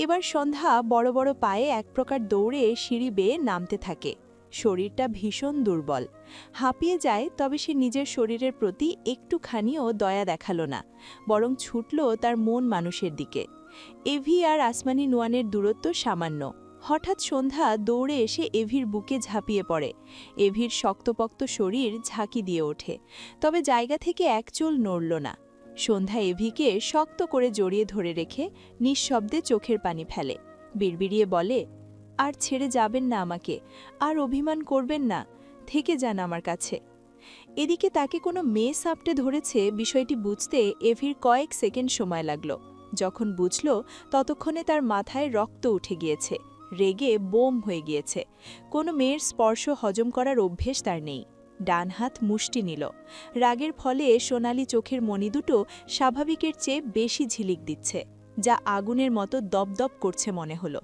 এবার সন্ধ্যা বড় বড় পায়ে এক প্রকার দৌড়ে সিঁড়ি বেয়ে নামতে থাকে। শরীরটা ভীষণ দুর্বল, হাঁপিয়ে যায়, তবে সে নিজের শরীরের প্রতি একটুখানিও দয়া দেখালো না, বরং ছুটল তার মন মানুষের দিকে। এভি আর আসমানি নোয়ানের দূরত্ব সামান্য। হঠাৎ সন্ধ্যা দৌড়ে এসে এভির বুকে ঝাঁপিয়ে পড়ে। এভির শক্তপোক্ত শরীর ঝাঁকি দিয়ে ওঠে, তবে জায়গা থেকে এক চুল নড়ল না। সন্ধ্যা এভিকে শক্ত করে জড়িয়ে ধরে রেখে নিঃশব্দে চোখের পানি ফেলে, বিড়বিড়িয়ে বলে, আর ছেড়ে যাবেন না আমাকে, আর অভিমান করবেন না, থেকে যান আমার কাছে। এদিকে তাকে কোনো মেয়ে সাপটে ধরেছে বিষয়টি বুঝতে এভির কয়েক সেকেন্ড সময় লাগল। যখন বুঝল, ততক্ষণে তার মাথায় রক্ত উঠে গিয়েছে, রেগে বোম হয়ে গিয়েছে। কোনো মেয়ের স্পর্শ হজম করার অভ্যেস তার নেই। ডান হাত মুষ্টি নিল। রাগের ফলে সোনালি চোখের মণি দুটো স্বাভাবিকের চেয়ে বেশি ঝিলিক দিচ্ছে, যা আগুনের মতো দপদপ করছে মনে হলো।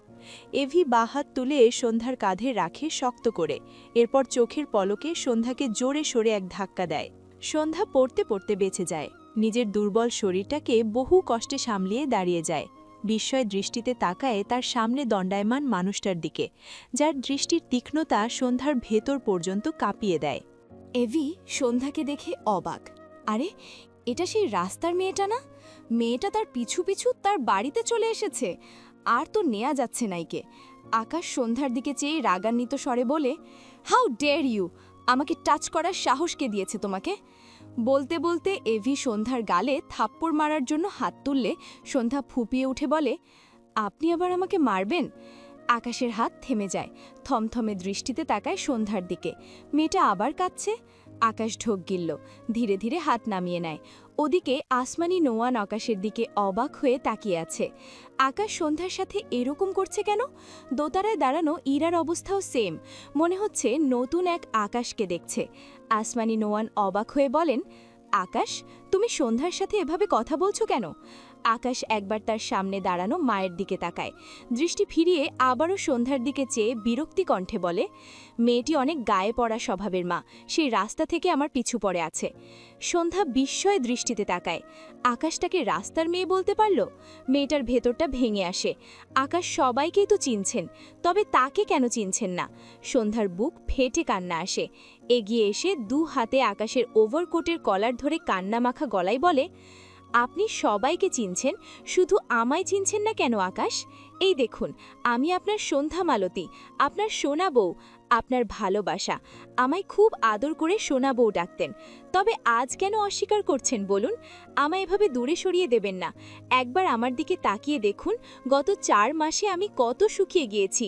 এভি বাঁ হাত তুলে সন্ধ্যার কাঁধে রাখে শক্ত করে, এরপর চোখের পলকে সন্ধ্যাকে জোরে সরে এক ধাক্কা দেয়। সন্ধ্যা পড়তে পড়তে বেঁচে যায়, নিজের দুর্বল শরীরটাকে বহু কষ্টে সামলিয়ে দাঁড়িয়ে যায়। বিস্ময় দৃষ্টিতে তাকায় তার সামনে দণ্ডায়মান মানুষটার দিকে, যার দৃষ্টির তীক্ষ্ণতা সন্ধ্যার ভেতর পর্যন্ত কাঁপিয়ে দেয়। এভি সন্ধ্যাকে দেখে অবাক। আরে, এটা সেই রাস্তার মেয়েটা না? মেয়েটা তার পিছু পিছু তার বাড়িতে চলে এসেছে। আর তো নেয়া যাচ্ছে নাইকে। আকাশ সন্ধ্যার দিকে চেয়ে রাগান্বিত স্বরে বলে, হাউ ডেয়ার ইউ! আমাকে টাচ করার সাহস কে দিয়েছে তোমাকে? বলতে বলতে এভি সন্ধ্যার গালে থাপ্পড় মারার জন্য হাত তুললে সন্ধ্যা ফুপিয়ে উঠে বলে, আপনি আবার আমাকে মারবেন? আকাশের হাত থেমে যায়, থমথমে দৃষ্টিতে তাকায় সন্ধ্যার দিকে। মেয়েটা আবার কাঁদছে। আকাশ ঢোক গিলল, ধীরে ধীরে হাত নামিয়ে নেয়। ওদিকে আসমানি নোয়ান আকাশের দিকে অবাক হয়ে তাকিয়ে আছে। আকাশ সন্ধ্যার সাথে এরকম করছে কেন? দোতারায় দাঁড়ানো ইরার অবস্থাও সেম, মনে হচ্ছে নতুন এক আকাশকে দেখছে। আসমানি নোয়ান অবাক হয়ে বলেন, আকাশ, তুমি সন্ধ্যার সাথে এভাবে কথা বলছো কেন? আকাশ একবার তার সামনে দাঁড়ানো মায়ের দিকে তাকায়, দৃষ্টি ফিরিয়ে আবারও সন্ধ্যার দিকে চেয়ে বিরক্তি কণ্ঠে বলে, মেয়েটি অনেক গায়ে পড়া স্বভাবের মা, সেই রাস্তা থেকে আমার পিছু পড়ে আছে। সন্ধ্যা বিস্ময় দৃষ্টিতে তাকায়। আকাশটাকে রাস্তার মেয়ে বলতে পারল? মেয়েটার ভেতরটা ভেঙে আসে। আকাশ সবাইকেই তো চিনছেন, তবে তাকে কেন চিনছেন না? সন্ধ্যার বুক ফেটে কান্না আসে। এগিয়ে এসে দু হাতে আকাশের ওভারকোটের কলার ধরে কান্না মাখা গলায় বলে, আপনি সবাইকে চিনছেন, শুধু আমায় চিনছেন না কেন আকাশ? এই দেখুন, আমি আপনার সন্ধ্যা মালতী, আপনার সোনা বউ, আপনার ভালোবাসা। আমায় খুব আদর করে সোনা বউ ডাকতেন। তবে আজ কেন অস্বীকার করছেন বলুন? আমায় এভাবে দূরে সরিয়ে দেবেন না। একবার আমার দিকে তাকিয়ে দেখুন, গত 4 মাসে আমি কত শুকিয়ে গিয়েছি।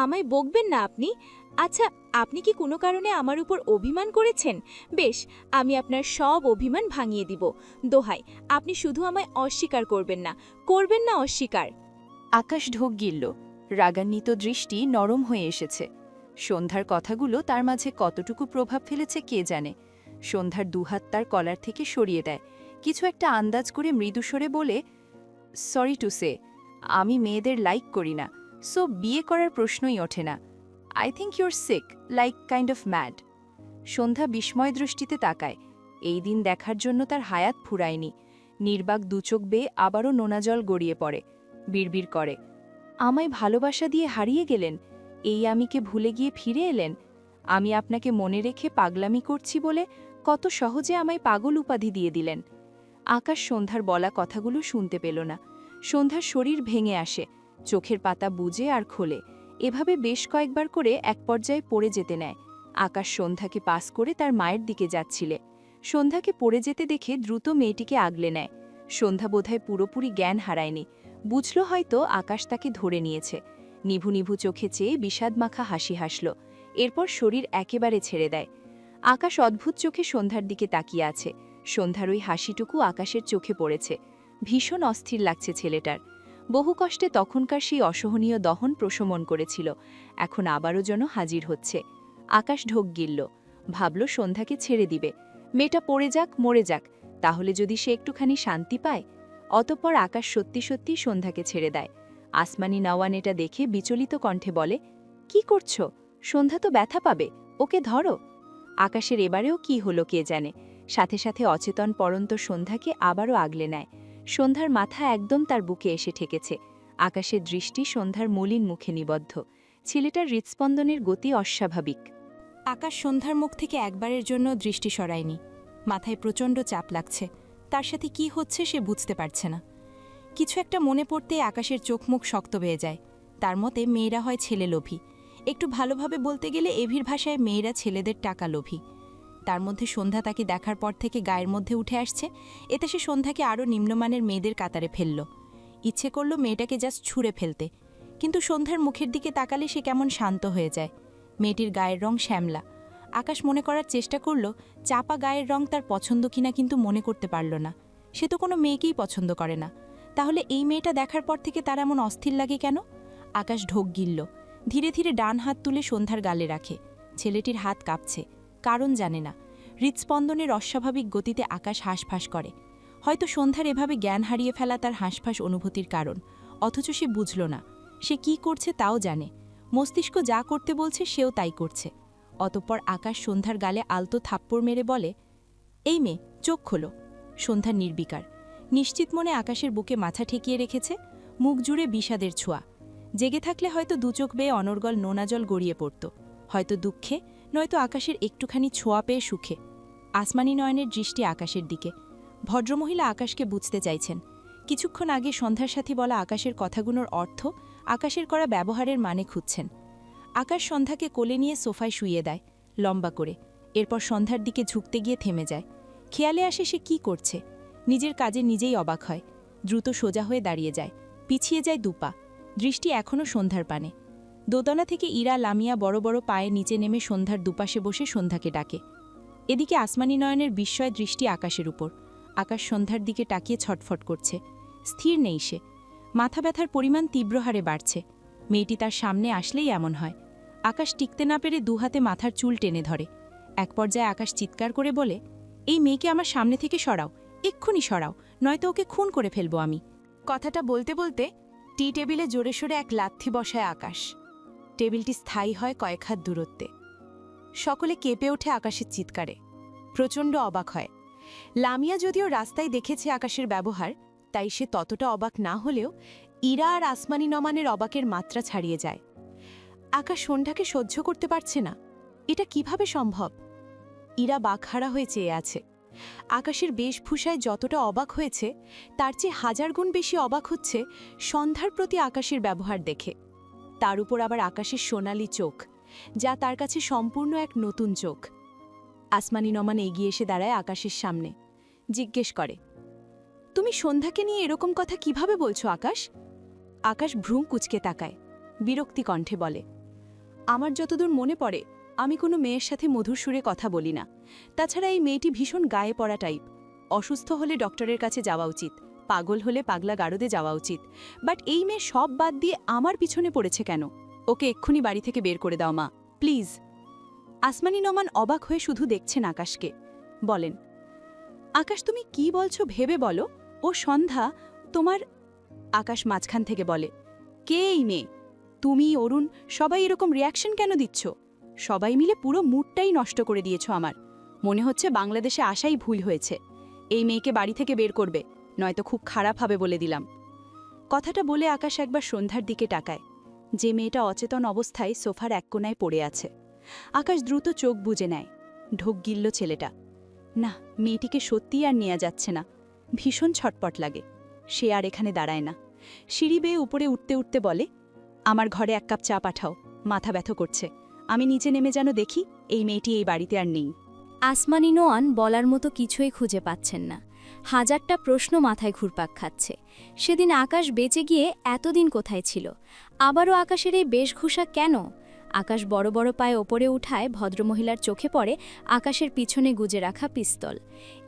আমায় বকবেন না আপনি? আচ্ছা, আপনি কি কোনো কারণে আমার উপর অভিমান করেছেন? বেশ, আমি আপনার সব অভিমান ভাঙিয়ে দিব। দোহাই, আপনি শুধু আমায় অস্বীকার করবেন না অস্বীকার। আকাশ ঢোক গিলল, রাগান্বিত দৃষ্টি নরম হয়ে এসেছে। সন্ধ্যার কথাগুলো তার মাঝে কতটুকু প্রভাব ফেলেছে কে জানে। সন্ধ্যার দুহাত তার কলার থেকে সরিয়ে দেয়, কিছু একটা আন্দাজ করে মৃদুস্বরে বলে, সরি টু সে, আমি মেয়েদের লাইক করি না, সো বিয়ে করার প্রশ্নই ওঠে না। I think your sick, like kind of mad. Sandhya বিস্ময় দৃষ্টিতে তাকায়। এই দিন দেখার জন্য তার হায়াত ফুরায়নি। নির্বাক দুচোখ বেয়ে আবারও নোনা জল গড়িয়ে পড়ে। বিড়বিড় করে, আমায় ভালোবাসা দিয়ে হারিয়ে গেলেন, এই আমিকে ভুলে গিয়ে ফিরে এলেন। আমি আপনাকে মনে রেখে পাগলামি করছি বলে কত সহজে আমায় পাগল উপাধি দিয়ে দিলেন। আকাশ সন্ধ্যার বলা কথাগুলো শুনতে পেল না। সন্ধ্যার শরীর ভেঙে আসে, চোখের পাতা বুজে আর খোলে। এভাবে বেশ কয়েকবার করে এক পর্যায়ে পড়ে যেতে নেয়। আকাশ সন্ধ্যাকে পাস করে তার মায়ের দিকে যাচ্ছিলে। সন্ধ্যাকে পড়ে যেতে দেখে দ্রুত মেয়েটিকে আগলে নেয়। সন্ধ্যা বোধহয় পুরোপুরি জ্ঞান হারায়নি, বুঝল হয়তো আকাশ তাকে ধরে নিয়েছে। নিভু নিভু চোখে চেয়ে বিষাদমাখা হাসি হাসল, এরপর শরীর একেবারে ছেড়ে দেয়। আকাশ অদ্ভুত চোখে সন্ধ্যার দিকে তাকিয়ে আছে। সন্ধ্যার ওই হাসিটুকু আকাশের চোখে পড়েছে। ভীষণ অস্থির লাগছে ছেলেটার। বহু কষ্টে তখনকার সেই অসহনীয় দহন প্রশমন করেছিল, এখন আবারও যেন হাজির হচ্ছে। আকাশ ঢোক গিলল, ভাবল সন্ধ্যাকে ছেড়ে দিবে, মেয়েটা পড়ে যাক মরে যাক, তাহলে যদি সে একটুখানি শান্তি পায়। অতঃপর আকাশ সত্যি সত্যি সন্ধ্যাকে ছেড়ে দেয়। আসমানি নওয়ান এটা দেখে বিচলিত কণ্ঠে বলে, কি করছো? সন্ধ্যা তো ব্যথা পাবে, ওকে ধরো। আকাশের এবারেও কি হলো কে জানে, সাথে সাথে অচেতন পরন্ত সন্ধ্যাকে আবারও আগলে নেয়। সন্ধ্যার মাথা একদম তার বুকে এসে ঠেকেছে। আকাশের দৃষ্টি সন্ধ্যার মলিন মুখে নিবদ্ধ। ছেলেটার হৃৎস্পন্দনের গতি অস্বাভাবিক। আকাশ সন্ধ্যার মুখ থেকে একবারের জন্য দৃষ্টি সরায়নি। মাথায় প্রচণ্ড চাপ লাগছে, তার সাথে কি হচ্ছে সে বুঝতে পারছে না। কিছু একটা মনে পড়তেই আকাশের চোখ মুখ শক্ত হয়ে যায়। তার মতে মেয়েরা হয় ছেলে লোভী, একটু ভালোভাবে বলতে গেলে এভির ভাষায় মেয়েরা ছেলেদের টাকা লোভী। তার মধ্যে সন্ধ্যা তাকে দেখার পর থেকে গায়ের মধ্যে উঠে আসছে, এতে সে সন্ধ্যাকে আরও নিম্নমানের মেয়েদের কাতারে ফেলল। ইচ্ছে করল মেয়েটাকে জাস্ট ছুঁড়ে ফেলতে, কিন্তু সন্ধ্যার মুখের দিকে তাকালে সে কেমন শান্ত হয়ে যায়। মেয়েটির গায়ের রং শ্যামলা। আকাশ মনে করার চেষ্টা করল চাপা গায়ের রং তার পছন্দ কিনা, কিন্তু মনে করতে পারল না। সে তো কোনো মেয়েকেই পছন্দ করে না, তাহলে এই মেয়েটা দেখার পর থেকে তার এমন অস্থির লাগে কেন? আকাশ ঢোক গিলল, ধীরে ধীরে ডান হাত তুলে সন্ধ্যার গালে রাখে। ছেলেটির হাত কাঁপছে, কারণ জানে না। হৃৎস্পন্দনের অস্বাভাবিক গতিতে আকাশ হাঁসফাঁস করে। হয়তো সন্ধ্যার এভাবে জ্ঞান হারিয়ে ফেলা তার হাঁসফাঁস অনুভূতির কারণ, অথচ সে বুঝল না। সে কি করছে তাও জানে, মস্তিষ্ক যা করতে বলছে সেও তাই করছে। অতঃপর আকাশ সন্ধ্যার গালে আলতো থাপ্পড় মেরে বলে, এই মেয়ে, চোখ খোলো। সন্ধ্যা নির্বিকার, নিশ্চিত মনে আকাশের বুকে মাথা ঠেকিয়ে রেখেছে, মুখ জুড়ে বিষাদের ছোঁয়া। জেগে থাকলে হয়তো দুচোখ বেয়ে অনর্গল নোনা জল গড়িয়ে পড়ত, হয়তো দুঃখে, নয়তো আকাশের একটুখানি ছোঁয়া পেয়ে সুখে। আসমানি নয়নের দৃষ্টি আকাশের দিকে। ভদ্রমহিলা আকাশকে বুঝতে চাইছেন। কিছুক্ষণ আগে সন্ধ্যার সাথী বলা আকাশের কথাগুলোর অর্থ, আকাশের করা ব্যবহারের মানে খুঁজছেন। আকাশ সন্ধ্যাকে কোলে নিয়ে সোফায় শুইয়ে দেয়, লম্বা করে। এরপর সন্ধ্যার দিকে ঝুঁকতে গিয়ে থেমে যায়। খেয়ালে আসে সে কি করছে। নিজের কাজে নিজেই অবাক হয়। দ্রুত সোজা হয়ে দাঁড়িয়ে যায়, পিছিয়ে যায় দুপা। দৃষ্টি এখনও সন্ধ্যার পানে। দোতলা থেকে ইরা লামিয়া বড় বড় পায়ে নিচে নেমে সন্ধ্যার দুপাশে বসে সন্ধ্যাকে ডাকে। এদিকে আসমানি নয়নের বিস্ময় দৃষ্টি আকাশের উপর। আকাশ সন্ধ্যার দিকে তাকিয়ে ছটফট করছে। স্থির নেই সে। মাথা ব্যথার পরিমাণ তীব্র হারে বাড়ছে। মেয়েটি তার সামনে আসলেই এমন হয়। আকাশ টিকতে না পেরে দুহাতে মাথার চুল টেনে ধরে। এক পর্যায়ে আকাশ চিৎকার করে বলে, এই মেয়েকে আমার সামনে থেকে সরাও, এক্ষুনি সরাও, নয়তো ওকে খুন করে ফেলবো আমি। কথাটা বলতে বলতে টি টেবিলে জোরে সোরে এক লাথি বসায় আকাশ। টেবিলটি স্থায়ী হয় কয়েক হাত দূরত্বে। সকলে কেঁপে ওঠে আকাশের চিৎকারে। প্রচণ্ড অবাক হয়। লামিয়া যদিও রাস্তায় দেখেছে আকাশের ব্যবহার, তাই সে ততটা অবাক না হলেও ইরা আর আসমানি নমানের অবাকের মাত্রা ছাড়িয়ে যায়। আকাশ সন্ধ্যাকে সহ্য করতে পারছে না। এটা কিভাবে সম্ভব? ইরা বাকহারা হয়ে চেয়ে আছে। আকাশের বেশভূষায় যতটা অবাক হয়েছে, তার চেয়ে হাজার গুণ বেশি অবাক হচ্ছে সন্ধ্যার প্রতি আকাশের ব্যবহার দেখে। তার উপর আবার আকাশের সোনালি চোখ, যা তার কাছে সম্পূর্ণ এক নতুন চোখ। আসমানি নমান এগিয়ে এসে দাঁড়ায় আকাশের সামনে, জিজ্ঞেস করে, তুমি সন্ধ্যাকে নিয়ে এরকম কথা কিভাবে বলছো আকাশ? আকাশ ভ্রূ কুঁচকে তাকায়, বিরক্তি কণ্ঠে বলে, আমার যতদূর মনে পড়ে আমি কোনো মেয়ের সাথে মধুর সুরে কথা বলি না। তাছাড়া এই মেয়েটি ভীষণ গায়ে পড়া টাইপ। অসুস্থ হলে ডক্টরের কাছে যাওয়া উচিত, পাগল হলে পাগলা গারদে যাওয়া উচিত। বাট এই মেয়ে সব বাদ দিয়ে আমার পিছনে পড়েছে কেন? ওকে এক্ষুনি বাড়ি থেকে বের করে দাও মা, প্লিজ। আসমানি নমান অবাক হয়ে শুধু দেখছেন আকাশকে। বলেন, আকাশ তুমি কি বলছো ভেবে বলো। ও সন্ধ্যা তোমার। আকাশ মাঝখান থেকে বলে, কে এই মেয়ে? তুমি, অরুণ, সবাই এরকম রিয়াকশন কেন দিচ্ছ? সবাই মিলে পুরো মুডটাই নষ্ট করে দিয়েছ আমার। মনে হচ্ছে বাংলাদেশে আসাই ভুল হয়েছে। এই মেয়েকে বাড়ি থেকে বের করবে, নয়তো খুব খারাপ হবে বলে দিলাম। কথাটা বলে আকাশ একবার সন্ধ্যার দিকে তাকায়, যে মেয়েটা অচেতন অবস্থায় সোফার এক কোণায় পড়ে আছে। আকাশ দ্রুত চোখ বুজে নেয়। ঢোক গিলল ছেলেটা। না, মেয়েটিকে সত্যিই আর নেওয়া যাচ্ছে না। ভীষণ ছটপট লাগে। সে আর এখানে দাঁড়ায় না। সিঁড়ি বেয়ে উপরে উঠতে উঠতে বলে, আমার ঘরে এক কাপ চা পাঠাও, মাথা ব্যথা করছে। আমি নিচে নেমে যেন দেখি এই মেয়েটি এই বাড়িতে আর নেই। আসমানি নোয়ান বলার মতো কিছুই খুঁজে পাচ্ছেন না। হাজারটা প্রশ্ন মাথায় ঘুরপাক খাচ্ছে। সেদিন আকাশ বেঁচে গিয়ে এতদিন কোথায় ছিল? আবারও আকাশের এই বেশভূষা কেন? আকাশ বড় বড় পায়ে ওপরে উঠায় ভদ্রমহিলার চোখে পড়ে আকাশের পিছনে গুজে রাখা পিস্তল।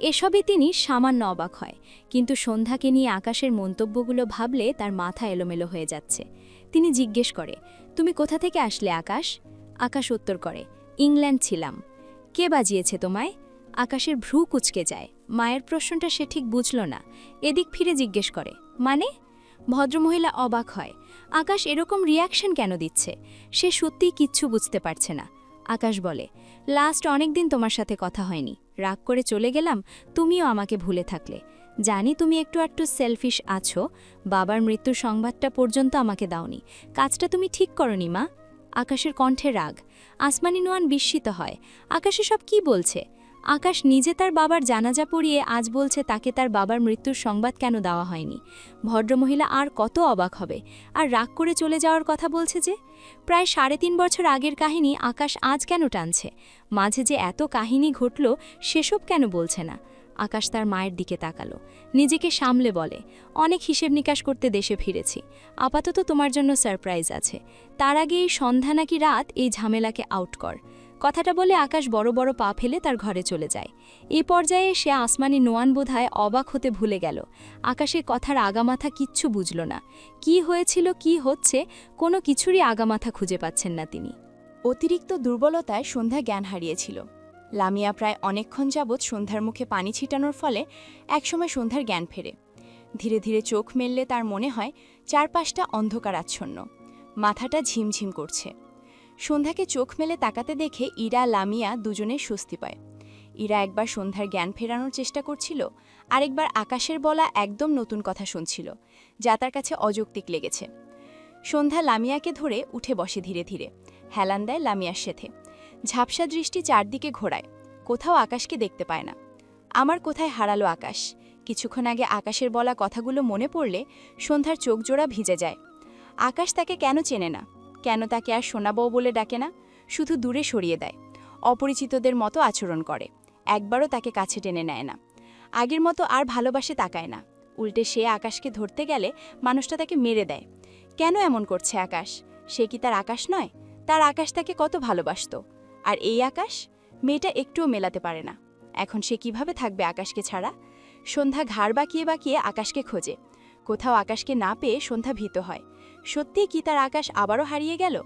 এসবই তিনি সামান্য অবাক হয়, কিন্তু সন্ধ্যাকে নিয়ে আকাশের মন্তব্যগুলো ভাবলে তার মাথা এলোমেলো হয়ে যাচ্ছে। তিনি জিজ্ঞেস করে, তুমি কোথা থেকে আসলে আকাশ? আকাশ উত্তর করে, ইংল্যান্ড ছিলাম। কে বাজিয়েছে তোমায়? আকাশের ভ্রু কুঁচকে যায়। মায়ের প্রশ্নটা সে ঠিক বুঝল না। এদিক ফিরে জিজ্ঞেস করে, মানে? ভদ্রমহিলা অবাক হয়। আকাশ এরকম রিয়াকশন কেন দিচ্ছে? সে সত্যিই কিচ্ছু বুঝতে পারছে না। আকাশ বলে, লাস্ট অনেক দিন তোমার সাথে কথা হয়নি, রাগ করে চলে গেলাম, তুমিও আমাকে ভুলে থাকলে। জানি তুমি একটু একটু সেলফিশ আছো, বাবার মৃত্যুর সংবাদটা পর্যন্ত আমাকে দাওনি। কাজটা তুমি ঠিক করনি মা। আকাশের কণ্ঠে রাগ। আসমানি নোয়ান বিস্মিত হয়। আকাশে সব কি বলছে? আকাশ নিজে তার বাবার জানাজা পড়িয়ে আজ বলছে তাকে তার বাবার মৃত্যুর সংবাদ কেন দেওয়া হয়নি। ভদ্রমহিলা আর কত অবাক হবে। আর রাগ করে চলে যাওয়ার কথা বলছে যে। প্রায় 3.5 বছর আগের কাহিনী আকাশ আজ কেন টানছে? মাঝে যে এত কাহিনী ঘটল সেসব কেন বলছে না? আকাশ তার মায়ের দিকে তাকালো, নিজেকে সামলে বলে, অনেক হিসেব নিকাশ করতে দেশে ফিরেছি। আপাতত তোমার জন্য সারপ্রাইজ আছে। তার আগে এই সন্ধ্যা নাকি রাত এই ঝামেলাকে আউট কর। কথাটা বলে আকাশ বড় বড় পা ফেলে তার ঘরে চলে যায়। এই পর্যায়ে সে আসমানি নোয়ান বোধহয় অবাক হতে ভুলে গেল। আকাশের কথার আগামাথা কিচ্ছু বুঝল না। কি হয়েছিল, কি হচ্ছে, কোনো কিছুরই আগামাথা খুঁজে পাচ্ছেন না তিনি। অতিরিক্ত দুর্বলতায় সন্ধ্যা জ্ঞান হারিয়েছিল। লামিয়া প্রায় অনেকক্ষণ যাবৎ সন্ধ্যার মুখে পানি ছিটানোর ফলে একসময় সন্ধ্যার জ্ঞান ফেরে। ধীরে ধীরে চোখ মেললে তার মনে হয় চারপাশটা অন্ধকারাচ্ছন্ন, মাথাটা ঝিমঝিম করছে। সন্ধ্যাকে চোখ মেলে তাকাতে দেখে ইরা লামিয়া দুজনে স্বস্তি পায়। ইরা একবার সন্ধ্যার জ্ঞান ফেরানোর চেষ্টা করছিল, আরেকবার আকাশের বলা একদম নতুন কথা শুনছিল, যা তার কাছে অযৌক্তিক লেগেছে। সন্ধ্যা লামিয়াকে ধরে উঠে বসে ধীরে ধীরে, হেলান দেয় লামিয়ার সাথে। ঝাপসা দৃষ্টি চারদিকে ঘোরায়, কোথাও আকাশকে দেখতে পায় না। আমার কোথায় হারালো আকাশ? কিছুক্ষণ আগে আকাশের বলা কথাগুলো মনে পড়লে সন্ধ্যার চোখ জোড়া ভিজে যায়। আকাশ তাকে কেন চেনে না? কেন তাকে আর সোনাবউ বলে ডাকে না? শুধু দূরে সরিয়ে দেয়, অপরিচিতদের মতো আচরণ করে, একবারও তাকে কাছে টেনে নেয় না। আগের মতো আর ভালোবাসে তাকায় না, উল্টে সে আকাশকে ধরতে গেলে মানুষটা তাকে মেরে দেয়। কেন এমন করছে আকাশ? সে কি তার আকাশ নয়? তার আকাশ তাকে কত ভালোবাসত, আর এই আকাশ? মেয়েটা একটুও মেলাতে পারে না। এখন সে কিভাবে থাকবে আকাশকে ছাড়া? সন্ধ্যা ঘাড় বাঁকিয়ে বাঁকিয়ে আকাশকে খোঁজে। কোথাও আকাশকে না পেয়ে সন্ধ্যা ভীত হয়। সত্যিই কি তার আকাশ আবারও হারিয়ে গেল?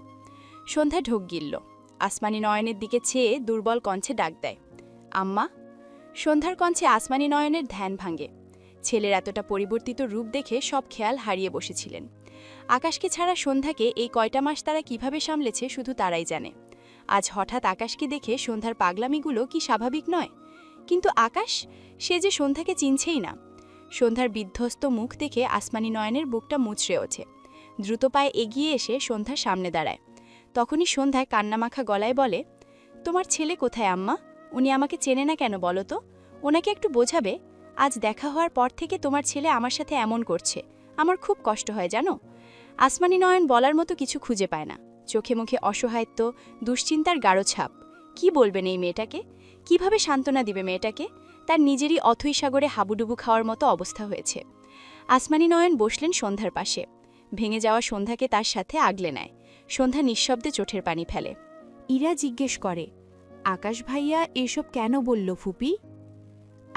সন্ধ্যা ঢোক গিলল, আসমানি নয়নের দিকে চেয়ে দুর্বল কণ্ঠে ডাক দেয়, আম্মা। সন্ধ্যার কণ্ঠে আসমানি নয়নের ধ্যান ভাঙে। ছেলের এতটা পরিবর্তিত রূপ দেখে সব খেয়াল হারিয়ে বসেছিলেন। আকাশকে ছাড়া সন্ধ্যাকে এই কয়টা মাস তারা কিভাবে সামলেছে শুধু তারাই জানে। আজ হঠাৎ আকাশকে দেখে সন্ধ্যার পাগলামিগুলো কি স্বাভাবিক নয়? কিন্তু আকাশ, সে যে সন্ধ্যাকে চিনছেই না। সন্ধ্যার বিধ্বস্ত মুখ দেখে আসমানি নয়নের বুকটা মুচড়ে ওঠে। দ্রুত পায়ে এগিয়ে এসে সন্ধ্যার সামনে দাঁড়ায়। তখনই সন্ধ্যায় কান্নামাখা গলায় বলে, তোমার ছেলে কোথায় আম্মা? উনি আমাকে চেনে না কেন বলো তো? ওনাকে একটু বোঝাবে। আজ দেখা হওয়ার পর থেকে তোমার ছেলে আমার সাথে এমন করছে, আমার খুব কষ্ট হয় জানো। আসমানি নয়ন বলার মতো কিছু খুঁজে পায় না। চোখে মুখে অসহায়ত্ব, দুশ্চিন্তার গাঢ় ছাপ। কি বলবেন এই মেয়েটাকে? কিভাবে সান্ত্বনা দিবে মেয়েটাকে? তার নিজেরই অথৈ সাগরে হাবুডুবু খাওয়ার মতো অবস্থা হয়েছে। আসমানি নয়ন বসলেন সন্ধ্যার পাশে। ভেঙে যাওয়া সন্ধ্যাকে তার সাথে আগলে নেয়। সন্ধ্যা নিঃশব্দে চোখের পানি ফেলে। ইরা জিজ্ঞেস করে, আকাশ ভাইয়া এসব কেন বলল ফুপি?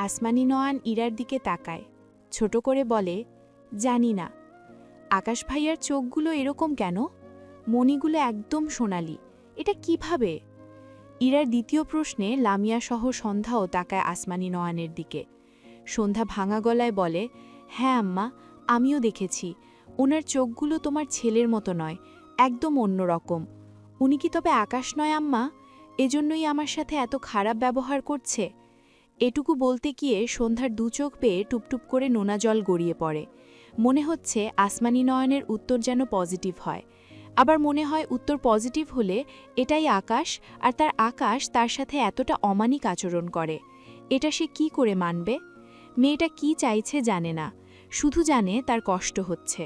আসমানি নয়ন ইরার দিকে তাকায়, ছোট করে বলে, জানি না। আকাশ ভাইয়ার চোখগুলো এরকম কেন? মণিগুলো একদম সোনালি, এটা কিভাবে? ইরার দ্বিতীয় প্রশ্নে লামিয়া সহ সন্ধ্যাও তাকায় আসমানি নয়নের দিকে। সন্ধ্যা ভাঙা গলায় বলে, হ্যাঁ আম্মা, আমিও দেখেছি। ওনার চোখগুলো তোমার ছেলের মতো নয়, একদম অন্যরকম। উনি কি তবে আকাশ নয় আম্মা? এজন্যই আমার সাথে এত খারাপ ব্যবহার করছে? এটুকু বলতে গিয়ে সন্ধ্যার দু চোখ পেয়ে টুপটুপ করে নোনা জল গড়িয়ে পড়ে। মনে হচ্ছে আসমানি নয়নের উত্তর যেন পজিটিভ হয়, আবার মনে হয় উত্তর পজিটিভ হলে এটাই আকাশ, আর তার আকাশ তার সাথে এতটা অমানিক আচরণ করে। এটা সে কি করে মানবে? মেয়েটা কি চাইছে জানে না, শুধু জানে তার কষ্ট হচ্ছে।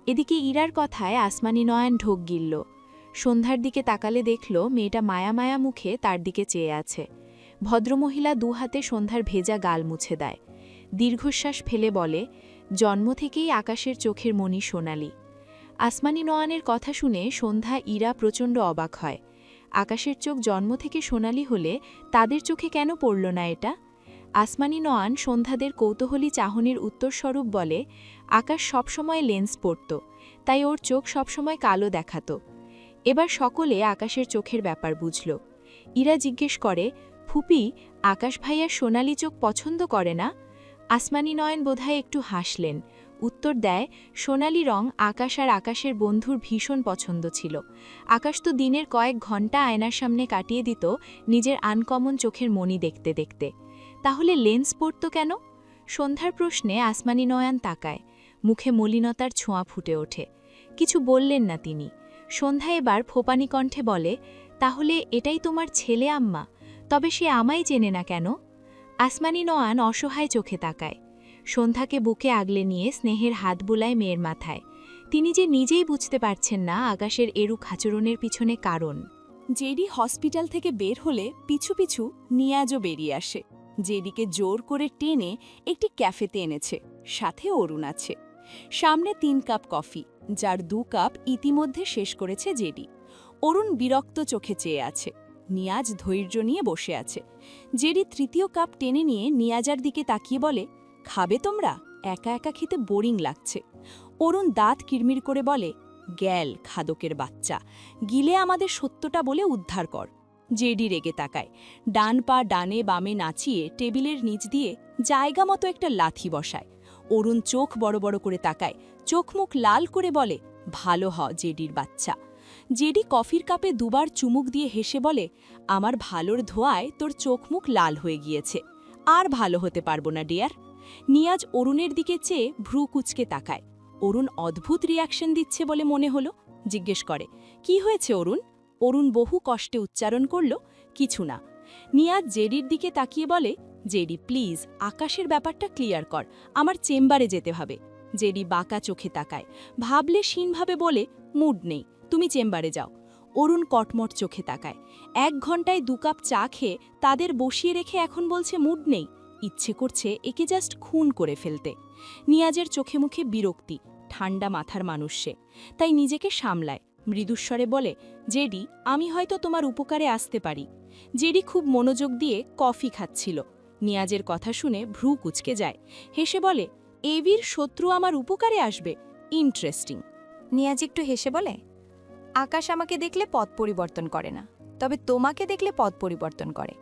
এদিকে ইরার কথায় আসমানি নয়ন ঢোক গিলল। সন্ধ্যার দিকে তাকালে দেখল মেয়েটা মায়া মায়া মুখে তার দিকে চেয়ে আছে। ভদ্রমহিলা দু হাতে সন্ধ্যার ভেজা গাল মুছে দেয়। দীর্ঘশ্বাস ফেলে বলে, জন্ম থেকেই আকাশের চোখের মণি সোনালি। আসমানি নয়নের কথা শুনে সন্ধ্যা ইরা প্রচণ্ড অবাক হয়। আকাশের চোখ জন্ম থেকে সোনালি হলে তাদের চোখে কেন পড়ল না এটা? আসমানি নয়ন সন্ধ্যাদের কৌতূহলী চাহনির উত্তরস্বরূপ বলে, আকাশ সবসময় লেন্স পরত, তাই ওর চোখ সবসময় কালো দেখাত। এবার সকলে আকাশের চোখের ব্যাপার বুঝল। ইরা জিজ্ঞেস করে, ফুপি, আকাশ ভাইয়ার সোনালি চোখ পছন্দ করে না? আসমানি নয়ন বোধহয় একটু হাসলেন। উত্তর দেয়, সোনালি রং আকাশ আর আকাশের বন্ধুর ভীষণ পছন্দ ছিল। আকাশ তো দিনের কয়েক ঘন্টা আয়নার সামনে কাটিয়ে দিত নিজের আনকমন চোখের মণি দেখতে দেখতে। তাহলে লেন্স পরত কেন? সন্ধ্যার প্রশ্নে আসমানি নয়ন তাকায়, মুখে মলিনতার ছোঁয়া ফুটে ওঠে। কিছু বললেন না তিনি। সন্ধ্যা এবার ফোপানি কণ্ঠে বলে, তাহলে এটাই তোমার ছেলে আম্মা? তবে সে আমায় চেনে না কেন? আসমানি নয়ন অসহায় চোখে তাকায়। সন্ধ্যাকে বুকে আগলে নিয়ে স্নেহের হাত বুলায় মেয়ের মাথায়। তিনি যে নিজেই বুঝতে পারছেন না আকাশের এরূপ আচরণের পিছনে কারণ। জেডি হসপিটাল থেকে বের হলে পিছু পিছু নিয়াজও বেরিয়ে আসে। জেডিকে জোর করে টেনে একটি ক্যাফেতে এনেছে, সাথে অরুণ আছে। সামনে 3 কাপ কফি, যার 2 কাপ ইতিমধ্যে শেষ করেছে জেডি। অরুণ বিরক্ত চোখে চেয়ে আছে। নিয়াজ ধৈর্য নিয়ে বসে আছে। জেডি 3য় কাপ টেনে নিয়ে নিয়াজার দিকে তাকিয়ে বলে, খাবে তোমরা? একা একা খেতে বোরিং লাগছে। অরুণ দাঁত কিরমির করে বলে, গ্যাল খাদকের বাচ্চা, গিলে আমাদের সত্যটা বলে উদ্ধার কর। জেডি রেগে তাকায়, ডান পা ডানে বামে নাচিয়ে টেবিলের নিচ দিয়ে জায়গা মতো একটা লাথি বসায়। অরুণ চোখ বড় বড় করে তাকায়, চোখ মুখ লাল করে বলে, ভালো হ জেডির বাচ্চা। জেডি কফির কাপে দুবার চুমুক দিয়ে হেসে বলে, আমার ভালোর ধোঁয়ায় তোর চোখ মুখ লাল হয়ে গিয়েছে, আর ভালো হতে পারবো না ডিয়ার। নিয়াজ অরুণের দিকে চেয়ে ভ্রু কুচকে তাকায়। অরুণ অদ্ভুত রিয়াকশন দিচ্ছে বলে মনে হলো, জিজ্ঞেস করে, কি হয়েছে অরুণ? অরুণ বহু কষ্টে উচ্চারণ করল, কিছু না। নিয়াজ জেডির দিকে তাকিয়ে বলে, জেডি প্লিজ আকাশের ব্যাপারটা ক্লিয়ার কর, আমার চেম্বারে যেতে হবে। জেডি বাঁকা চোখে তাকায়, ভাবলে হীনভাবে বলে, মুড নেই, তুমি চেম্বারে যাও। অরুণ কটমট চোখে তাকায়, 1 ঘন্টায় 2 কাপ চা খেয়ে তাদের বসিয়ে রেখে এখন বলছে মুড নেই। ইচ্ছে করছে একে জাস্ট খুন করে ফেলতে। নিয়াজের চোখে মুখে বিরক্তি, ঠান্ডা মাথার মানুষ সে, তাই নিজেকে সামলায়, মৃদুস্বরে বলে, জেডি আমি হয়তো তোমার উপকারে আসতে পারি। জেডি খুব মনোযোগ দিয়ে কফি খাচ্ছিল। নিয়াজের কথা শুনে ভ্রু কুচকে যায়, হেসে বলে, এভির শত্রু আমার উপকারে আসবে, ইন্টারেস্টিং। নিয়াজ একটু হেসে বলে, আকাশ আমাকে দেখলে পথ পরিবর্তন করে না, তবে তোমাকে দেখলে পথ পরিবর্তন করে,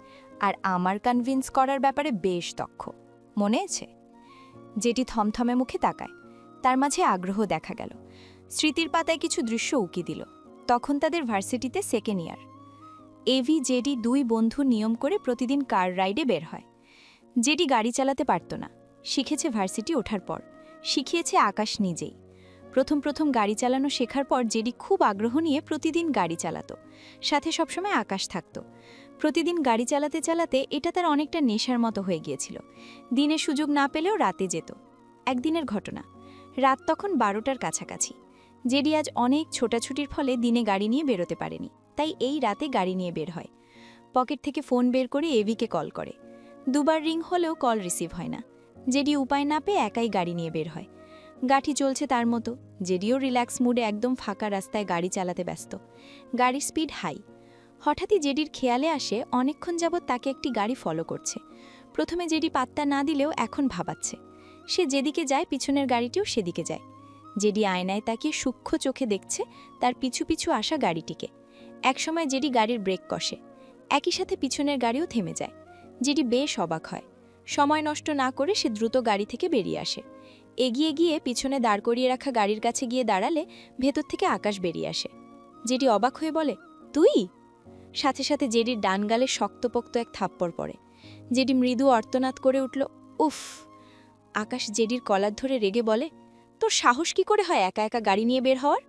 আর আমার কনভিন্স করার ব্যাপারে বেশ দক্ষ, মনে আছে? যেটি থমথমে মুখে তাকায়, তার মাঝে আগ্রহ দেখা গেল। স্মৃতির পাতায় কিছু দৃশ্য উকি দিল। তখন তাদের ভার্সিটিতে 2nd ইয়ার। এভি জেডি 2 বন্ধু নিয়ম করে প্রতিদিন কার রাইডে বের হয়। জেডি গাড়ি চালাতে পারত না, শিখেছে ভার্সিটি ওঠার পর, শিখিয়েছে আকাশ নিজেই। প্রথম গাড়ি চালানো শেখার পর জেডি খুব আগ্রহ নিয়ে প্রতিদিন গাড়ি চালাতো, সাথে সবসময় আকাশ থাকত। প্রতিদিন গাড়ি চালাতে চালাতে এটা তার অনেকটা নেশার মতো হয়ে গিয়েছিল। দিনে সুযোগ না পেলেও রাতে যেত। একদিনের ঘটনা, রাত তখন 12টার কাছাকাছি। জেডি আজ অনেক ছোটাছুটির ফলে দিনে গাড়ি নিয়ে বেরোতে পারেনি, তাই এই রাতে গাড়ি নিয়ে বের হয়। পকেট থেকে ফোন বের করে এভিকে কল করে। 2 বার রিং হলেও কল রিসিভ হয় না। জেডি উপায় না পেয়ে একাই গাড়ি নিয়ে বের হয়। গাঠি চলছে তার মতো, জেডিও রিল্যাক্স মুডে একদম ফাঁকা রাস্তায় গাড়ি চালাতে ব্যস্ত। গাড়ির স্পিড হাই। হঠাৎই জেডির খেয়ালে আসে অনেকক্ষণ যাবৎ তাকে একটি গাড়ি ফলো করছে। প্রথমে জেডি পাত্তা না দিলেও এখন ভাবাচ্ছে। সে যেদিকে যায় পিছনের গাড়িটিও সেদিকে যায়। জেডি আয়নায় তাকিয়ে সূক্ষ্ম চোখে দেখছে তার পিছু পিছু আসা গাড়িটিকে। একসময় জেডি গাড়ির ব্রেক কষে, একই সাথে পিছনের গাড়িও থেমে যায়। জেডি বেশ অবাক হয়। সময় নষ্ট না করে সে দ্রুত গাড়ি থেকে বেরিয়ে আসে। এগিয়ে গিয়ে পিছনে দাঁড় করিয়ে রাখা গাড়ির কাছে গিয়ে দাঁড়ালে ভেতর থেকে আকাশ বেরিয়ে আসে। জেডি অবাক হয়ে বলে, তুই? সাথে সাথে জেডির ডান গালে শক্তপোক্ত এক থাপ্পড় পড়ে। জেডি মৃদু অর্তনাদ করে উঠল, উফ। আকাশ জেডির কলার ধরে রেগে বলে, তোর সাহস কি করে হয় একা একা গাড়ি নিয়ে বের হওয়ার?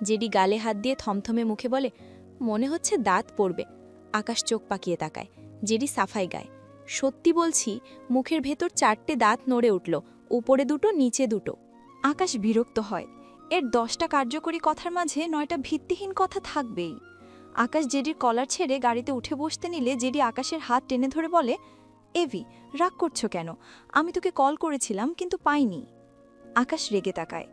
জেডি গালে হাত দিয়ে থমথমে মুখে বলে, মনে হচ্ছে দাঁত পড়বে। আকাশ চোখ পাকিয়ে তাকায়। জেডি সাফাই গায়, সত্যি বলছি, মুখের ভেতর 4টে দাঁত নড়ে উঠল, উপরে 2টো নিচে 2টো। আকাশ বিরক্ত হয়। এর 10টা কার্যকরী কথার মাঝে 9টা ভিত্তিহীন কথা থাকবেই। আকাশ জেডির কলার ছেড়ে গাড়িতে উঠে বসতে নিলে জেডি আকাশের হাত টেনে ধরে বলে, এভি রাগ করছো কেন? আমি তোকে কল করেছিলাম কিন্তু পাইনি। আকাশ রেগে তাকায়।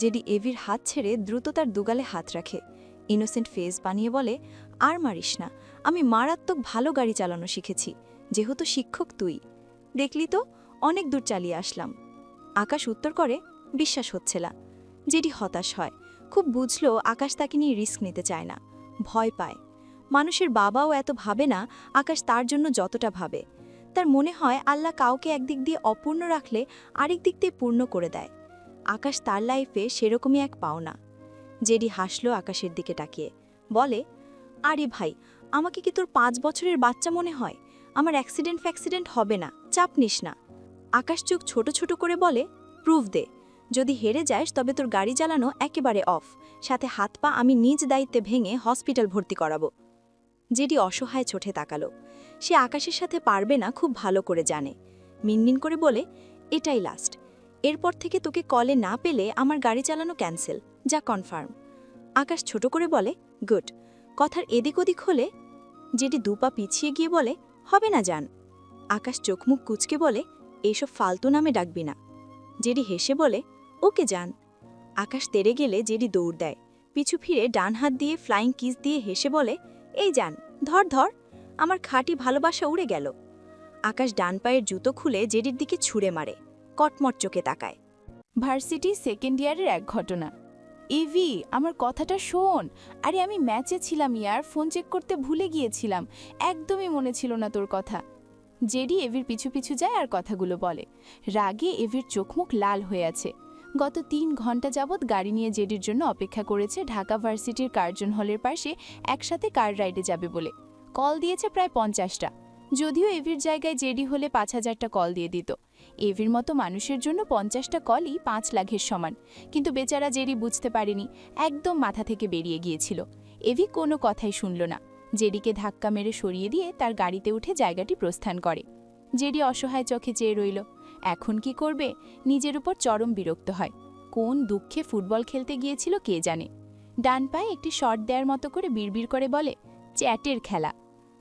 জেডি এভির হাত ছেড়ে দ্রুত তার দুগালে হাত রাখে। ইনোসেন্ট ফেস বানিয়ে বলে, আর মারিস না, আমি মারাত্মক ভালো গাড়ি চালানো শিখেছি, যেহেতু শিক্ষক তুই। দেখলি তো, অনেক দূর চালিয়ে আসলাম। আকাশ উত্তর করে, বিশ্বাস হচ্ছে না। জেডি হতাশ হয়, খুব বুঝল আকাশ তাকে নিয়ে রিস্ক নিতে চায় না, ভয় পায়। মানুষের বাবাও এত ভাবে না আকাশ তার জন্য যতটা ভাবে। তার মনে হয় আল্লাহ কাউকে একদিক দিয়ে অপূর্ণ রাখলে আরেক দিক দিয়ে পূর্ণ করে দেয়। আকাশ তার লাইফে সেরকমই এক পাওনা। জেডি হাসল আকাশের দিকে তাকিয়ে, বলে, আরে ভাই, আমাকে কি তোর 5 বছরের বাচ্চা মনে হয়? আমার অ্যাক্সিডেন্ট হবে না, চাপ নিস না। আকাশ চোখ ছোট ছোট করে বলে, প্রুফ দে। যদি হেরে যাস তবে তোর গাড়ি চালানো একেবারে অফ, সাথে হাত পা আমি নিজ দায়িত্বে ভেঙে হসপিটাল ভর্তি করাবো। জেডি অসহায় চোখে তাকালো। সে আকাশের সাথে পারবে না খুব ভালো করে জানে। মিনমিন করে বলে, এটাই লাস্ট। এরপর থেকে তোকে কলে না পেলে আমার গাড়ি চালানো ক্যান্সেল, যা কনফার্ম। আকাশ ছোট করে বলে, গুড। কথার এদিক ওদিক হলে জেডি 2 পা পিছিয়ে গিয়ে বলে, হবে না যান। আকাশ চোখ মুখ কুচকে বলে, এইসব ফালতু নামে ডাকবি না। জেডি হেসে বলে, ওকে যান। আকাশ তেড়ে গেলে জেডি দৌড় দেয়। পিছু ফিরে ডান হাত দিয়ে ফ্লাইং কিস দিয়ে হেসে বলে, এই যান, ধর ধর, আমার খাঁটি ভালোবাসা উড়ে গেল। আকাশ ডান পায়ের জুতো খুলে জেডির দিকে ছুঁড়ে মারে, কটমট চোখে তাকায়। ভার্সিটি 2nd ইয়ারের এক ঘটনা। এভি, আমার কথাটা শোন। আরে আমি ম্যাচে ছিলাম ইয়ার, ফোন চেক করতে ভুলে গিয়েছিলাম। একদমই মনে ছিল না তোর কথা। জেডি এভির পিছু পিছু যায় আর কথাগুলো বলে। রাগে এভির চোখমুখ লাল হয়ে আছে। গত 3 ঘন্টা যাবৎ গাড়ি নিয়ে জেডির জন্য অপেক্ষা করেছে ঢাকা ভার্সিটির কার্জন হলের পাশে একসাথে কার রাইডে যাবে বলে। কল দিয়েছে প্রায় 50টা। যদিও এভির জায়গায় জেডি হলে 5000টা কল দিয়ে দিত। এভির মতো মানুষের জন্য 50টা কলই 5 লাখের সমান। কিন্তু বেচারা জেডি বুঝতে পারেনি, একদম মাথা থেকে বেরিয়ে গিয়েছিল। এভি কোনো কথাই শুনল না। জেডিকে ধাক্কা মেরে সরিয়ে দিয়ে তার গাড়িতে উঠে জায়গাটি প্রস্থান করে। জেডি অসহায় চোখে চেয়ে রইল। এখন কি করবে? নিজের উপর চরম বিরক্ত হয়। কোন দুঃখে ফুটবল খেলতে গিয়েছিল কে জানে। ডান পায়ে একটি শট দেওয়ার মতো করে বিড়বিড় করে বলে, চ্যাটের খেলা।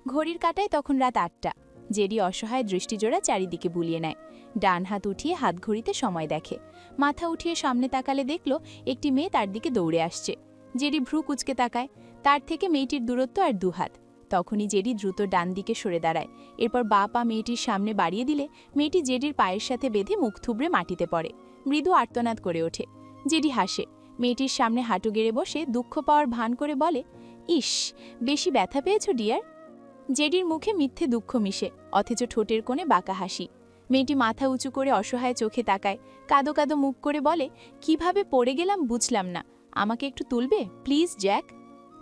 ঘড়ির কাঁটায় তখন রাত 8টা। জেডি অসহায় দৃষ্টিজোড়া চারিদিকে বুলিয়ে নেয়। ডান হাত উঠিয়ে হাত ঘড়িতে সময় দেখে। মাথা উঠিয়ে সামনে তাকালে দেখল একটি মেয়ে তার দিকে দৌড়ে আসছে। জেডি ভ্রু কুঁচকে তাকায়। তার থেকে মেয়েটির দূরত্ব আর 2 হাত। তখনই জেডি দ্রুত ডান দিকে সরে দাঁড়ায়। এরপর বা পা মেয়েটির সামনে বাড়িয়ে দিলে মেয়েটি জেডির পায়ের সাথে বেঁধে মুখ থুবড়ে মাটিতে পড়ে। মৃদু আর্তনাদ করে ওঠে। জেডি হাসে। মেয়েটির সামনে হাঁটু গেড়ে বসে দুঃখ পাওয়ার ভান করে বলে, ইস, বেশি ব্যথা পেয়েছো ডিয়ার? জেডির মুখে মিথ্যে দুঃখ মিশে, অথচ ঠোঁটের কোণে বাঁকা হাসি। মেয়েটি মাথা উঁচু করে অসহায় চোখে তাকায়, কাঁদো কাঁদো মুখ করে বলে, কিভাবে পড়ে গেলাম বুঝলাম না, আমাকে একটু তুলবে প্লিজ জ্যাক?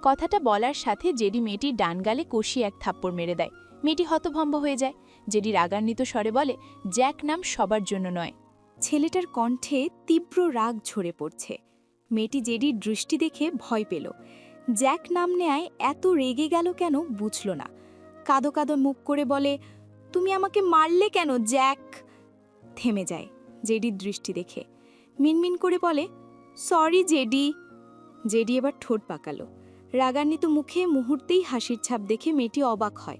কথাটা বলার সাথে জেডি মেয়েটির ডান গালে কষিয়ে এক থাপ্পড় মেরে দেয়। মেয়েটি হতভম্ব হয়ে যায়। জেডি রাগান্বিত স্বরে বলে, জ্যাক নাম সবার জন্য নয়। ছেলেটার কণ্ঠে তীব্র রাগ ঝরে পড়ছে। মেয়েটি জেডির দৃষ্টি দেখে ভয় পেল। জ্যাক নাম নেয় এত রেগে গেল কেন বুঝল না। কাঁদো কাঁদো মুখ করে বলে, তুমি আমাকে মারলে কেন জ্যাক? থেমে যায় জেডির দৃষ্টি দেখে। মিনমিন করে বলে, সরি জেডি। জেডি এবার ঠোঁট পাকালো। রাগান্বিত মুখে মুহূর্তেই হাসির ছাপ দেখে মেয়েটি অবাক হয়।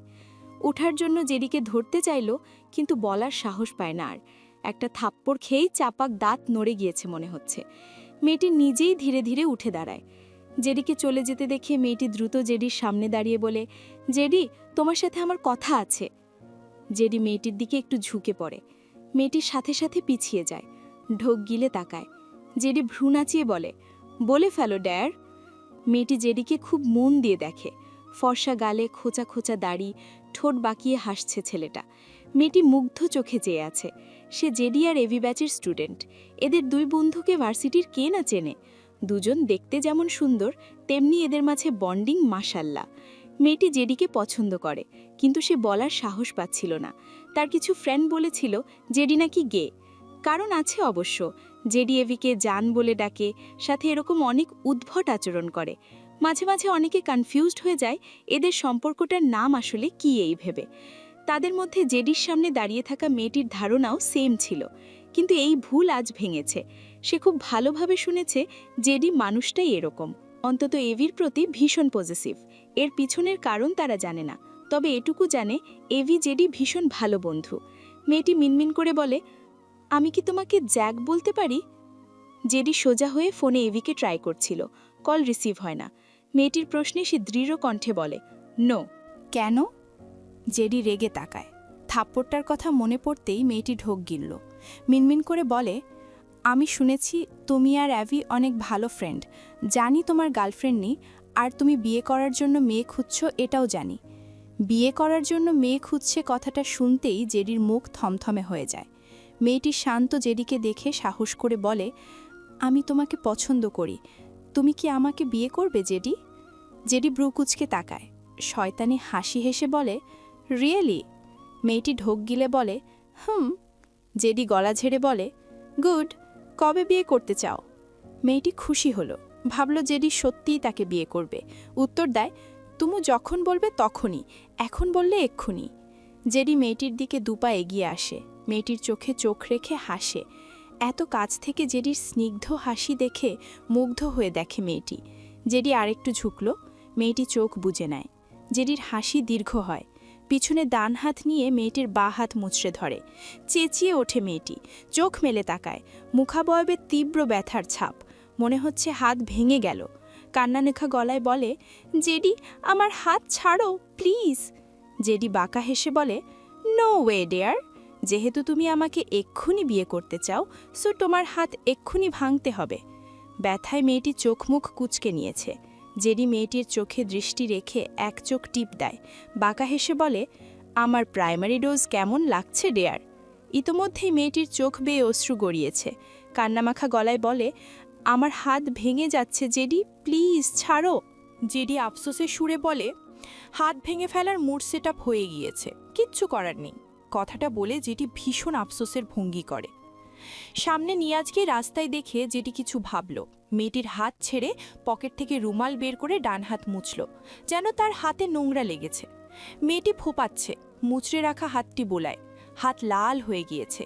ওঠার জন্য জেডিকে ধরতে চাইল, কিন্তু বলার সাহস পায় না আর। একটা থাপ্পড় খেয়েই চাপাক দাঁত নড়ে গিয়েছে মনে হচ্ছে। মেয়েটি নিজেই ধীরে ধীরে উঠে দাঁড়ায়। জেডিকে চলে যেতে দেখে মেয়েটি দ্রুত জেডির সামনে দাঁড়িয়ে বলে, জেডি, তোমার সাথে আমার কথা আছে। জেডি মেয়েটির দিকে একটু ঝুঁকে পড়ে। মেয়েটির সাথে সাথে পিছিয়ে যায়। ঢোক গিলে তাকায়। জেডি ভ্রু নাচিয়ে বলে ফেলো ড্যার। মেয়েটি জেডিকে খুব মন দিয়ে দেখে। ফর্সা গালে খোঁচা খোঁচা দাড়ি, ঠোঁট বাঁকিয়ে হাসছে ছেলেটা। মেয়েটি মুগ্ধ চোখে চেয়ে আছে। সে জেডি আর এভি ব্যাচের স্টুডেন্ট। এদের 2 বন্ধুকে ভার্সিটির কে না চেনে। দুজন দেখতে যেমন সুন্দর, তেমনি এদের মাঝে বন্ডিং মাশাল্লাহ। মেয়েটি জেডিকে পছন্দ করে, কিন্তু সে বলার সাহস পাচ্ছিল না। তার কিছু ফ্রেন্ড বলেছিল জেডি নাকি গে। কারণ আছে অবশ্য। জেডি এভিকে জান বলে ডাকে, সাথে এরকম অনেক উদ্ভট আচরণ করে। মাঝে মাঝে অনেকে কনফিউজড হয়ে যায় এদের সম্পর্কটার নাম আসলে কি এই ভেবে। তাদের মধ্যে জেডির সামনে দাঁড়িয়ে থাকা মেয়েটির ধারণাও সেম ছিল, কিন্তু এই ভুল আজ ভেঙেছে। সে খুব ভালোভাবে শুনেছে জেডি মানুষটাই এরকম, অন্তত এভির প্রতি ভীষণ পজেসিভ। এর পিছনের কারণ তারা জানে না, তবে এটুকু জানে এভি জেডি ভীষণ ভালো বন্ধু। মেয়েটি মিনমিন করে বলে, আমি কি তোমাকে জ্যাক বলতে পারি? জেডি সোজা হয়ে ফোনে এভিকে ট্রাই করছিল, কল রিসিভ হয় না। মেয়েটির প্রশ্নে সে দৃঢ় কণ্ঠে বলে, নো। কেন? জেডি রেগে তাকায়। থাপ্পড়টার কথা মনে পড়তেই মেয়েটি ঢোক গিলল। মিনমিন করে বলে, আমি শুনেছি তুমি আর অ্যাভি অনেক ভালো ফ্রেন্ড। জানি তোমার গার্লফ্রেন্ড নেই, আর তুমি বিয়ে করার জন্য মেয়ে খুঁজছ এটাও জানি। বিয়ে করার জন্য মেয়ে খুঁজছে কথাটা শুনতেই জেডির মুখ থমথমে হয়ে যায়। মেয়েটি শান্ত জেডিকে দেখে সাহস করে বলে, আমি তোমাকে পছন্দ করি। তুমি কি আমাকে বিয়ে করবে জেডি? জেডি ব্রু কুচকে তাকায়। শয়তানি হাসি হেসে বলে, রিয়েলি? মেয়েটি ঢোক গিলে বলে, জেডি গলা ঝেড়ে বলে, গুড, কবে বিয়ে করতে চাও? মেয়েটি খুশি হলো, ভাবল জেডি সত্যিই তাকে বিয়ে করবে। উত্তর দেয়, তুমি যখন বলবে তখনই, এখন বললে এক্ষুনি। জেডি মেয়েটির দিকে 2 পা এগিয়ে আসে। মেয়েটির চোখে চোখ রেখে হাসে। এত কাছ থেকে জেডির স্নিগ্ধ হাসি দেখে মুগ্ধ হয়ে দেখে মেয়েটি। জেডি আরেকটু ঝুঁকল। মেয়েটি চোখ বুজে নেয়। জেডির হাসি দীর্ঘ হয়। পিছনে ডান হাত নিয়ে মেয়েটির বাঁ হাত মুচড়ে ধরে। চেঁচিয়ে ওঠে মেয়েটি, চোখ মেলে তাকায়। মুখাবয়বে তীব্র ব্যথার ছাপ, মনে হচ্ছে হাত ভেঙে গেল। কান্নানেখা গলায় বলে, জেডি, আমার হাত ছাড়ো প্লিজ। জেডি বাঁকা হেসে বলে, নো ওয়ে ডেয়ার, যেহেতু তুমি আমাকে এক্ষুনি বিয়ে করতে চাও, সো তোমার হাত এক্ষুনি ভাঙতে হবে। ব্যথায় মেয়েটি চোখ মুখ কুঁচকে নিয়েছে। জেডি মেয়েটির চোখে দৃষ্টি রেখে এক চোখ টিপ দেয়, বাঁকা হেসে বলে, আমার প্রাইমারি ডোজ কেমন লাগছে ডেয়ার? ইতোমধ্যেই মেয়েটির চোখ বেয়ে অশ্রু গড়িয়েছে। কান্নামাখা গলায় বলে, আমার হাত ভেঙে যাচ্ছে জেডি, প্লিজ ছাড়ো। জেডি আফসোসের সুরে বলে, হাত ভেঙে ফেলার মুড সেট আপ হয়ে গিয়েছে, কিচ্ছু করার নেই। কথাটা বলে জেডি ভীষণ আফসোসের ভঙ্গি করে। সামনে নিয়াজকে রাস্তায় দেখে জেডি কিছু ভাবল। মেয়েটির হাত ছেড়ে পকেট থেকে রুমাল বের করে ডান হাত মুছল, যেন তার হাতে নোংরা লেগেছে। মেয়েটি ফোপাচ্ছে, মুচড়ে রাখা হাতটি বোলায়, হাত লাল হয়ে গিয়েছে।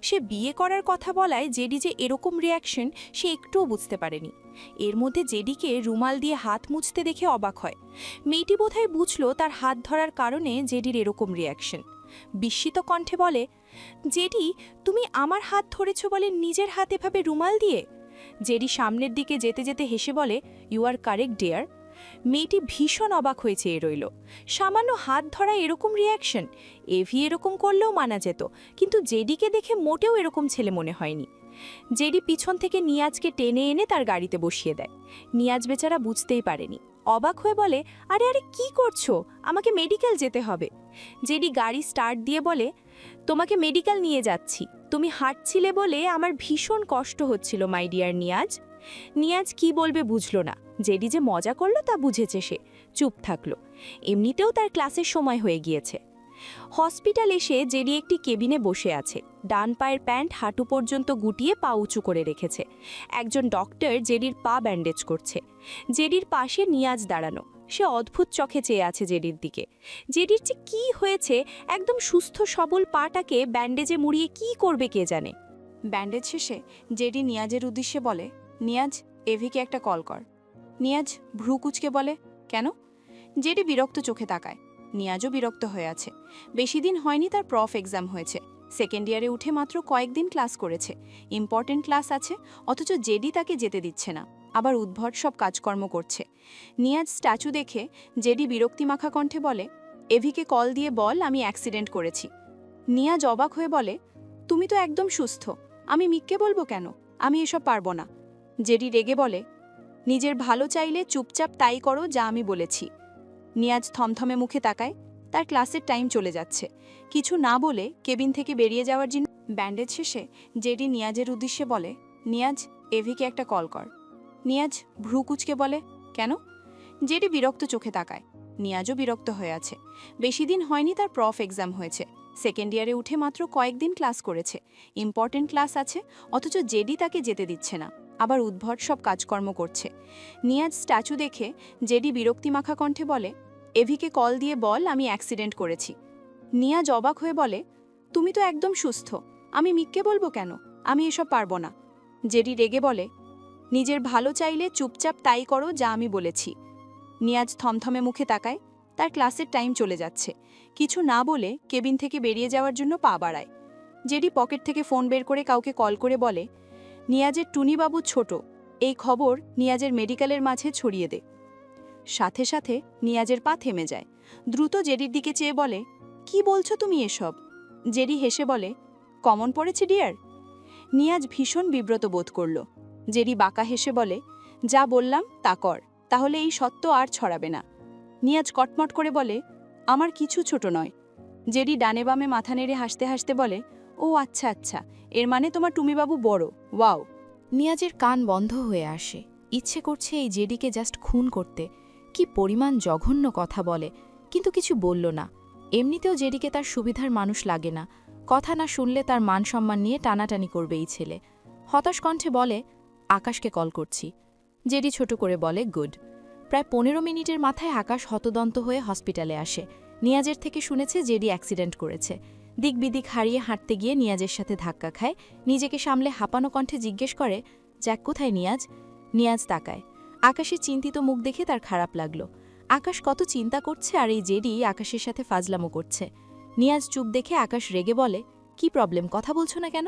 সে বিয়ে করার কথা বলায় জেডি যে এরকম রিয়াকশন সে একটুও বুঝতে পারেনি। এর মধ্যে জেডিকে রুমাল দিয়ে হাত মুছতে দেখে অবাক হয়। মেয়েটি বোধহয় বুঝল তার হাত ধরার কারণে জেডির এরকম রিয়াকশন। বিস্মিত কণ্ঠে বলে, জেডি, তুমি আমার হাত ধরেছ বলে নিজের হাত এভাবে রুমাল দিয়ে? জেডি সামনের দিকে যেতে যেতে হেসে বলে, ইউ আর কারেক্ট ডিয়ার। মেয়েটি ভীষণ অবাক হয়েছে রইল। সামান্য হাত ধরা এরকম রিয়াকশন, এভি এরকম করলেও মানা যেত, কিন্তু জেডিকে দেখে মোটেও এরকম ছেলে মনে হয়নি। জেডি পিছন থেকে নিয়াজকে টেনে এনে তার গাড়িতে বসিয়ে দেয়। নিয়াজ বেচারা বুঝতেই পারেনি, অবাক হয়ে বলে, আরে আরে কি করছো, আমাকে মেডিকেল যেতে হবে। জেডি গাড়ি স্টার্ট দিয়ে বলে, তোমাকে মেডিকেল নিয়ে যাচ্ছি, তুমি হাঁটছিলে বলে আমার ভীষণ কষ্ট হচ্ছিল মাই ডিয়ার নিয়াজ। নিয়াজ কি বলবে বুঝল না। জেডি যে মজা করলো তা বুঝেছে, সে চুপ থাকলো। এমনিতেও তার ক্লাসের সময় হয়ে গিয়েছে। হসপিটাল এসে জেডি একটি কেবিনে বসে আছে। ডান পায়ের প্যান্ট হাঁটু পর্যন্ত গুটিয়ে পা উঁচু করে রেখেছে। একজন ডক্টর জেডির পা ব্যান্ডেজ করছে। জেডির পাশে নিয়াজ দাঁড়ানো, সে অদ্ভুত চোখে চেয়ে আছে জেডির দিকে। জেডির যে কী হয়েছে, একদম সুস্থ সবল পাটাকে ব্যান্ডেজে মুড়িয়ে কি করবে কে জানে। ব্যান্ডেজ শেষে জেডি নিয়াজের উদ্দেশ্যে বলে, নিয়াজ, এভিকে একটা কল কর। নিয়াজ ভ্রু কুচকে বলে, কেন? জেডি বিরক্ত চোখে তাকায়। নিয়াজও বিরক্ত হয়ে আছে। বেশি দিন হয়নি তার প্রফ এক্সাম হয়েছে, সেকেন্ড ইয়ারে উঠে মাত্র কয়েকদিন ক্লাস করেছে, ইম্পর্টেন্ট ক্লাস আছে, অথচ জেডি তাকে যেতে দিচ্ছে না, আবার উদ্ভট সব কাজকর্ম করছে। নিয়াজ স্ট্যাচু দেখে জেডি বিরক্তিমাখা কণ্ঠে বলে, এভিকে কল দিয়ে বল আমি অ্যাক্সিডেন্ট করেছি। নিয়াজ অবাক হয়ে বলে, তুমি তো একদম সুস্থ, আমি মিথ্যে বলবো কেন? আমি এসব পারবো না। জেডি রেগে বলে, নিজের ভালো চাইলে চুপচাপ তাই করো যা আমি বলেছি। নিয়াজ থমথমে মুখে তাকায়, তার ক্লাসের টাইম চলে যাচ্ছে। কিছু না বলে কেবিন থেকে বেরিয়ে যাওয়ার জন্য ব্যান্ডেজ শেষে জেডি নিয়াজের উদ্দেশ্যে বলে, নিয়াজ, এভিকে একটা কল কর। নিয়াজ ভ্রু কুচকে বলে, কেন? জেডি বিরক্ত চোখে তাকায়। নিয়াজও বিরক্ত হয়ে আছে। বেশি দিন হয়নি তার প্রফ এক্সাম হয়েছে, সেকেন্ড ইয়ারে উঠে মাত্র কয়েকদিন ক্লাস করেছে, ইম্পর্টেন্ট ক্লাস আছে, অথচ জেডি তাকে যেতে দিচ্ছে না, আবার উদ্ভট সব কাজকর্ম করছে। নিয়াজ স্ট্যাচু দেখে জেডি বিরক্তিমাখা কণ্ঠে বলে, এভিকে কল দিয়ে বল আমি অ্যাক্সিডেন্ট করেছি। নিয়াজ অবাক হয়ে বলে, তুমি তো একদম সুস্থ, আমি মিথ্যে বলবো কেন? আমি এসব পারবো না। জেডি রেগে বলে, নিজের ভালো চাইলে চুপচাপ তাই করো যা আমি বলেছি। নিয়াজ থমথমে মুখে তাকায়, তার ক্লাসের টাইম চলে যাচ্ছে। কিছু না বলে কেবিন থেকে বেরিয়ে যাওয়ার জন্য পা বাড়ায়। জেডি পকেট থেকে ফোন বের করে কাউকে কল করে বলে, নিয়াজের টুনিবাবু ছোট, এই খবর নিয়াজের মেডিকেলের মাঝে ছড়িয়ে দে। সাথে সাথে নিয়াজের পা থেমে যায়। দ্রুত জেডির দিকে চেয়ে বলে, কি বলছো তুমি এসব? জেডি হেসে বলে, কমন পড়েছে ডিয়ার। নিয়াজ ভীষণ বিব্রত বোধ করল। জেডি বাঁকা হেসে বলে, যা বললাম তা কর, তাহলে এই সত্য আর ছড়াবে না। নিয়াজ কটমট করে বলে, আমার কিছু ছোট নয়। জেডি ডানে বামে মাথা নেড়ে হাসতে হাসতে বলে, ও আচ্ছা আচ্ছা, এর মানে তোমার টুমিবাবু বড়, ওয়াও। নিয়াজের কান বন্ধ হয়ে আসে। ইচ্ছে করছে এই জেডিকে জাস্ট খুন করতে। কি পরিমাণ জঘন্য কথা বলে, কিন্তু কিছু বলল না। এমনিতেও জেডিকে তার সুবিধার মানুষ লাগে না, কথা না শুনলে তার মান সম্মান নিয়ে টানাটানি করবে এই ছেলে। হতাশ কণ্ঠে বলে, আকাশকে কল করছি। জেডি ছোট করে বলে, গুড। প্রায় 15 মিনিটের মাথায় আকাশ হতদন্ত হয়ে হসপিটালে আসে। নিয়াজের থেকে শুনেছে জেডি অ্যাক্সিডেন্ট করেছে। দিক বিদিক হারিয়ে হাঁটতে গিয়ে নিয়াজের সাথে ধাক্কা খায়। নিজেকে সামলে হাঁপানো কণ্ঠে জিজ্ঞেস করে, জ্যাক কোথায় নিয়াজ? নিয়াজ তাকায়। আকাশের চিন্তিত মুখ দেখে তার খারাপ লাগলো। আকাশ কত চিন্তা করছে আর এই জেডি আকাশের সাথে ফাজলামো করছে। নিয়াজ চুপ দেখে আকাশ রেগে বলে, কি প্রবলেম, কথা বলছো না কেন?